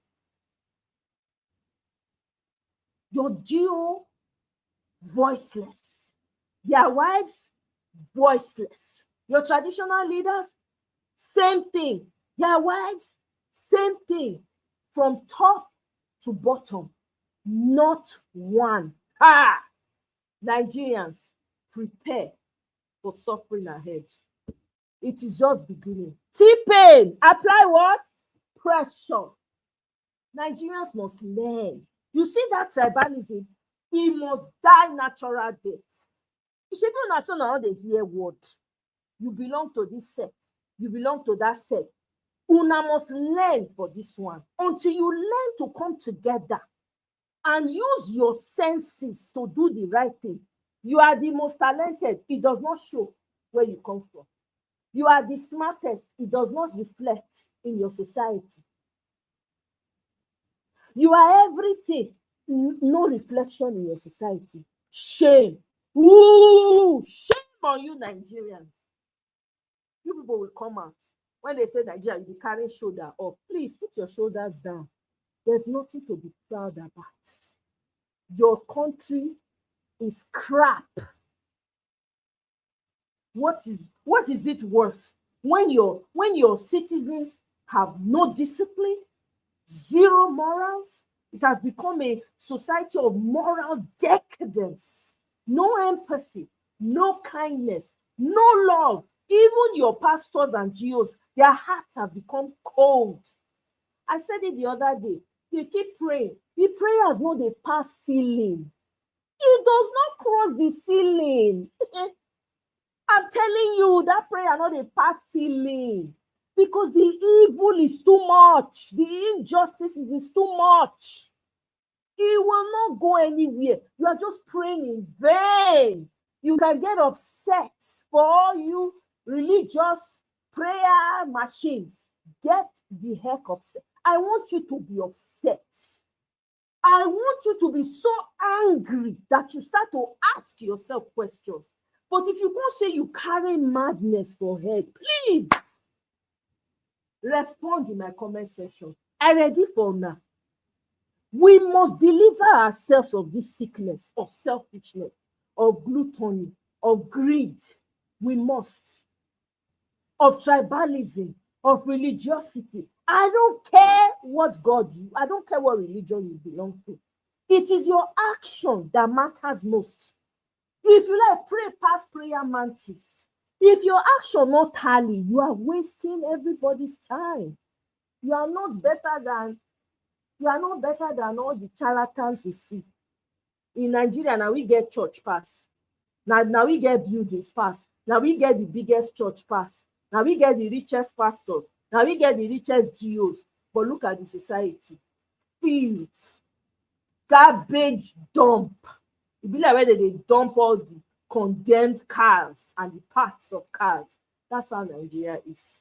Your GO, voiceless. Their wives, voiceless. Your traditional leaders, same thing. Their wives, same thing. From top to bottom, not one. Nigerians, prepare for suffering ahead. It is just beginning. T-pain, apply what? Pressure. Nigerians must learn. You see that tribalism? He must die natural death. You should be on how they hear word. You belong to this sect. You belong to that sect. Una must learn for this one. Until you learn to come together and use your senses to do the right thing. You are the most talented. It does not show where you come from. You are the smartest. It does not reflect in your society. You are everything. No reflection in your society. Shame. Ooh, shame on you, Nigerians. You people will come out. When they say Nigeria, you be carrying shoulder up. Please put your shoulders down. There's nothing to be proud about. Your country is crap. What is it worth when your citizens have no discipline, zero morals? It has become a society of moral decadence. No empathy, no kindness, no love. Even your pastors and GOs, their hearts have become cold. I said it the other day. They keep praying. The prayers no dey pass ceiling. It does not cross the ceiling. I'm telling you, that prayer no dey pass ceiling. Because the evil is too much. The injustice is too much. It will not go anywhere. You are just praying in vain. You can get upset for all you religious prayer machines. Get the heck upset. I want you to be upset. I want you to be so angry that you start to ask yourself questions. But if you can't say you carry madness for head, please respond in my comment section. I'm ready for now. We must deliver ourselves of this sickness, of selfishness, of gluttony, of greed. We must. Of tribalism, of religiosity. I don't care what God you, I don't care what religion you belong to. It is your action that matters most. If you like pray past prayer mantis, if your action not tally, you are wasting everybody's time. You are not better than all the charlatans we see. In Nigeria, now we get church pass. Now we get buildings pass. Now we get the biggest church pass. Now we get the richest pastors. Now we get the richest GOs. But look at the society. Fields, garbage dump. It be like where they dump all the condemned cars and the parts of cars. That's how Nigeria is.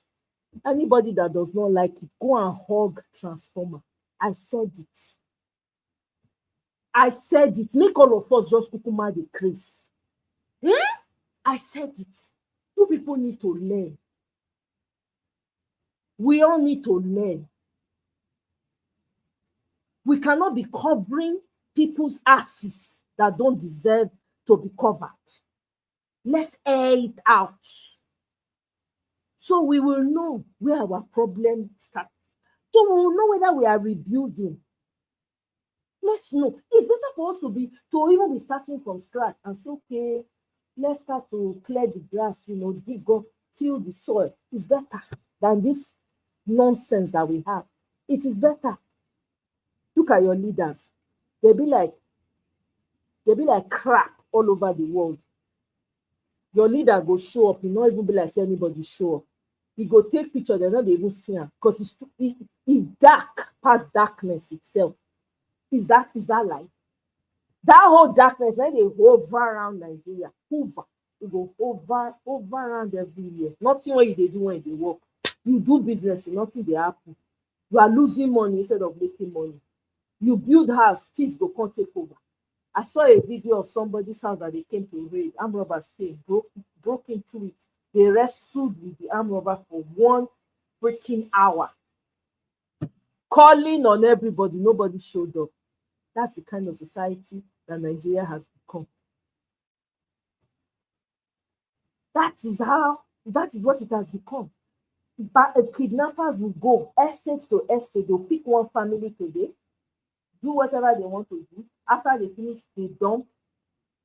Anybody that does not like it, go and hug transformer. I said it. I said it. Make all of us just kukuma the craze. I said it. You people need to learn. We all need to learn. We cannot be covering people's asses that don't deserve to be covered. Let's air it out. So we will know where our problem starts. So we will know whether we are rebuilding. Let's know. It's better for us to even be starting from scratch and say, okay, let's start to clear the grass, dig up, till the soil. It's better than this nonsense that we have. It is better. Look at your leaders. They be like crap all over the world. Your leader go show up, he not even be like say anybody show up. He go take picture, they're not even see him because it's dark past darkness itself. Is that life? That whole darkness, when they hover around Nigeria, hover, it go hover around everywhere. Nothing what they do when they work. You do business, nothing they happen. You are losing money instead of making money. You build house, thieves go come take over. I saw a video of somebody's house that they came to raid. Armed robbers came, broke into it. They wrestled with the armed robber for 1 freaking hour. Calling on everybody, nobody showed up. That's the kind of society that Nigeria has become. That is what it has become. But kidnappers will go estate to estate. They'll pick one family today, do whatever they want to do. After they finish, they dump,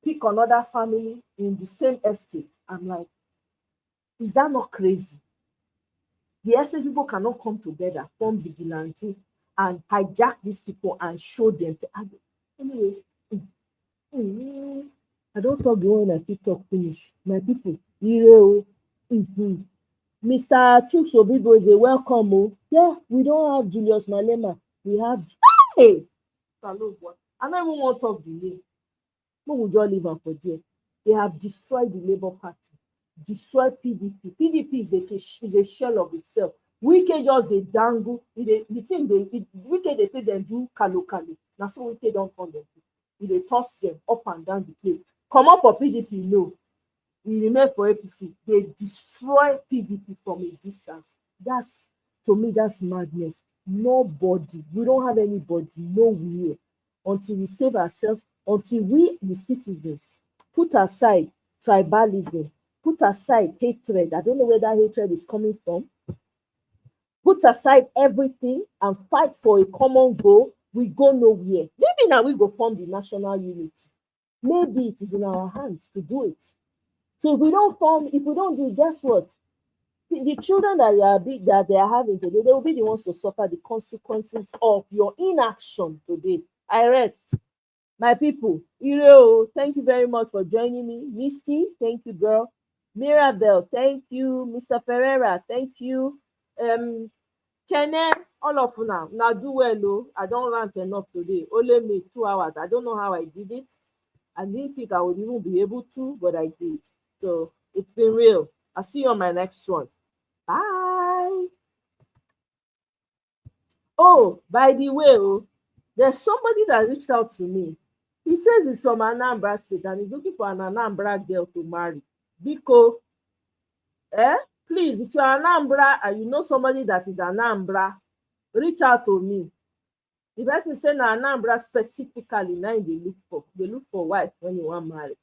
pick another family in the same estate. I'm like, is that not crazy? The estate people cannot come together, form vigilante, and hijack these people and show them. Anyway, I don't talk the one I fit talk finish. My people, Mr. Chuks Obibo is a welcome. Oh. Yeah, we don't have Julius Malema. We have hey. I don't even want to talk the name. No, we just leave them for there. They have destroyed the Labour Party, destroyed PDP. PDP is a shell of itself. Wike just they dangle. The thing Wike they take them do kalu. Now so Wike don't come them. They toss them up and down the place. Come up for PDP, no. We remain for APC. They destroy PDP from a distance. To me, that's madness. Nobody, we don't have anybody, nowhere, until we save ourselves, until we, the citizens, put aside tribalism, put aside hatred. I don't know where that hatred is coming from. Put aside everything and fight for a common goal. We go nowhere. Maybe now we go form the national unity. Maybe it is in our hands to do it. So if we don't do it, guess what? The children that they are having today, they will be the ones to suffer the consequences of your inaction today. I rest. My people, thank you very much for joining me. Misty, thank you, girl. Mirabel, thank you. Mr. Ferreira, thank you. Kenneth, all of you now do well. I don't rant enough today. Only me 2 hours. I don't know how I did it. I didn't think I would even be able to, but I did. So it's been real. I'll see you on my next one. Bye. Oh, by the way, there's somebody that reached out to me. He says he's from Anambra State and he's looking for an Anambra girl to marry. Biko, please, if you're Anambra and you know somebody that is Anambra, reach out to me. The person say na Anambra specifically, now they look for wife when you want marry.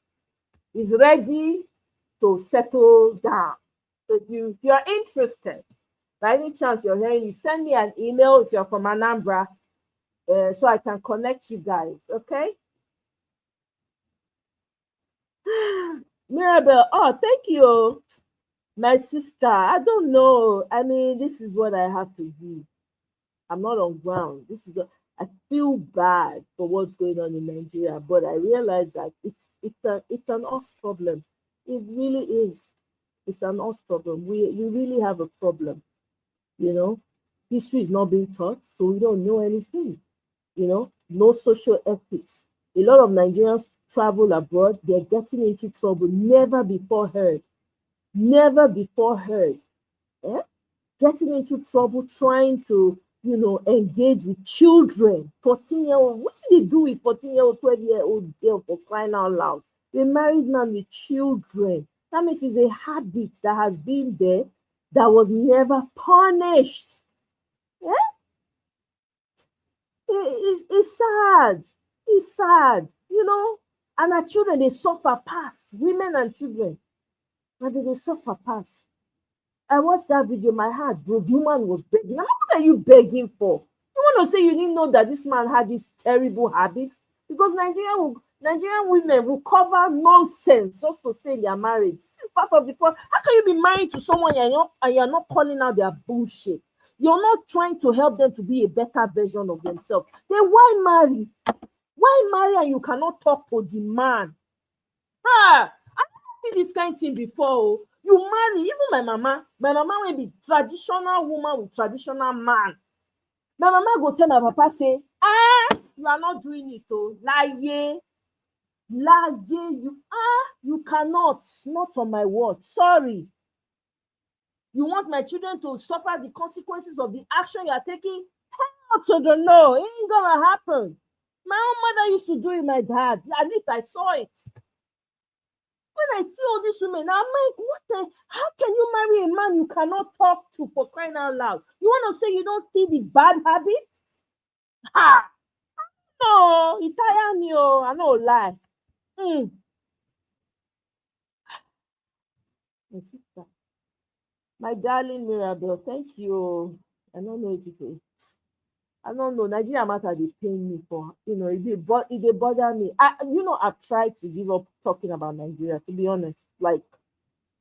He's ready to settle down. So if you're interested, by any chance you're hearing, you send me an email if you're from Anambra, so I can connect you guys, okay? Mirabel, oh, thank you, my sister. I don't know. I mean, this is what I have to do. I'm not on ground. I feel bad for what's going on in Nigeria, but I realize that it's an us problem. It really is. It's an us problem. We really have a problem. You know, history is not being taught, so we don't know anything. No social ethics. A lot of Nigerians travel abroad, they're getting into trouble never before heard. Never before heard. Eh? Getting into trouble trying to, engage with children. 14-year-old. What do they do with 14-year-old, 12-year-old girl, for crying out loud? They married man with children. That means it's a habit that has been there that was never punished. Yeah? It's sad. It's sad, And our children, they suffer pass. Women and children, and they suffer pass. I watched that video, my heart broke. The woman was begging. Now, what are you begging for? You want to say you didn't know that this man had this terrible habit? Because Nigerian women will cover nonsense just to stay in their marriage. This is part of the problem. How can you be married to someone and you're not calling out their bullshit? You're not trying to help them to be a better version of themselves. Then why marry? Why marry and you cannot talk to the man? I see this kind of thing before. You marry, even my mama will be traditional woman with traditional man. My mama go tell my papa, say, you are not doing it, lie, you cannot, not on my word, sorry. You want my children to suffer the consequences of the action you are taking? Hell to the no, it ain't gonna happen. My own mother used to do it, my dad, at least I saw it. When I see all these women, I'm like, how can you marry a man you cannot talk to, for crying out loud? You want to say you don't see the bad habits? No, Italian, I no lie. My sister, my darling Mirabel, thank you. I don't know if it is. I don't know. Nigeria matter, they pain me for, they bother me. I've tried to give up talking about Nigeria, to be honest. Like,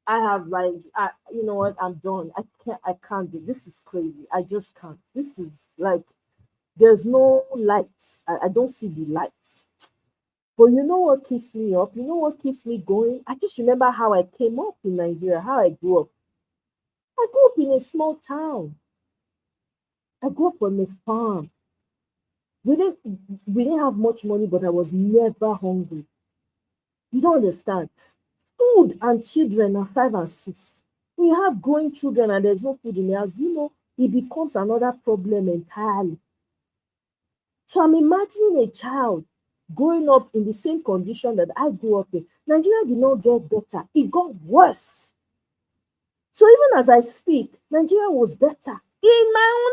I have, you know what, I'm done. I can't do this. Is crazy. I just can't. This is like, there's no lights. I don't see the lights. But you know what keeps me up? You know what keeps me going? I just remember how I came up in Nigeria, how I grew up. I grew up in a small town. I grew up on a farm. We didn't have much money, but I was never hungry. You don't understand. Food and children are 5 and 6. We have growing children and there's no food in the house. It becomes another problem entirely. So I'm imagining a child growing up in the same condition that I grew up in. Nigeria did not get better. It got worse. So even as I speak, Nigeria was better in my own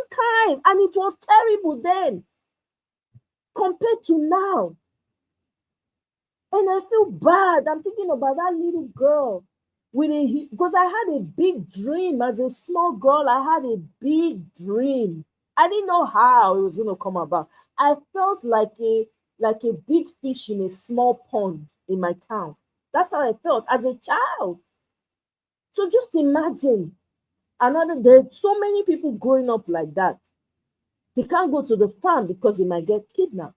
time. And it was terrible then compared to now. And I feel bad. I'm thinking about that little girl because I had a big dream as a small girl. I had a big dream. I didn't know how it was going to come about. I felt like a big fish in a small pond in my town. That's how I felt as a child. So just imagine there's so many people growing up like that. They can't go to the farm because they might get kidnapped.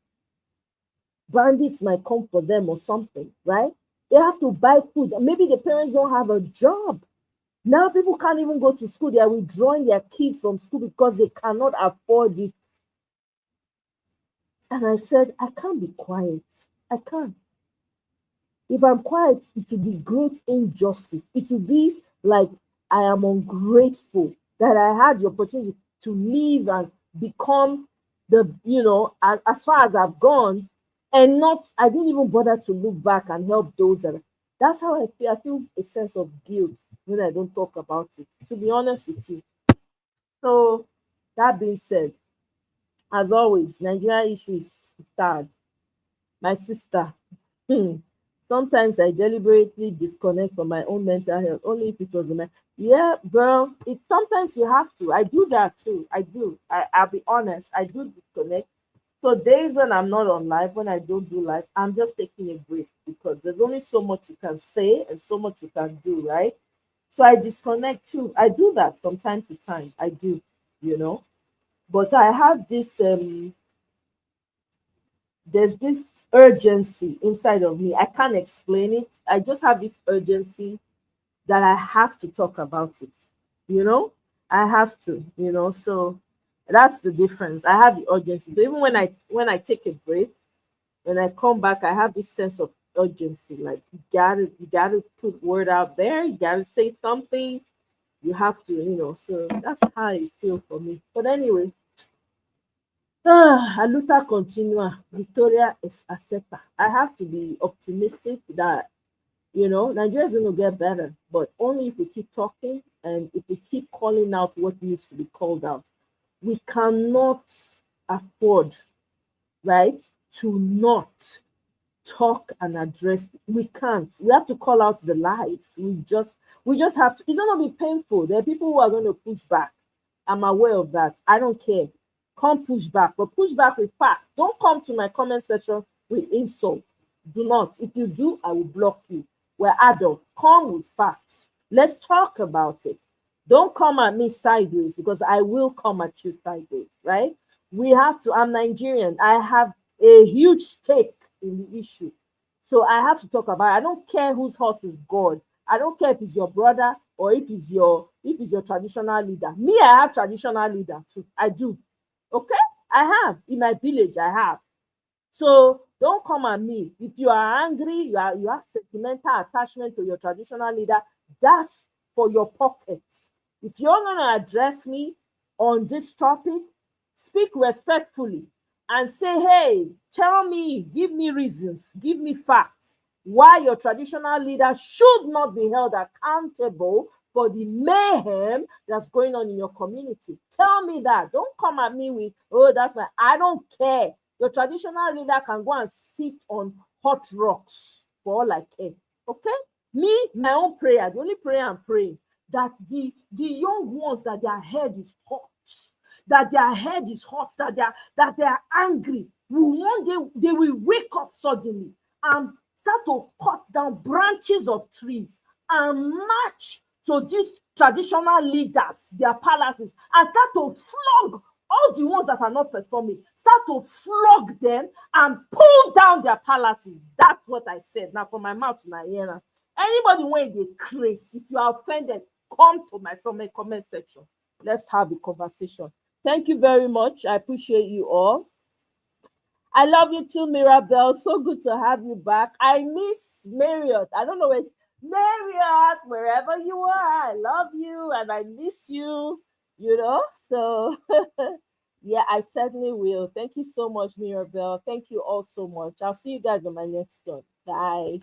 Bandits might come for them or something, right? They have to buy food. Maybe the parents don't have a job. Now people can't even go to school. They are withdrawing their kids from school because they cannot afford it. And I said, I can't be quiet. I can't. If I'm quiet, it will be great injustice. It will be like I am ungrateful that I had the opportunity to live and become as far as I've gone, and I didn't even bother to look back and help those that's how I feel. I feel a sense of guilt when I don't talk about it, to be honest with you. So that being said, as always, Nigeria issue is sad. My sister, sometimes I deliberately disconnect from my own mental health, only if it was yeah, girl, sometimes you have to. I do that too. I do. I'll be honest, I do disconnect. So days when I'm not on live, when I don't do live, I'm just taking a break because there's only so much you can say and so much you can do, right? So I disconnect too. I do that from time to time. I do, But I have this there's this urgency inside of me. I can't explain it. I just have this urgency that I have to talk about it. You know, I have to. So that's the difference. I have the urgency. So even when I take a break, when I come back, I have this sense of urgency. Like you gotta put word out there. You gotta say something. You have to. So that's how it feels for me. But anyway, a luta continua. Victoria is accepta. I have to be optimistic that Nigeria's going to get better, but only if we keep talking and if we keep calling out what needs to be called out. We cannot afford, right, to not talk and address. We can't. We have to call out the lies. We just have to. It's not going to be painful. There are people who are going to push back. I'm aware of that. I don't care. Come push back, but push back with facts. Don't come to my comment section with insults. Do not. If you do, I will block you. We're adults. Come with facts. Let's talk about it. Don't come at me sideways because I will come at you sideways, right? We have to. I'm Nigerian. I have a huge stake in the issue. So I have to talk about it. I don't care whose horse is God. I don't care if it's your brother or if it's your traditional leader. Me, I have traditional leader too. I do. Okay? I have. In my village, I have. So don't come at me. If you are angry, you have sentimental attachment to your traditional leader, that's for your pockets. If you're gonna address me on this topic, speak respectfully and say, hey, tell me, give me reasons, give me facts why your traditional leader should not be held accountable for the mayhem that's going on in your community. Tell me that. Don't come at me with, oh, I don't care. Your traditional leader can go and sit on hot rocks for all I care. Okay? Me, my own prayer, the only prayer I'm praying, that the young ones, that their head is hot, that they are angry. One day they will wake up suddenly and start to cut down branches of trees and march to these traditional leaders, their palaces, and start to flog all the ones that are not performing, start to flog them and pull down their palaces. That's what I said. Now, from my mouth to my ear. Anybody when they crazy, if you are offended, come to my comment section. Let's have a conversation. Thank you very much. I appreciate you all. I love you too, Mirabelle. So good to have you back. I miss Marriott. I don't know where Marriott, wherever you are. I love you and I miss you. So yeah, I certainly will. Thank you so much, Mirabelle. Thank you all so much. I'll see you guys on my next one. Bye.